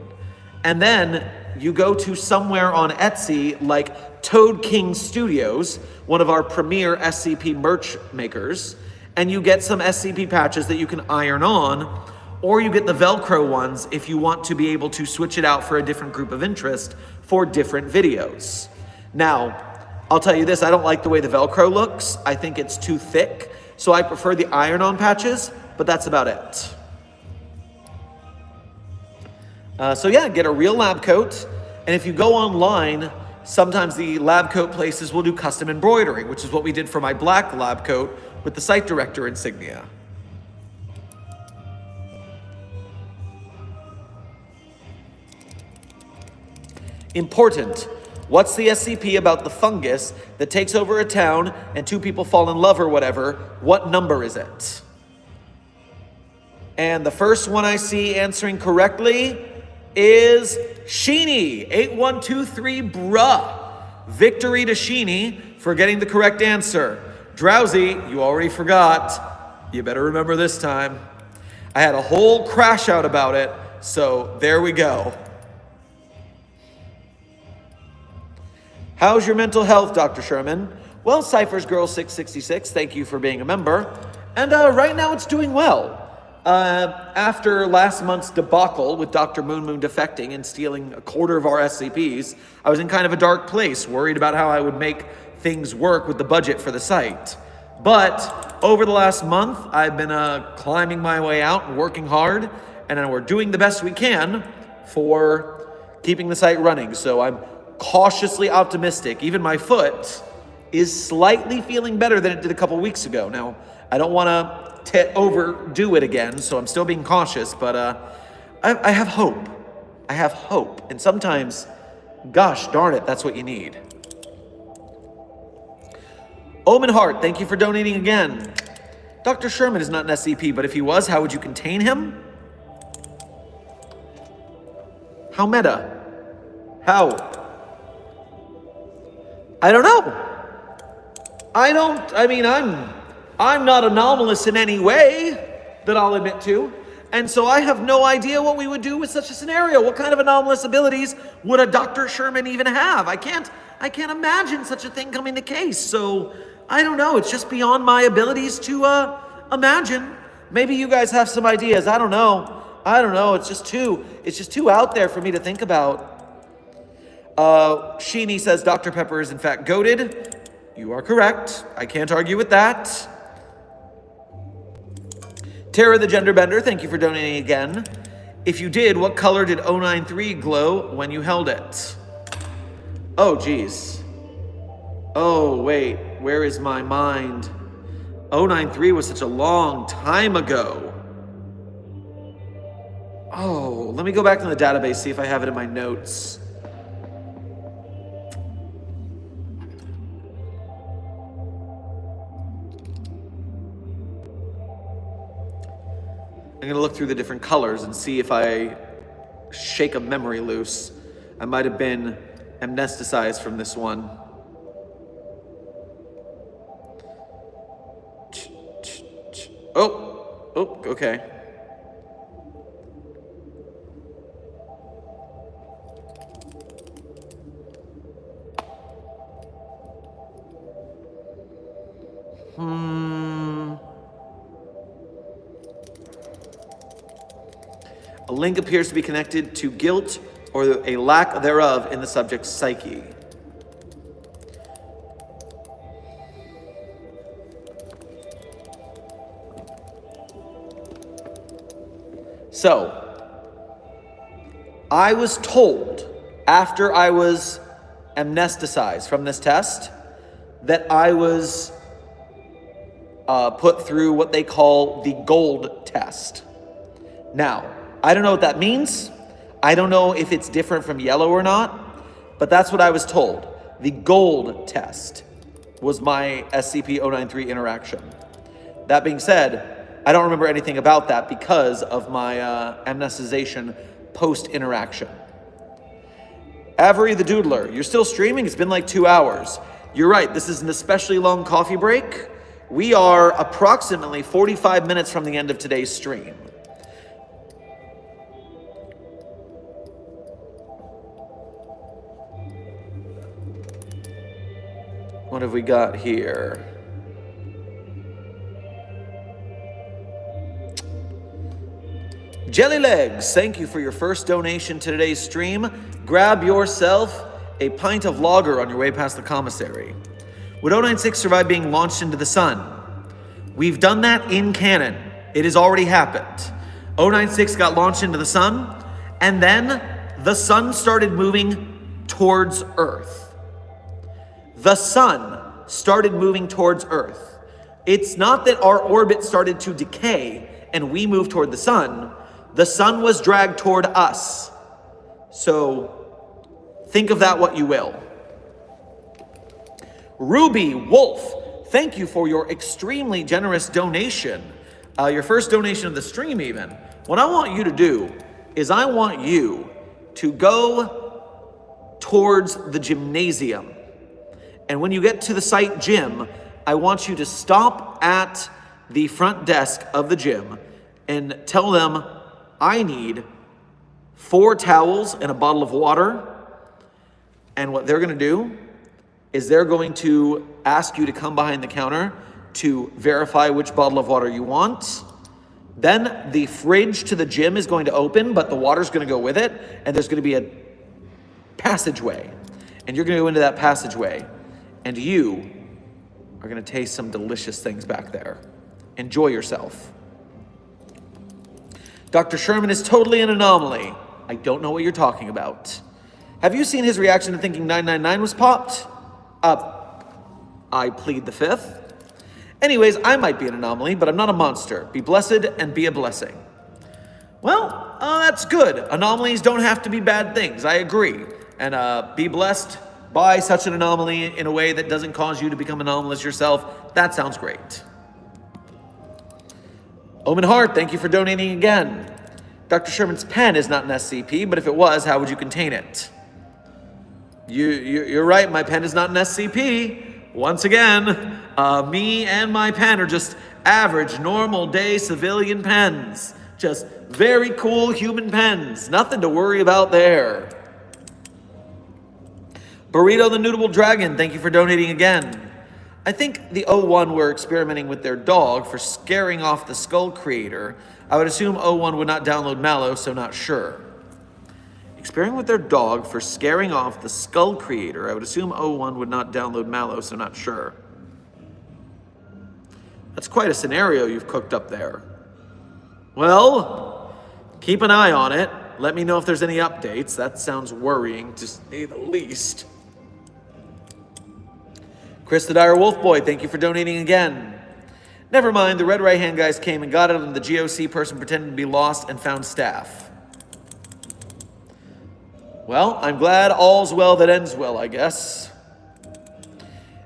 And then you go to somewhere on Etsy like Toad King Studios, one of our premier SCP merch makers, and you get some SCP patches that you can iron on, or you get the Velcro ones if you want to be able to switch it out for a different group of interest for different videos. Now, I'll tell you this, I don't like the way the Velcro looks. I think it's too thick. So I prefer the iron-on patches, but that's about it. So yeah, get a real lab coat. And if you go online, sometimes the lab coat places will do custom embroidery, which is what we did for my black lab coat with the site director insignia. Important. What's the SCP about the fungus that takes over a town and 2 people fall in love or whatever? What number is it? And the first one I see answering correctly is Sheeny, 8123 bruh. Victory to Sheeny for getting the correct answer. Drowsy, you already forgot. You better remember this time. I had a whole crash out about it, so there we go. How's your mental health, Dr. Sherman? Well, Cypher's Girl 666, thank you for being a member. And right now it's doing well. After last month's debacle with Dr. Moon Moon defecting and stealing a quarter of our SCPs, I was in kind of a dark place, worried about how I would make things work with the budget for the site. But over the last month, I've been climbing my way out and working hard, and we're doing the best we can for keeping the site running. So I'm cautiously optimistic. Even my foot is slightly feeling better than it did a couple weeks ago. Now, I don't want to overdo it again, so I'm still being cautious, but I have hope. I have hope. And sometimes, gosh darn it, that's what you need. Omen Heart, thank you for donating again. Dr. Sherman is not an SCP, but if he was, how would you contain him? How meta? How? I don't know. I'm not anomalous in any way that I'll admit to. And so I have no idea what we would do with such a scenario. What kind of anomalous abilities would a Dr. Sherman even have? I can't imagine such a thing coming to case. So I don't know. It's just beyond my abilities to imagine. Maybe you guys have some ideas. I don't know. It's just too out there for me to think about. Sheeny says Dr. Pepper is in fact goated. You are correct. I can't argue with that. Tara the Gender Bender, thank you for donating again. If you did, what color did 093 glow when you held it? Oh, geez. Oh, wait. Where is my mind? 093 was such a long time ago. Oh, let me go back to the database, see if I have it in my notes. I'm going to look through the different colors and see if I shake a memory loose. I might have been amnesticized from this one. Oh, okay. A link appears to be connected to guilt or a lack thereof in the subject's psyche. So, I was told after I was amnesticized from this test that I was put through what they call the gold test. Now, I don't know what that means. I don't know if it's different from yellow or not, but that's what I was told. The gold test was my SCP-093 interaction. That being said, I don't remember anything about that because of my amnesticization post-interaction. Avery the Doodler, you're still streaming? It's been like 2 hours. You're right, this is an especially long coffee break. We are approximately 45 minutes from the end of today's stream. What have we got here? Jelly Legs, thank you for your first donation to today's stream. Grab yourself a pint of lager on your way past the commissary. Would 096 survive being launched into the sun? We've done that in canon. It has already happened. 096 got launched into the sun, and then the sun started moving towards Earth. The sun started moving towards Earth. It's not that our orbit started to decay and we moved toward the sun. The sun was dragged toward us. So think of that what you will. Ruby Wolf, thank you for your extremely generous donation. Your first donation of the stream even. What I want you to do is I want you to go towards the gymnasium. And when you get to the site gym, I want you to stop at the front desk of the gym and tell them, I need 4 towels and a bottle of water. And what they're going to do is they're going to ask you to come behind the counter to verify which bottle of water you want. Then the fridge to the gym is going to open, but the water's going to go with it, and there's going to be a passageway. And you're going to go into that passageway, and you are going to taste some delicious things back there. Enjoy yourself. Dr. Sherman is totally an anomaly. I don't know what you're talking about. Have you seen his reaction to thinking 999 was popped? I plead the fifth. Anyways, I might be an anomaly, but I'm not a monster. Be blessed and be a blessing. Well, that's good. Anomalies don't have to be bad things. I agree. And be blessed by such an anomaly in a way that doesn't cause you to become anomalous yourself. That sounds great. Omen Hart, thank you for donating again. Dr. Sherman's pen is not an SCP, but if it was, how would you contain it? You're right, my pen is not an SCP. Once again, me and my pen are just average, normal day civilian pens. Just very cool human pens. Nothing to worry about there. Burrito the Noodle Dragon, thank you for donating again. I think the O1 were experimenting with their dog for scaring off the Skull Creator. I would assume O1 would not download Mallow, so not sure. Experimenting with their dog for scaring off the Skull Creator. I would assume O1 would not download Mallow, so not sure. That's quite a scenario you've cooked up there. Well, keep an eye on it. Let me know if there's any updates. That sounds worrying, to say the least. Chris the Dire Wolf Boy, thank you for donating again. Never mind, the Red Right Hand guys came and got it, and the GOC person pretended to be lost and found staff. Well, I'm glad all's well that ends well, I guess.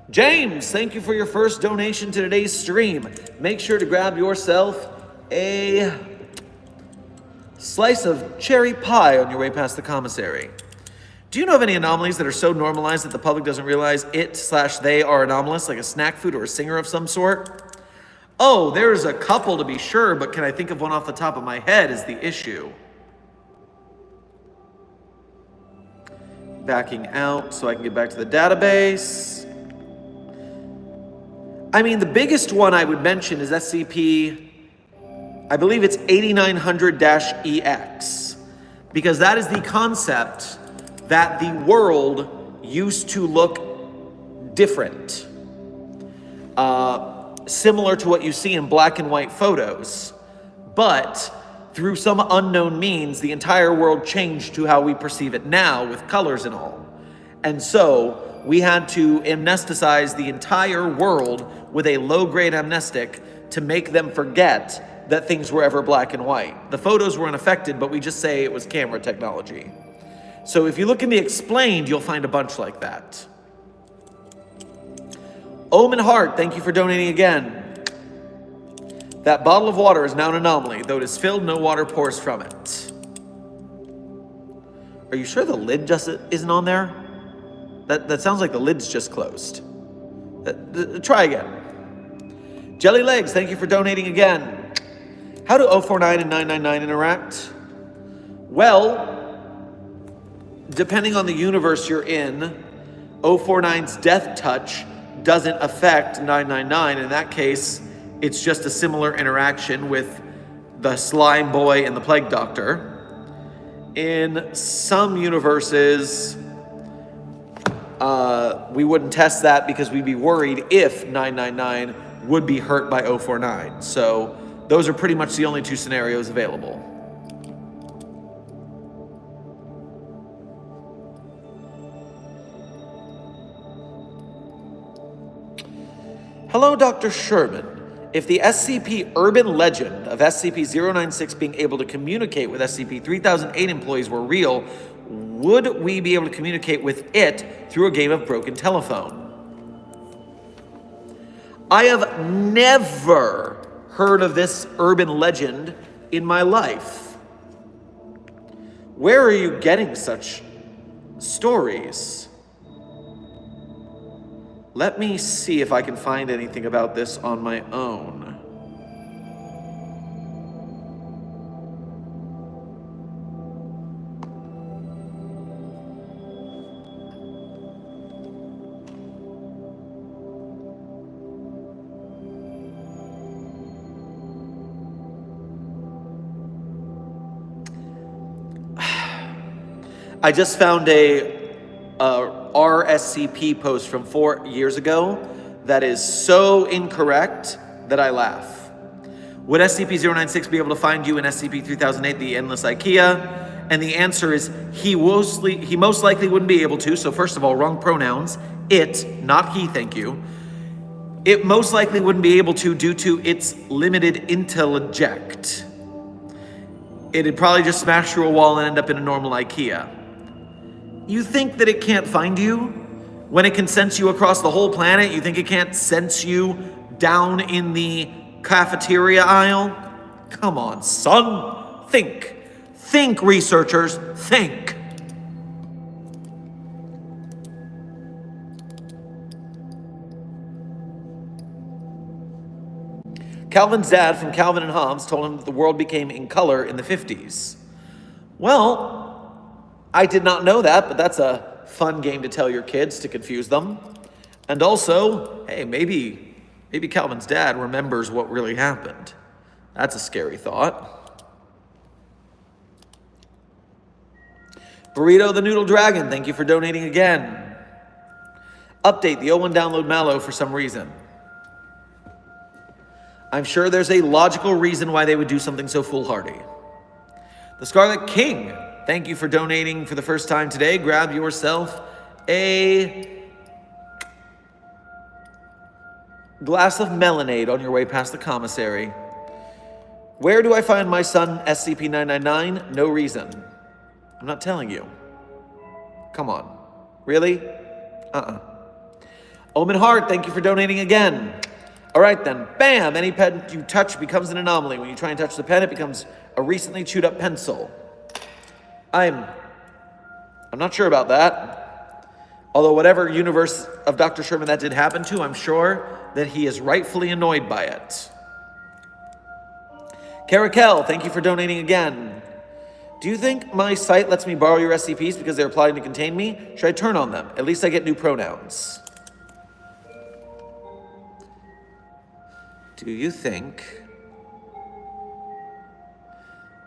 James, thank you for your first donation to today's stream. Make sure to grab yourself a slice of cherry pie on your way past the commissary. Do you know of any anomalies that are so normalized that the public doesn't realize it/they are anomalous, like a snack food or a singer of some sort? Oh, there's a couple to be sure, but can I think of one off the top of my head is the issue. Backing out so I can get back to the database. I mean, the biggest one I would mention is SCP, I believe it's 8900-EX, because that is the concept that the world used to look different. Similar to what you see in black and white photos. But through some unknown means, the entire world changed to how we perceive it now with colors and all. And so we had to amnesticize the entire world with a low-grade amnestic to make them forget that things were ever black and white. The photos were unaffected, but we just say it was camera technology. So if you look in the explained, you'll find a bunch like that. Omen Hart, thank you for donating again. That bottle of water is now an anomaly. Though it is filled, no water pours from it. Are you sure the lid just isn't on there? That sounds like the lid's just closed. Try again. Jelly Legs, thank you for donating again. How do 049 and 999 interact? Well, depending on the universe you're in, 049's death touch doesn't affect 999. In that case, it's just a similar interaction with the Slime Boy and the Plague Doctor. In some universes, we wouldn't test that because we'd be worried if 999 would be hurt by 049. So those are pretty much the only two scenarios available. Hello, Dr. Sherman. If the SCP urban legend of SCP-096 being able to communicate with SCP-3008 employees were real, would we be able to communicate with it through a game of broken telephone? I have never heard of this urban legend in my life. Where are you getting such stories? Let me see if I can find anything about this on my own. I just found a RSCP post from 4 years ago that is so incorrect that I laugh. Would SCP-096 be able to find you in SCP-3008, the Endless IKEA? And the answer is he most likely wouldn't be able to. So first of all, wrong pronouns. It, not he, thank you. It most likely wouldn't be able to due to its limited intellect. It'd probably just smash through a wall and end up in a normal IKEA. You think that it can't find you? When it can sense you across the whole planet, you think it can't sense you down in the cafeteria aisle? Come on, son. Think. Think, researchers. Think. Calvin's dad from Calvin and Hobbes told him that the world became in color in the 50s. Well, I did not know that, but that's a fun game to tell your kids to confuse them. And also, hey, maybe Calvin's dad remembers what really happened. That's a scary thought. Burrito the Noodle Dragon, thank you for donating again. Update, the O1 download Mallow for some reason. I'm sure there's a logical reason why they would do something so foolhardy. The Scarlet King, thank you for donating for the first time today. Grab yourself a glass of melonade on your way past the commissary. Where do I find my son, SCP-999? No reason. I'm not telling you. Come on. Really? Omen Heart, thank you for donating again. All right then, bam, any pen you touch becomes an anomaly. When you try and touch the pen, it becomes a recently chewed up pencil. I'm not sure about that. Although whatever universe of Dr. Sherman that did happen to, I'm sure that he is rightfully annoyed by it. Caracal, thank you for donating again. Do you think my site lets me borrow your SCPs because they're plotting to contain me? Should I turn on them? At least I get new pronouns. Do you think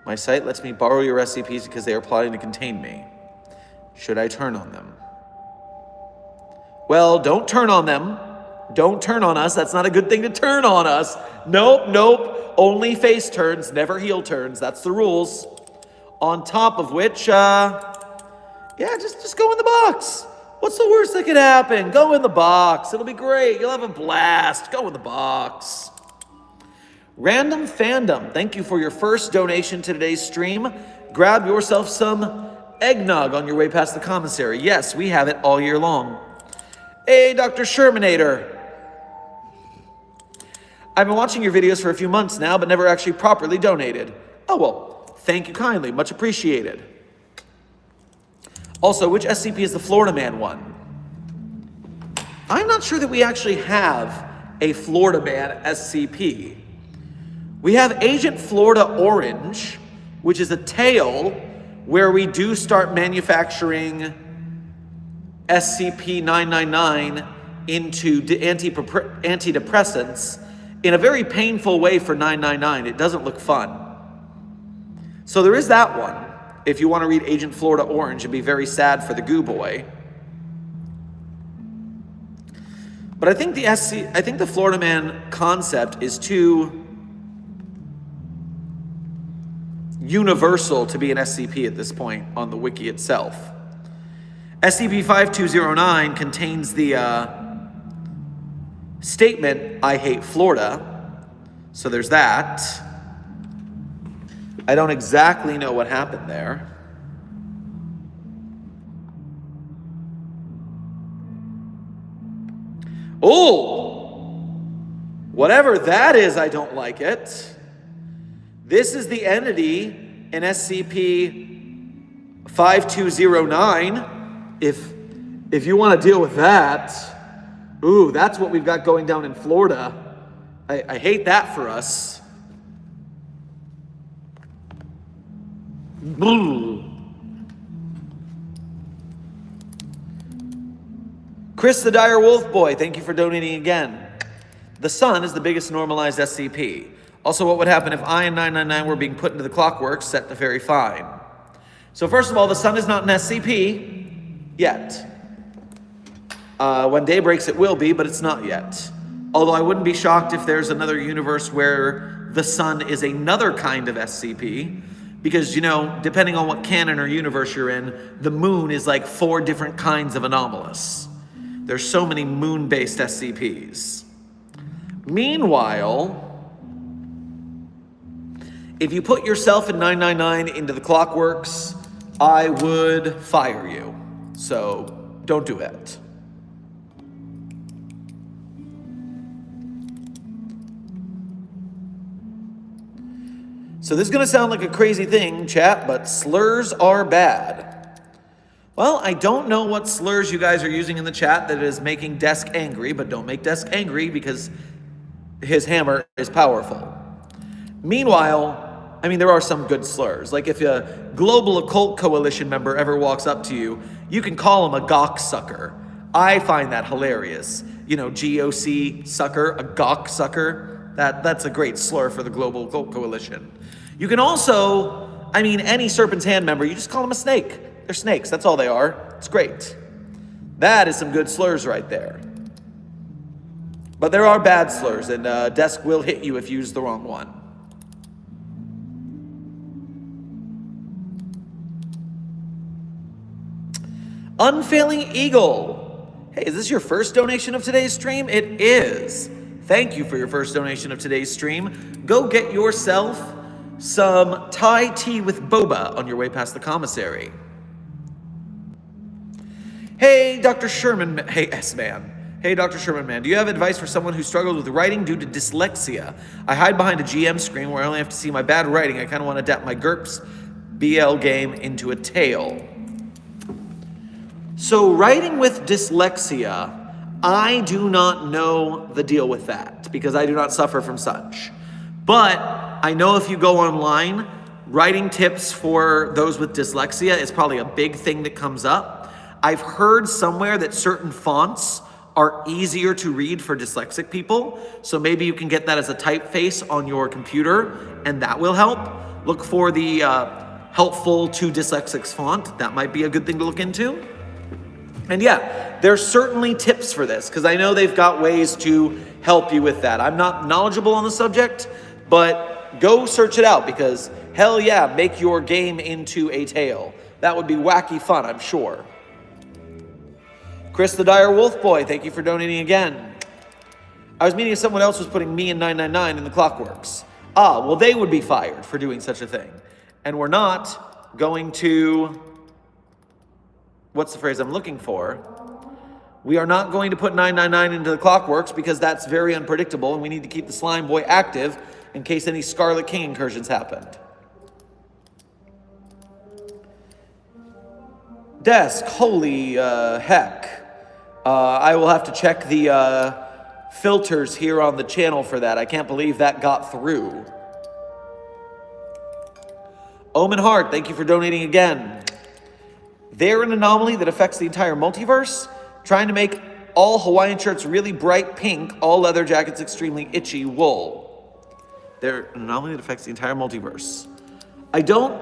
my site lets me borrow your SCPs because they are plotting to contain me? Should I turn on them? Well, don't turn on them. Don't turn on us. That's not a good thing to turn on us. Nope. Only face turns, never heel turns. That's the rules. On top of which, just go in the box. What's the worst that could happen? Go in the box. It'll be great. You'll have a blast. Go in the box. Random Fandom, thank you for your first donation to today's stream. Grab yourself some eggnog on your way past the commissary. Yes, we have it all year long. Hey, Dr. Shermanator. I've been watching your videos for a few months now, but never actually properly donated. Oh, well, thank you kindly. Much appreciated. Also, which SCP is the Florida Man one? I'm not sure that we actually have a Florida Man SCP. We have Agent Florida Orange, which is a tale where we do start manufacturing SCP-999 into antidepressants in a very painful way for 999. It doesn't look fun. So there is that one. If you want to read Agent Florida Orange and be very sad for the goo boy. But I think the Florida Man concept is too universal to be an SCP at this point on the wiki itself. SCP-5209 contains the statement, "I hate Florida." So there's that. I don't exactly know what happened there. Oh! Whatever that is, I don't like it. This is the entity in SCP-3209. If you want to deal with that, ooh, that's what we've got going down in Florida. I hate that for us. Chris the Dire Wolf Boy, thank you for donating again. The sun is the biggest normalized SCP. Also, what would happen if I and 999 were being put into the clockwork set to very fine? So first of all, the sun is not an SCP yet. When day breaks, it will be, but it's not yet. Although I wouldn't be shocked if there's another universe where the sun is another kind of SCP. Because, you know, depending on what canon or universe you're in, the moon is like 4 different kinds of anomalous. There's so many moon-based SCPs. Meanwhile, if you put yourself in 999 into the clockworks, I would fire you. So don't do it. So this is going to sound like a crazy thing, chat, but slurs are bad. Well, I don't know what slurs you guys are using in the chat that is making Desk angry, but don't make Desk angry because his hammer is powerful. Meanwhile, I mean, there are some good slurs. Like if a Global Occult Coalition member ever walks up to you, you can call him a gawk sucker. I find that hilarious. You know, GOC sucker, a gawk sucker. That's a great slur for the Global Occult Coalition. You can also, I mean, any Serpent's Hand member, you just call them a snake. They're snakes, that's all they are. It's great. That is some good slurs right there. But there are bad slurs, and Desk will hit you if you use the wrong one. Unfailing Eagle. Hey, is this your first donation of today's stream? It is. Thank you for your first donation of today's stream. Go get yourself some Thai tea with boba on your way past the commissary. Hey, Dr. Sherman. Hey, S-Man. Hey, Dr. Sherman, man. Do you have advice for someone who struggles with writing due to dyslexia? I hide behind a GM screen where I only have to see my bad writing. I kind of want to adapt my GURPS BL game into a tale. So writing with dyslexia, I do not know the deal with that because I do not suffer from such. But I know if you go online, writing tips for those with dyslexia is probably a big thing that comes up. I've heard somewhere that certain fonts are easier to read for dyslexic people. So maybe you can get that as a typeface on your computer and that will help. Look for the helpful to dyslexics font. That might be a good thing to look into. And yeah, there's certainly tips for this because I know they've got ways to help you with that. I'm not knowledgeable on the subject, but go search it out because hell yeah, make your game into a tale. That would be wacky fun, I'm sure. Chris the Dire Wolf Boy, thank you for donating again. I was meaning if someone else was putting me and 999 in the clockworks. Ah, well they would be fired for doing such a thing. And we're not going to... What's the phrase I'm looking for? We are not going to put 999 into the clockworks because that's very unpredictable and we need to keep the slime boy active in case any Scarlet King incursions happened. Desk, holy heck. I will have to check the filters here on the channel for that. I can't believe that got through. Omen Heart, thank you for donating again. They're an anomaly that affects the entire multiverse, trying to make all Hawaiian shirts really bright pink, all leather jackets extremely itchy wool. They're an anomaly that affects the entire multiverse. I don't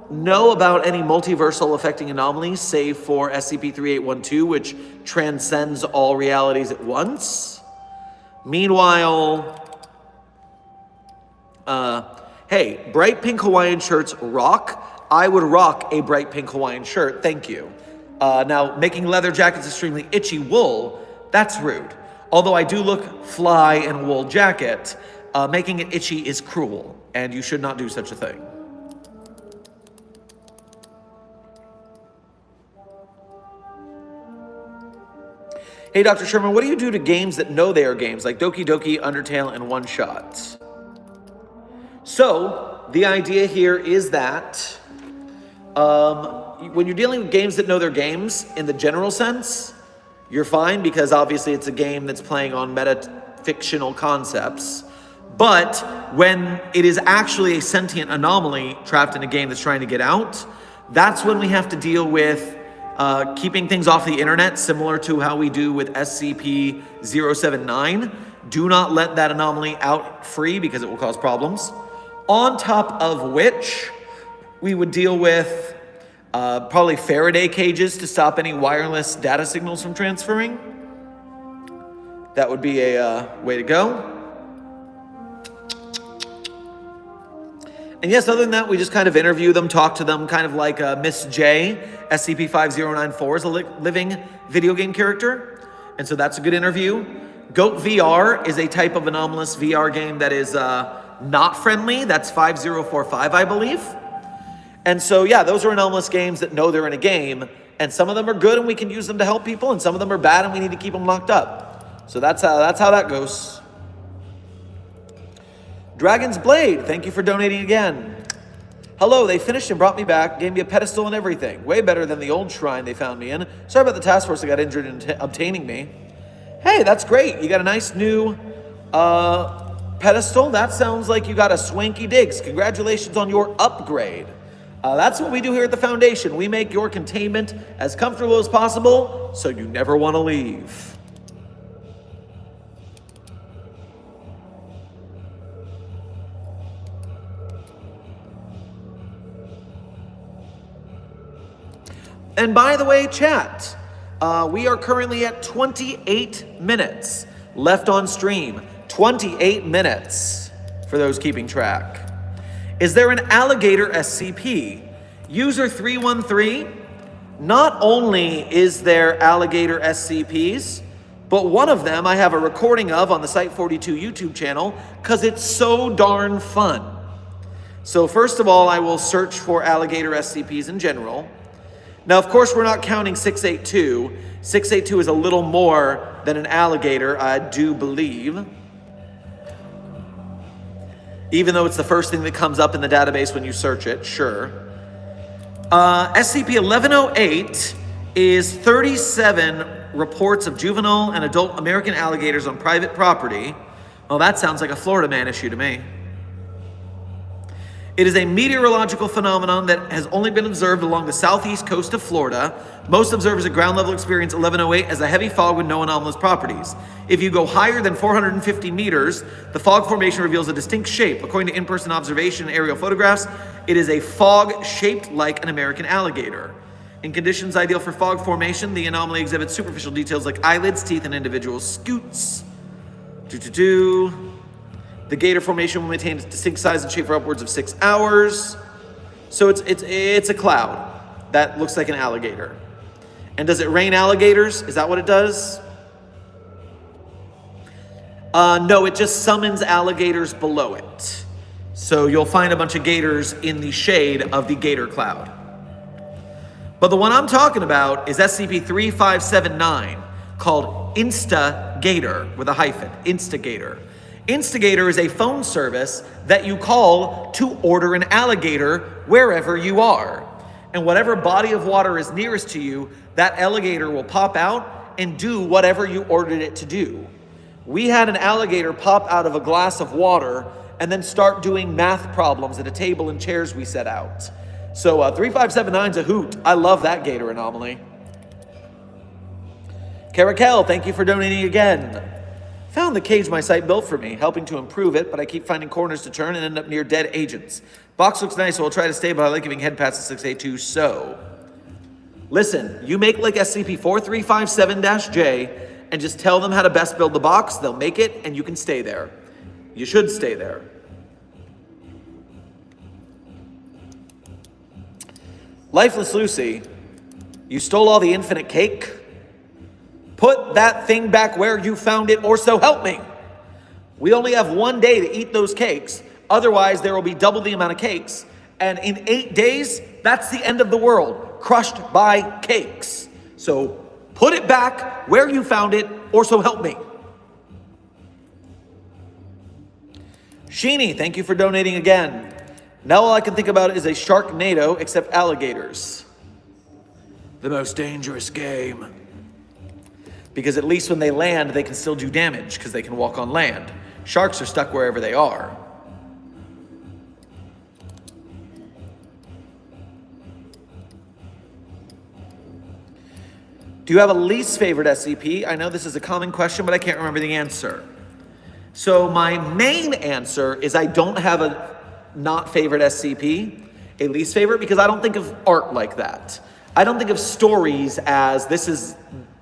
know about any multiversal affecting anomalies, save for SCP-3812, which transcends all realities at once. Meanwhile, hey, bright pink Hawaiian shirts rock. I would rock a bright pink Hawaiian shirt, thank you. Now, making leather jackets extremely itchy wool, that's rude. Although I do look fly in a wool jacket, making it itchy is cruel, and you should not do such a thing. Hey, Dr. Sherman, what do you do to games that know they are games, like Doki Doki, Undertale, and One Shot? So, the idea here is that when you're dealing with games that know they're games, in the general sense, you're fine because obviously it's a game that's playing on meta-fictional concepts. But when it is actually a sentient anomaly trapped in a game that's trying to get out, that's when we have to deal with keeping things off the internet, similar to how we do with SCP-079. Do not let that anomaly out free because it will cause problems. On top of which, we would deal with probably Faraday cages to stop any wireless data signals from transferring. That would be a way to go. And yes, other than that, we just kind of interview them, talk to them, kind of like Miss J, SCP-5094 is a living video game character. And so that's a good interview. Goat VR is a type of anomalous VR game that is not friendly. That's 5045, I believe. And so, yeah, those are anomalous games that know they're in a game. And some of them are good and we can use them to help people. And some of them are bad and we need to keep them locked up. So that's how that goes. Dragon's Blade, thank you for donating again. Hello, they finished and brought me back, gave me a pedestal and everything. Way better than the old shrine they found me in. Sorry about the task force that got injured in obtaining me. Hey, that's great. You got a nice new pedestal. That sounds like you got a swanky digs. Congratulations on your upgrade. That's what we do here at the Foundation. We make your containment as comfortable as possible so you never want to leave. And by the way, chat, we are currently at 28 minutes left on stream. 28 minutes for those keeping track. Is there an alligator SCP? User 313, not only is there alligator SCPs, but one of them I have a recording of on the Site42 YouTube channel because it's so darn fun. So first of all, I will search for alligator SCPs in general. Now, of course, we're not counting 682. 682 is a little more than an alligator, I do believe. Even though it's the first thing that comes up in the database when you search it, sure. SCP-1108 is 37 reports of juvenile and adult American alligators on private property. Well, that sounds like a Florida man issue to me. It is a meteorological phenomenon that has only been observed along the southeast coast of Florida. Most observers at ground level experience 1108 as a heavy fog with no anomalous properties. If you go higher than 450 meters, the fog formation reveals a distinct shape. According to in-person observation and aerial photographs, it is a fog shaped like an American alligator. In conditions ideal for fog formation, the anomaly exhibits superficial details like eyelids, teeth, and individual scutes. The gator formation will maintain its distinct size and shape for upwards of 6 hours. So it's a cloud that looks like an alligator. And does it rain alligators? Is that what it does? No, it just summons alligators below it. So you'll find a bunch of gators in the shade of the gator cloud. But the one I'm talking about is SCP-3579, called Instigator with a hyphen, Instigator. Instigator is a phone service that you call to order an alligator wherever you are. And whatever body of water is nearest to you, that alligator will pop out and do whatever you ordered it to do. We had an alligator pop out of a glass of water and then start doing math problems at a table and chairs we set out. So 3579's a hoot. I love that gator anomaly. Caracal, thank you for donating again. Found the cage my site built for me, helping to improve it, but I keep finding corners to turn and end up near dead agents. Box looks nice, so I'll try to stay, but I like giving head pats to 682, so. Listen, you make like SCP-4357-J and just tell them how to best build the box, they'll make it, and you can stay there. You should stay there. Lifeless Lucy, you stole all the infinite cake? Put that thing back where you found it, or so help me. We only have 1 day to eat those cakes. Otherwise, there will be double the amount of cakes. And in 8 days, that's the end of the world, crushed by cakes. So Put it back where you found it, or so help me. Sheeny, thank you for donating again. Now all I can think about is a Sharknado, except alligators. The most dangerous game. Because at least when they land, they can still do damage, because they can walk on land. Sharks are stuck wherever they are. Do you have a least favorite SCP? I know this is a common question, but I can't remember the answer. So my main answer is I don't have a not favorite SCP, a least favorite, because I don't think of art like that. I don't think of stories as this is,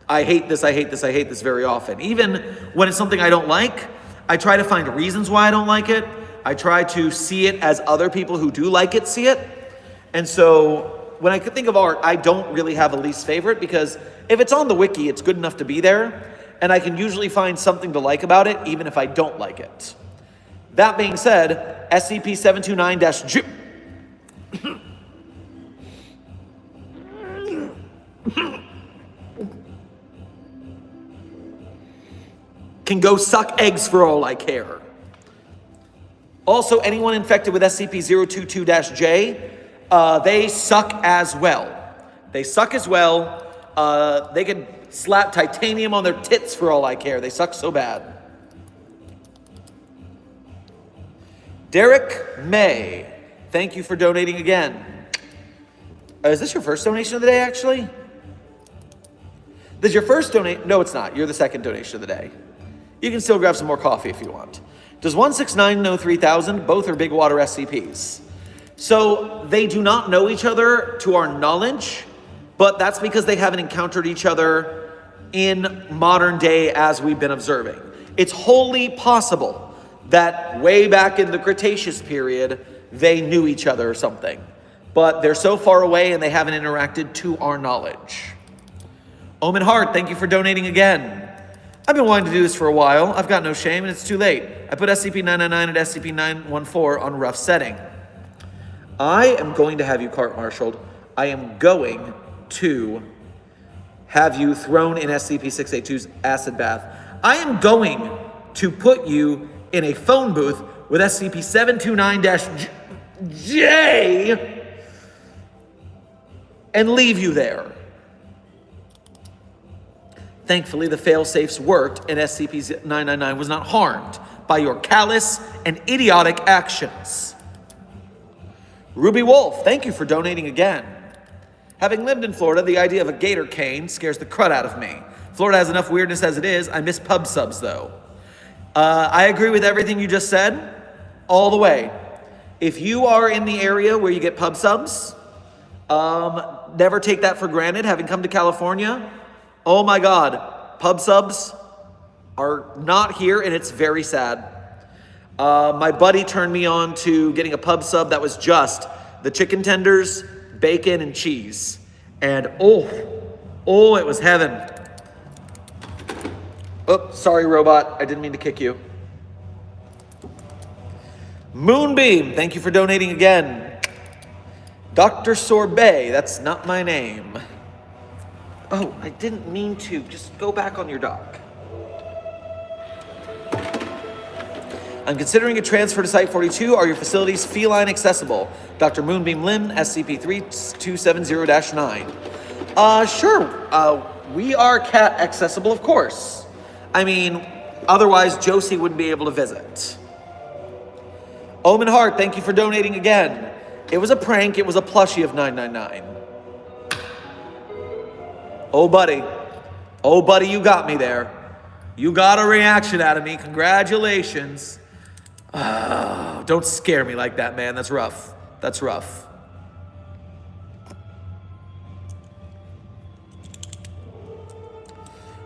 I hate this, I hate this, I hate this very often. Even when it's something I don't like, I try to find reasons why I don't like it. I try to see it as other people who do like it see it. And so when I think of art, I don't really have a least favorite, because if it's on the wiki, it's good enough to be there, and I can usually find something to like about it, even if I don't like it. That being said, SCP-729-J can go suck eggs for all I care. Also, anyone infected with SCP-022-J, they suck as well. They suck as well. They can slap titanium on their tits for all I care. They suck so bad. Derek May, thank you for donating again. Is this your first donation of the day, actually? This is your first donation? No, it's not. You're the second donation of the day. You can still grab some more coffee if you want. Does 169 know 3000? Both are big water SCPs. So they do not know each other to our knowledge, but that's because they haven't encountered each other in modern day as we've been observing. It's wholly possible that way back in the Cretaceous period, they knew each other or something. But they're so far away and they haven't interacted to our knowledge. Omen Hart, thank you for donating again. I've been wanting to do this for a while. I've got no shame and it's too late. I put SCP-999 and SCP-914 on rough setting. I am going to have you court-martialed. I am going to have you thrown in SCP-682's acid bath. I am going to put you in a phone booth with SCP-729-J and leave you there. Thankfully, the fail-safes worked and SCP-999 was not harmed by your callous and idiotic actions. Ruby Wolf, thank you for donating again. Having lived in Florida, the idea of a gator cane scares the crud out of me. Florida has enough weirdness as it is. I miss pub subs, though. I agree with everything you just said, all the way. If you are in the area where you get pub subs, never take that for granted. Having come to California, oh my God, pub subs are not here, and it's very sad. My buddy turned me on to getting a pub sub that was just the chicken tenders, bacon, and cheese. And oh, it was heaven. Oh, sorry, robot. I didn't mean to kick you. Moonbeam, thank you for donating again. Dr. Sorbet, that's not my name. Oh, I didn't mean to. Just go back on your dock. I'm considering a transfer to Site 42. Are your facilities feline accessible? Dr. Moonbeam Lim, SCP-3270-9. Sure. We are cat accessible, of course. I mean, otherwise Josie wouldn't be able to visit. Omen Hart, thank you for donating again. It was a prank. It was a plushie of 999. Oh, buddy. Oh, buddy, you got me there. You got a reaction out of me. Congratulations. Don't scare me like that, man. That's rough. That's rough.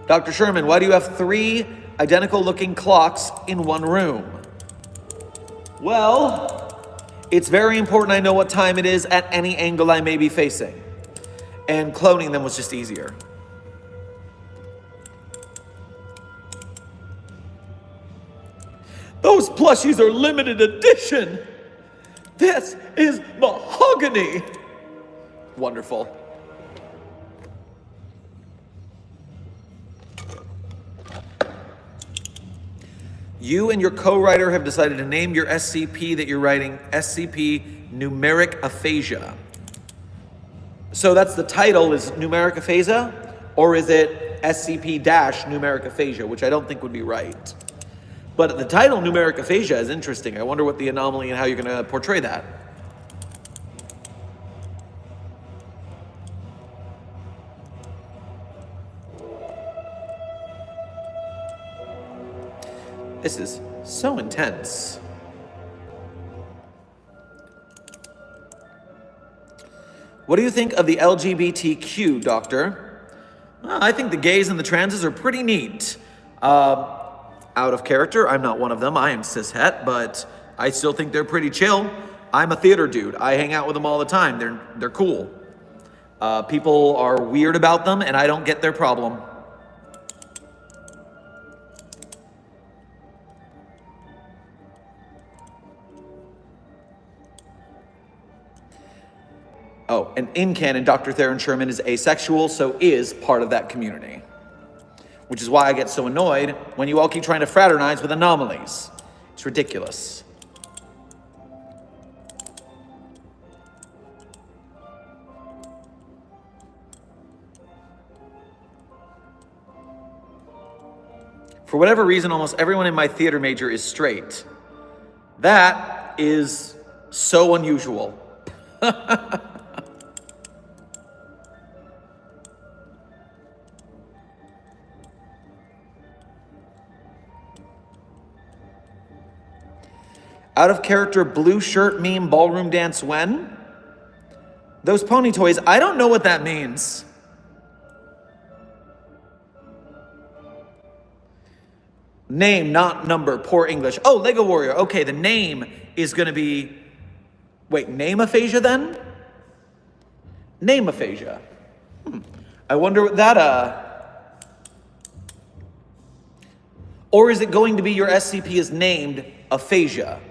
Dr. Sherman, why do you have 3 identical-looking clocks in one room? Well, it's very important I know what time it is at any angle I may be facing. And cloning them was just easier. Those plushies are limited edition. This is mahogany. Wonderful. You and your co-writer have decided to name your SCP that you're writing SCP Numeric Aphasia. So that's the title is Numeric Aphasia, or is it SCP-Numeric Aphasia, which I don't think would be right. But the title Numeric Aphasia is interesting. I wonder what the anomaly and how you're going to portray that. This is so intense. What do you think of the LGBTQ, Doctor? I think the gays and the transes are pretty neat. Out of character, I'm not one of them. I am cishet, but I still think they're pretty chill. I'm a theater dude. I hang out with them all the time. They're cool. People are weird about them, and I don't get their problem. Oh, and in canon, Dr. Theron Sherman is asexual, so is part of that community. Which is why I get so annoyed when you all keep trying to fraternize with anomalies. It's ridiculous. For whatever reason, almost everyone in my theater major is straight. That is so unusual. Out of character blue shirt meme ballroom dance when? Those pony toys, I don't know what that means. Name, not number, poor English. Oh, Lego Warrior. Okay, the name is going to be... Wait, name aphasia then? Name aphasia. I wonder what that... Or is it going to be your SCP is named aphasia?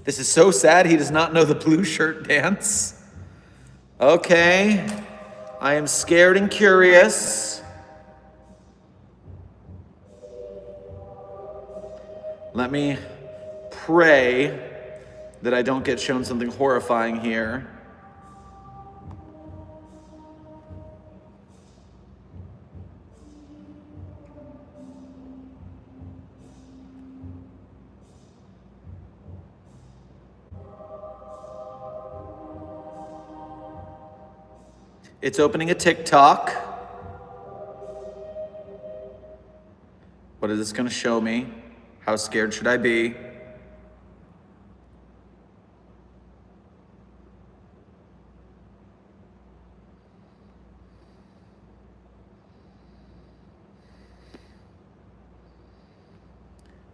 This is so sad he does not know the blue shirt dance. Okay. I am scared and curious. Let me pray that I don't get shown something horrifying here. It's opening a TikTok. What is this going to show me? How scared should I be?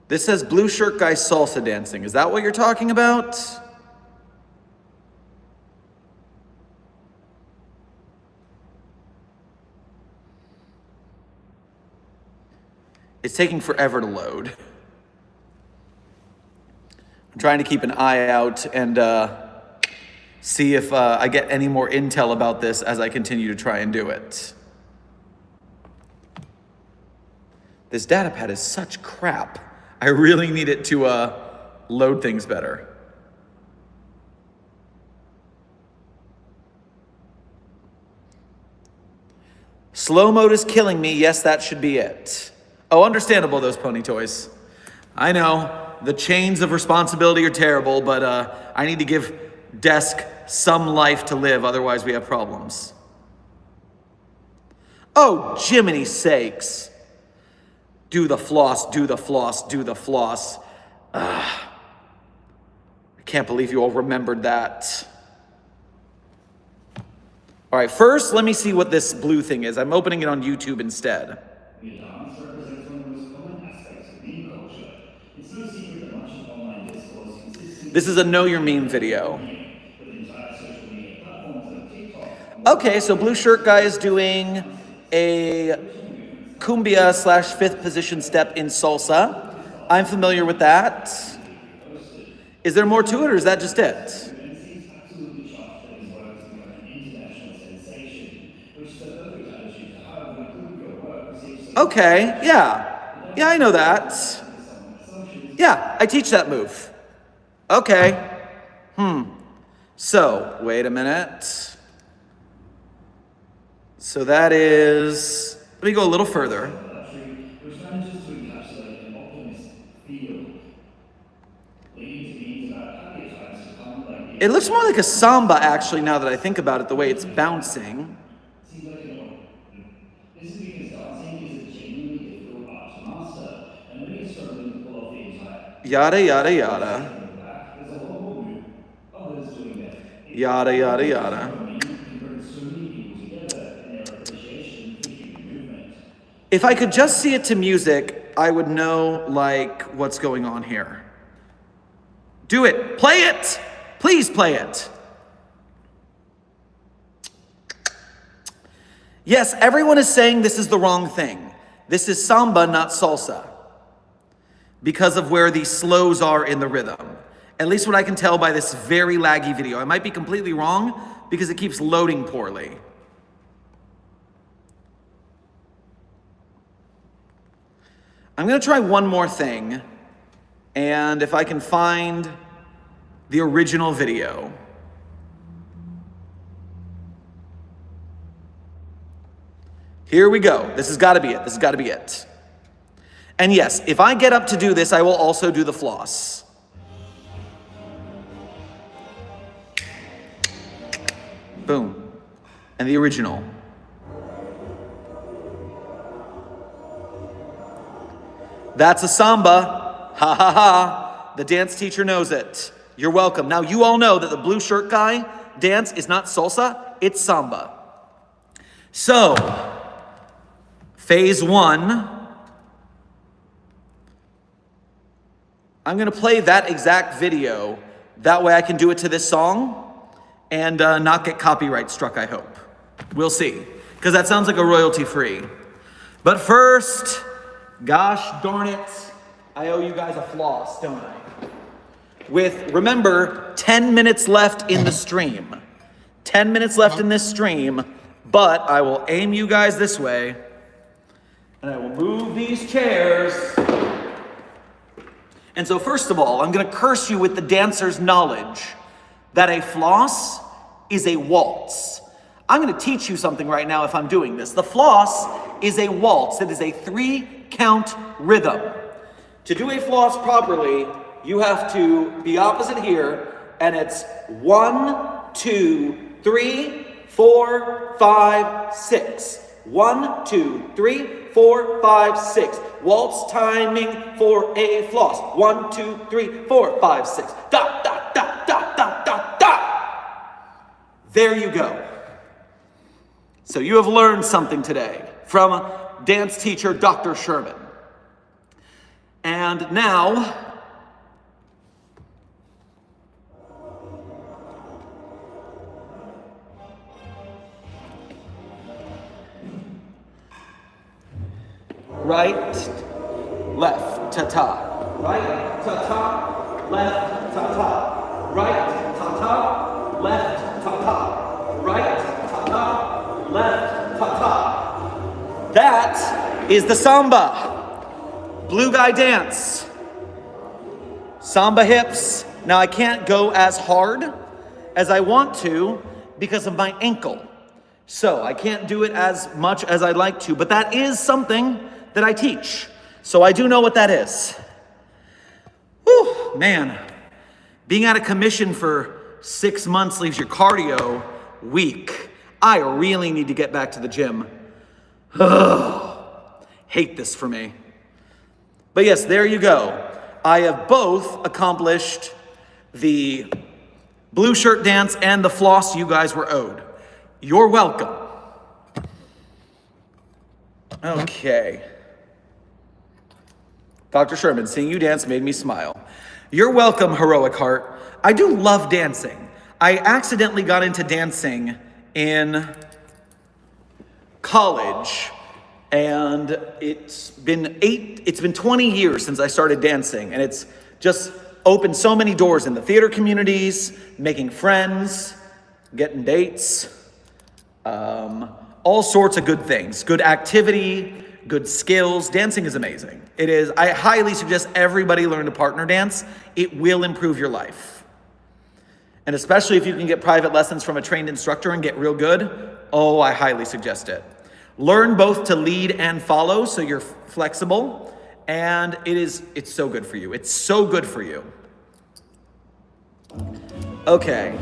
This says blue shirt guy salsa dancing. Is that what you're talking about? It's taking forever to load. I'm trying to keep an eye out and see if I get any more intel about this as I continue to try and do it. This data pad is such crap. I really need it to load things better. Slow mode is killing me. Yes, that should be it. Oh, understandable, those pony toys. I know, the chains of responsibility are terrible, but I need to give Desk some life to live, otherwise we have problems. Oh, Jiminy sakes. Do the floss, do the floss, do the floss. I can't believe you all remembered that. All right, first, let me see what this blue thing is. I'm opening it on YouTube instead. Dance represents one of the most common aspects of meme culture. It's no secret that much of online discourse consists. This is a Know Your Meme video. Okay, so blue shirt guy is doing a cumbia slash fifth position step in salsa. I'm familiar with that. Is there more to it, or is that just it? Seems absolutely chuffed that his work has become an international sensation, which is a perfect attitude to have when a group of your work receives some Okay, yeah. Yeah, I know that. Yeah, I teach that move. Okay. So, wait a minute. So that is, let me go a little further. which manages to encapsulate an optimistic feel, leading to memes about happier times to come like It looks more like a samba, actually, now that I think about it, the way it's bouncing. seems like an This is because dancing is a genuinely difficult art to master, and when you're struggling to pull off the entire Yada, yada, yada. in the back, there's a lot more room. Others doing that. Yada, yada, yada. Can bring so many people together in their appreciation for human movement. If I could just see it to music, I would know, like, what's going on here. Do it. Play it. Please play it. Yes, everyone is saying this is the wrong thing. This is samba, not salsa, because of where the slows are in the rhythm. At least what I can tell by this very laggy video. I might be completely wrong because it keeps loading poorly. I'm going to try one more thing, and if I can find the original video. Here we go. This has got to be it. This has got to be it. And yes, if I get up to do this, I will also do the floss. Boom. And the original. That's a samba. Ha ha ha. The dance teacher knows it. You're welcome. Now you all know that the blue shirt guy dance is not salsa, it's samba. So, phase one. I'm gonna play that exact video. That way I can do it to this song and not get copyright struck, I hope. We'll see. Because that sounds like a royalty free. But first, gosh darn it, I owe you guys a floss, don't I? With, remember, 10 minutes left in the stream. 10 minutes left in this stream, but I will aim you guys this way, and I will move these chairs. And so first of all, I'm gonna curse you with the dancer's knowledge that a floss is a waltz. I'm gonna teach you something right now if I'm doing this. The floss is a waltz. It is a 3-count rhythm. To do a floss properly, you have to be opposite here, and it's 1, 2, 3, 4, 5, 6. 1, 2, 3, 4, 5, 6. Waltz timing for a floss. 1, 2, 3, 4, 5, 6. Dot, dot, dot, dot, dot, dot, dot. There you go. So you have learned something today from dance teacher Dr. Sherman. And now, right, left, ta-ta. Right, ta-ta, left, ta-ta. Right, ta-ta, left, ta-ta. Right, ta-ta, left, ta-ta. That is the samba. Blue guy dance. Samba hips. Now I can't go as hard as I want to because of my ankle. So I can't do it as much as I'd like to, but that is something that I teach. So I do know what that is. Whew, man. Being out of commission for 6 months leaves your cardio weak. I really need to get back to the gym. Hate this for me. But yes, there you go. I have both accomplished the blue shirt dance and the floss you guys were owed. You're welcome. Okay. Dr. Sherman, seeing you dance made me smile. You're welcome, heroic heart. I do love dancing. I accidentally got into dancing in college, And it's been 20 years since I started dancing, and it's just opened so many doors in the theater communities, making friends, getting dates, all sorts of good things, good activity, good skills. Dancing is amazing. It is. I highly suggest everybody learn to partner dance. It will improve your life. And especially if you can get private lessons from a trained instructor and get real good, oh, I highly suggest it. Learn both to lead and follow so you're flexible, and it's so good for you. It's so good for you. Okay,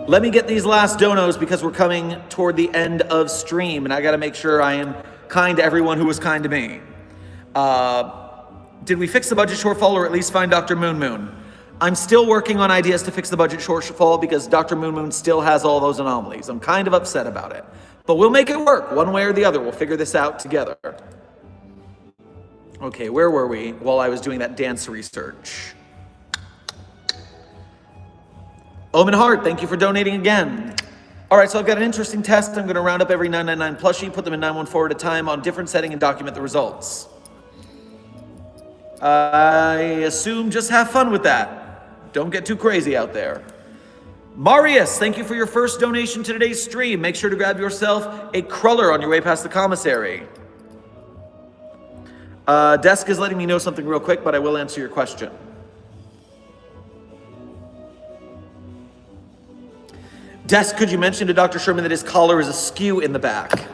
let me get these last donos because we're coming toward the end of stream, and I gotta make sure I am kind to everyone who was kind to me. Did we fix the budget shortfall or at least find Dr. Moon Moon? I'm still working on ideas to fix the budget shortfall because Dr. Moon Moon still has all those anomalies. I'm kind of upset about it. But we'll make it work one way or the other. We'll figure this out together. Okay, where were we while I was doing that dance research? Omen Hart, thank you for donating again. All right, so I've got an interesting test. I'm going to round up every 999 plushie, put them in 914 at a time on different setting, and document the results. I assume just have fun with that. Don't get too crazy out there. Marius, thank you for your first donation to today's stream. Make sure to grab yourself a cruller on your way past the commissary. Desk is letting me know something real quick, but I will answer your question. Desk, could you mention to Dr. Sherman that his collar is askew in the back?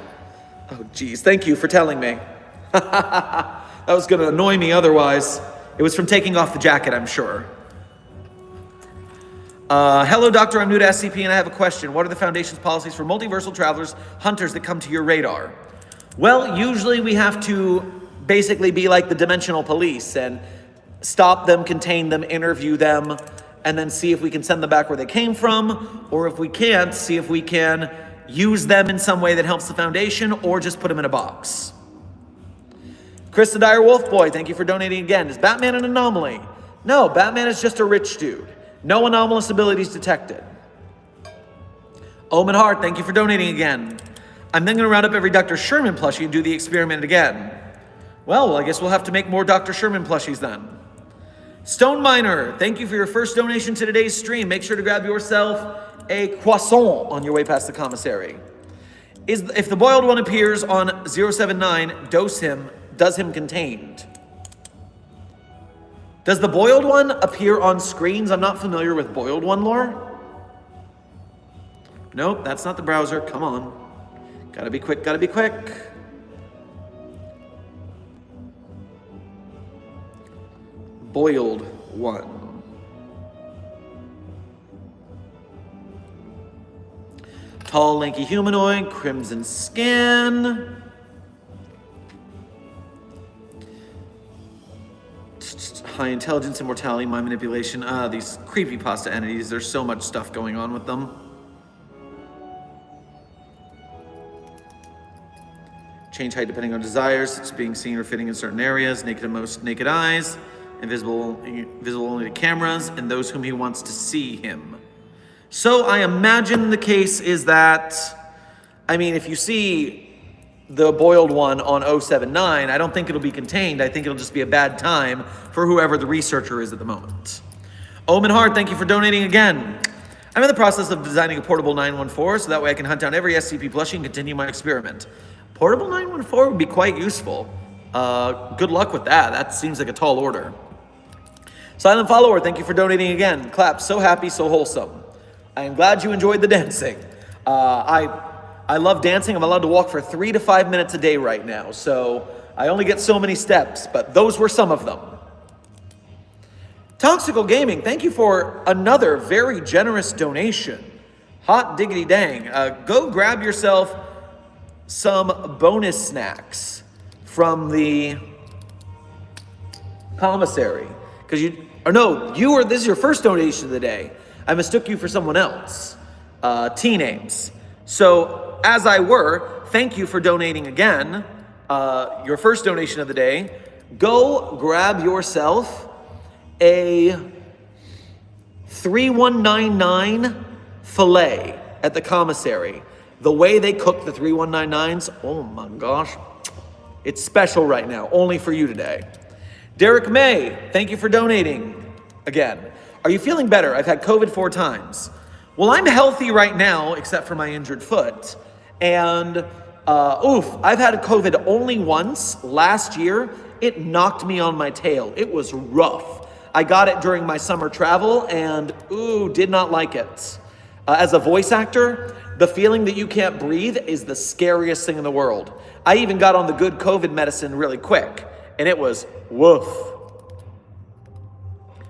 Oh, geez, thank you for telling me. That was going to annoy me otherwise. It was from taking off the jacket, I'm sure. Hello, Doctor. I'm new to SCP and I have a question. What are the Foundation's policies for multiversal travelers, hunters that come to your radar? Well, usually we have to basically be like the dimensional police and stop them, contain them, interview them, and then see if we can send them back where they came from, or if we can't, see if we can use them in some way that helps the Foundation, or just put them in a box. Chris the Dire Wolf Boy, thank you for donating again. Is Batman an anomaly? No, Batman is just a rich dude. No anomalous abilities detected. Omen Hart, thank you for donating again. I'm then going to round up every Dr. Sherman plushie and do the experiment again. Well, I guess we'll have to make more Dr. Sherman plushies then. Stone Miner, thank you for your first donation to today's stream. Make sure to grab yourself a croissant on your way past the commissary. If the boiled one appears on 079, does him contained. Does the boiled one appear on screens? I'm not familiar with boiled one lore. Nope, that's not the browser. Come on. Gotta be quick, gotta be quick. Boiled one. Tall, lanky humanoid, crimson skin. High intelligence, immortality, mind manipulation. These creepypasta entities, there's so much stuff going on with them. Change height depending on desires. It's being seen or fitting in certain areas. Naked to most naked eyes. Invisible only to cameras and those whom he wants to see him. So I imagine the case is that, if you see the boiled one on 079, I don't think it'll be contained. I think it'll just be a bad time for whoever the researcher is at the moment. Omen Hart, thank you for donating again. I'm in the process of designing a portable 914, so that way I can hunt down every SCP plushie and continue my experiment. Portable 914 would be quite useful. Good luck with that. That seems like a tall order. Silent Follower, thank you for donating again. Clap, so happy, so wholesome. I am glad you enjoyed the dancing. I love dancing. I'm allowed to walk for 3 to 5 minutes a day right now, so I only get so many steps, but those were some of them. Toxical Gaming, thank you for another very generous donation. Hot diggity dang. Go grab yourself some bonus snacks from the commissary. This is your first donation of the day. I mistook you for someone else. T-names. So, as I were, thank you for donating again. Your first donation of the day. Go grab yourself a 3199 filet at the commissary. The way they cook the 3199s, oh my gosh. It's special right now, only for you today. Derek May, thank you for donating again. Are you feeling better? I've had COVID 4 times. Well, I'm healthy right now, except for my injured foot. And, I've had COVID only once last year. It knocked me on my tail. It was rough. I got it during my summer travel and, did not like it. As a voice actor, the feeling that you can't breathe is the scariest thing in the world. I even got on the good COVID medicine really quick, and it was woof.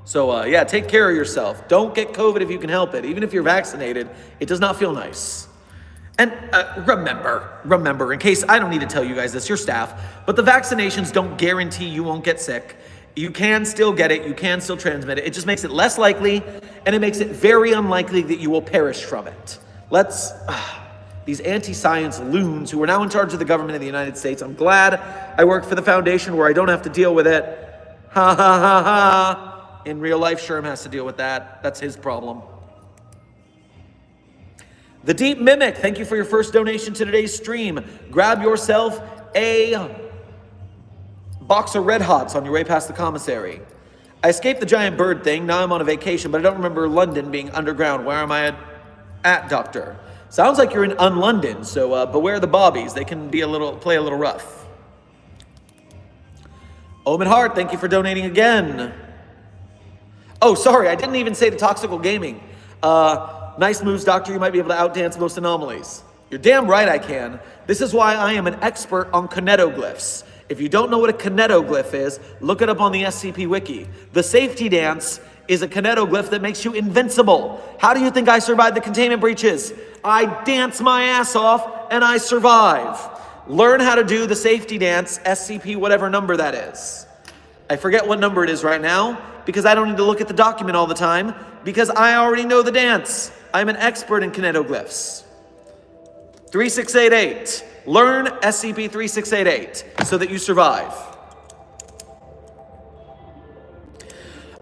So, take care of yourself. Don't get COVID if you can help it. Even if you're vaccinated, it does not feel nice. And remember, in case I don't need to tell you guys this, your staff, but the vaccinations don't guarantee you won't get sick. You can still get it, you can still transmit it. It just makes it less likely, and it makes it very unlikely that you will perish from it. These anti-science loons who are now in charge of the government of the United States, I'm glad I work for the foundation where I don't have to deal with it. Ha ha ha ha. In real life, Sherman has to deal with that. That's his problem. The Deep Mimic, thank you for your first donation to today's stream. Grab yourself a box of Red Hots on your way past the commissary. I escaped the giant bird thing. Now I'm on a vacation, but I don't remember London being underground. Where am I at, Doctor? Sounds like you're in Un-London, so beware the bobbies. They can play a little rough. Omen Hart, thank you for donating again. Oh, sorry, I didn't even say the Toxical Gaming. Nice moves, Doctor. You might be able to outdance most anomalies. You're damn right I can. This is why I am an expert on kinetoglyphs. If you don't know what a kinetoglyph is, look it up on the SCP Wiki. The safety dance is a kinetoglyph that makes you invincible. How do you think I survived the containment breaches? I dance my ass off and I survive. Learn how to do the safety dance, SCP whatever number that is. I forget what number it is right now because I don't need to look at the document all the time because I already know the dance. I'm an expert in kinetoglyphs. 3688. Learn SCP-3688 so that you survive.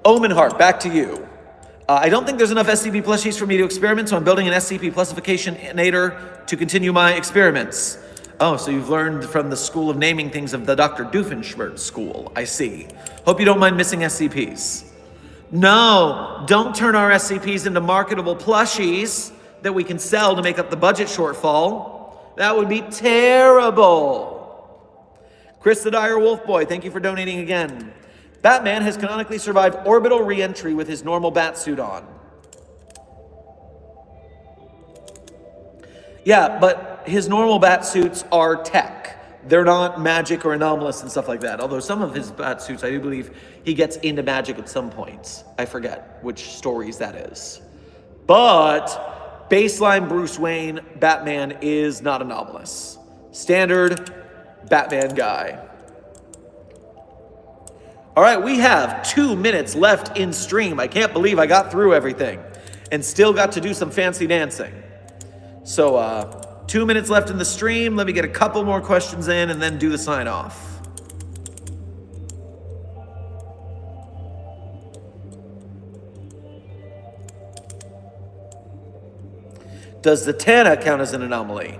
Omen Heart, back to you. I don't think there's enough SCP plushies for me to experiment, so I'm building an SCP plusification-nator to continue my experiments. Oh, so you've learned from the school of naming things of the Dr. Doofenshmirtz school. I see. Hope you don't mind missing SCPs. No, don't turn our SCPs into marketable plushies that we can sell to make up the budget shortfall. That would be terrible. Chris the Dire Wolf Boy, thank you for donating again. Batman has canonically survived orbital re-entry with his normal bat suit on. Yeah, but his normal bat suits are tech. They're not magic or anomalous and stuff like that. Although some of his bat suits, I do believe he gets into magic at some points. I forget which stories that is. But baseline Bruce Wayne, Batman is not anomalous. Standard Batman guy. All right, we have 2 minutes left in stream. I can't believe I got through everything and still got to do some fancy dancing. So, 2 minutes left in the stream. Let me get a couple more questions in and then do the sign off. Does the Zatanna count as an anomaly?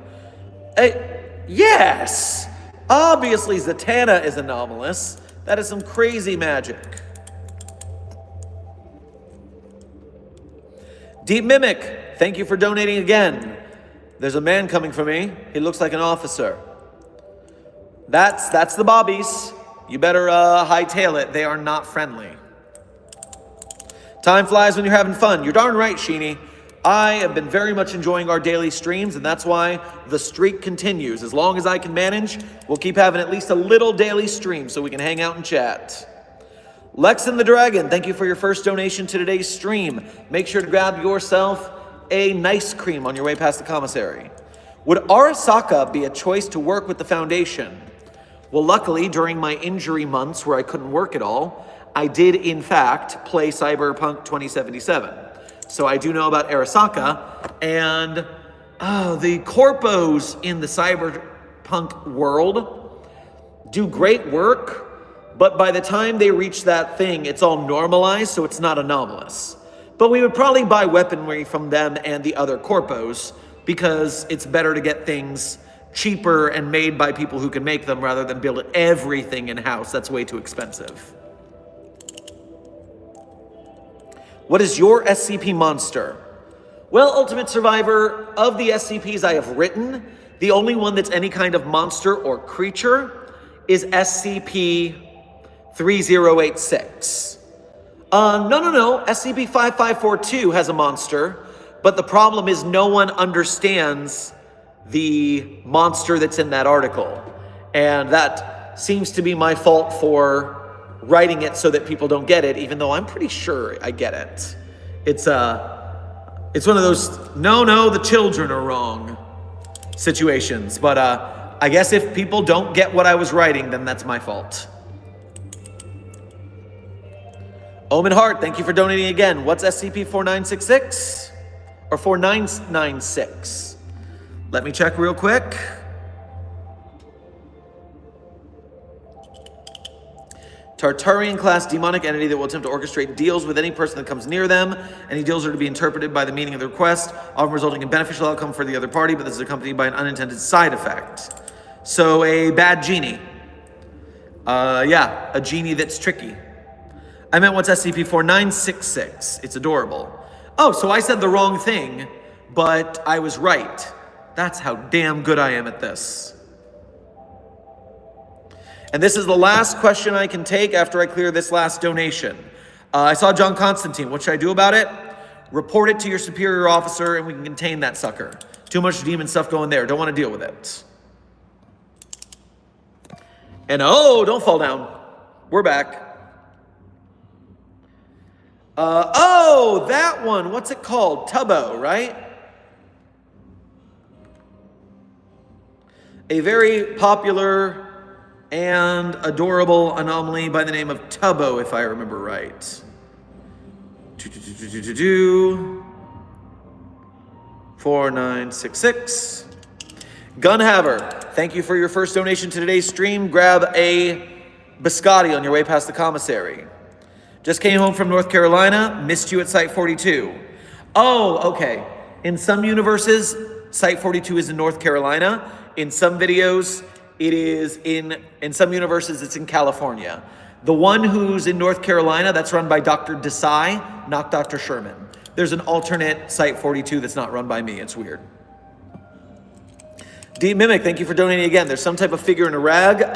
Yes! Obviously, Zatanna is anomalous. That is some crazy magic. Deep Mimic, thank you for donating again. There's a man coming for me. He looks like an officer. That's the bobbies. You better hightail it. They are not friendly. Time flies when you're having fun. You're darn right, Sheeny. I have been very much enjoying our daily streams, and that's why the streak continues. As long as I can manage, we'll keep having at least a little daily stream so we can hang out and chat. Lex and the Dragon, thank you for your first donation to today's stream. Make sure to grab yourself a nice cream on your way past the commissary. Would Arasaka be a choice to work with the Foundation? Well, luckily, during my injury months where I couldn't work at all, I did, in fact, play Cyberpunk 2077. So I do know about Arasaka, and the corpos in the cyberpunk world do great work, but by the time they reach that thing, it's all normalized, so it's not anomalous. But we would probably buy weaponry from them and the other corpos, because it's better to get things cheaper and made by people who can make them rather than build everything in-house. That's way too expensive. What is your SCP monster? Well, Ultimate Survivor, of the SCPs I have written, the only one that's any kind of monster or creature is SCP-3086. No. SCP-5542 has a monster, but the problem is no one understands the monster that's in that article. And that seems to be my fault for writing it so that people don't get it, even though I'm pretty sure I get it. It's one of those, no, the children are wrong situations. But I guess if people don't get what I was writing, then that's my fault. Omen Heart, thank you for donating again. What's SCP-4966? Or 4996? Let me check real quick. Tartarian class demonic entity that will attempt to orchestrate deals with any person that comes near them. Any deals are to be interpreted by the meaning of the request, often resulting in beneficial outcome for the other party, but this is accompanied by an unintended side effect. So a bad genie. Yeah, a genie that's tricky. I meant what's SCP-4966. It's adorable. Oh, so I said the wrong thing, but I was right. That's how damn good I am at this. And this is the last question I can take after I clear this last donation. I saw John Constantine. What should I do about it? Report it to your superior officer and we can contain that sucker. Too much demon stuff going there. Don't want to deal with it. And oh, don't fall down. We're back. Oh, that one. What's it called? Tubbo, right? A very popular and adorable anomaly by the name of Tubbo, if I remember right. 4966. Gunhaver, thank you for your first donation to today's stream. Grab a biscotti on your way past the commissary. Just came home from North Carolina, missed you at Site 42. Oh, okay. In some universes, Site 42 is in North Carolina. In some videos, it is in some universes, it's in California. The one who's in North Carolina, that's run by Dr. Desai, not Dr. Sherman. There's an alternate Site 42 that's not run by me. It's weird. Deep Mimic, thank you for donating again. There's some type of figure in a rag.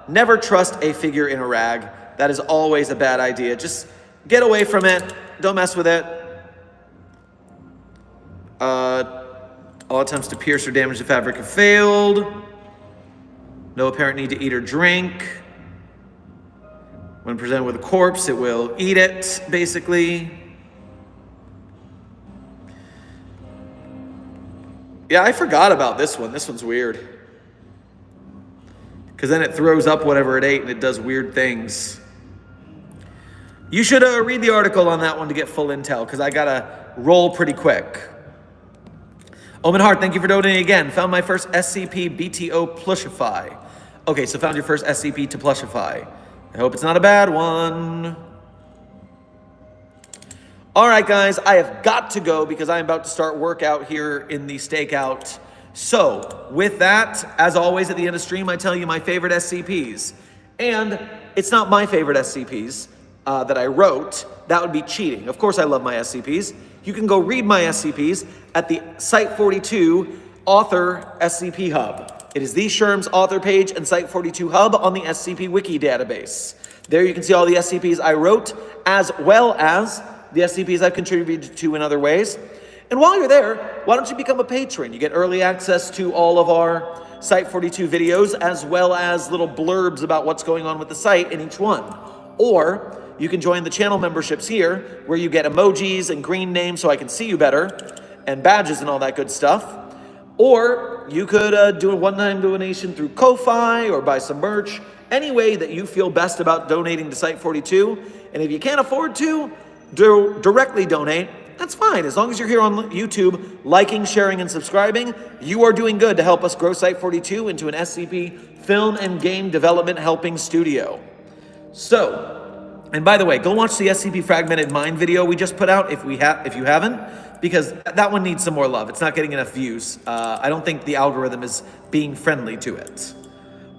Never trust a figure in a rag. That is always a bad idea. Just get away from it. Don't mess with it. All attempts to pierce or damage the fabric have failed. No apparent need to eat or drink. When presented with a corpse, it will eat it, basically. Yeah, I forgot about this one. This one's weird. Because then it throws up whatever it ate and it does weird things. You should read the article on that one to get full intel, because I gotta roll pretty quick. Omen Heart, thank you for donating again. Found my first SCP BTO Plushify. Okay, so found your first SCP to Plushify. I hope it's not a bad one. All right, guys, I have got to go because I'm about to start work out here in the stakeout. So, with that, as always at the end of stream, I tell you my favorite SCPs. And it's not my favorite SCPs that I wrote. That would be cheating. Of course I love my SCPs. You can go read my SCPs at the Site 42 Author SCP Hub. It is the Sherm's author page and Site 42 Hub on the SCP Wiki database. There you can see all the SCPs I wrote, as well as the SCPs I've contributed to in other ways. And while you're there, why don't you become a patron? You get early access to all of our Site 42 videos, as well as little blurbs about what's going on with the site in each one. Or you can join the channel memberships here, where you get emojis and green names so I can see you better, and badges and all that good stuff. Or you could do a one-time donation through Ko-Fi or buy some merch, any way that you feel best about donating to Site 42. And if you can't afford to directly donate, that's fine. As long as you're here on YouTube, liking, sharing, and subscribing, you are doing good to help us grow Site 42 into an SCP film and game development helping studio. So, And by the way, go watch the SCP Fragmented Mind video we just put out if you haven't, because that one needs some more love. It's not getting enough views. I don't think the algorithm is being friendly to it.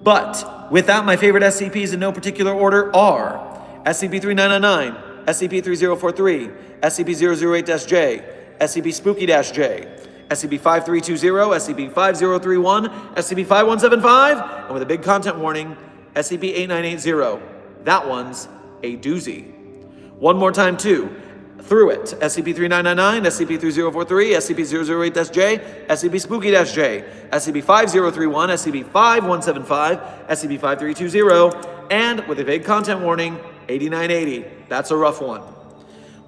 But with that, my favorite SCPs in no particular order are SCP-3999, SCP-3043, SCP-008-J, SCP-Spooky-J, SCP-5320, SCP-5031, SCP-5175, and with a big content warning, SCP-8980. That one's a doozy. One more time, too. Through it, SCP-3999, SCP-3043, SCP-008-J, SCP-Spooky-J, SCP-5031, SCP-5175, SCP-5320, and with a vague content warning, 8980. That's a rough one.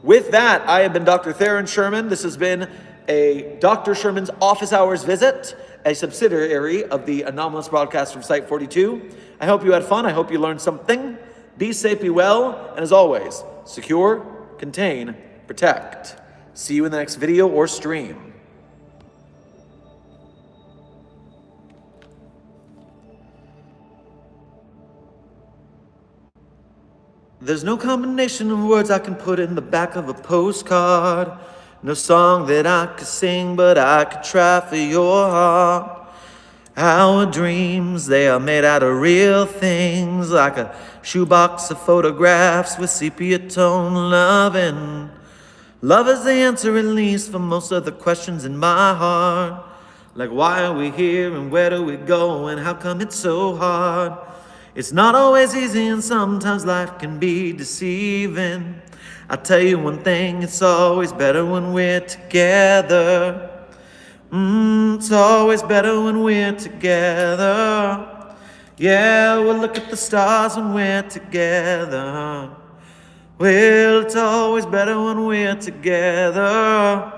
With that, I have been Dr. Theron Sherman. This has been a Dr. Sherman's Office Hours visit, a subsidiary of the anomalous broadcast from Site-42. I hope you had fun. I hope you learned something. Be safe, be well, and as always, secure, contain, protect. See you in the next video or stream. There's no combination of words I can put in the back of a postcard. No song that I could sing, but I could try for your heart. Our dreams, they are made out of real things, like a shoebox of photographs with sepia tone loving. Love is the answer, at least, for most of the questions in my heart. Like, why are we here and where do we go and how come it's so hard? It's not always easy and sometimes life can be deceiving. I tell you one thing, it's always better when we're together. It's always better when we're together. Yeah, we'll look at the stars when we're together. Well, it's always better when we're together.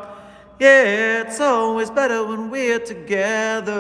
Yeah, it's always better when we're together.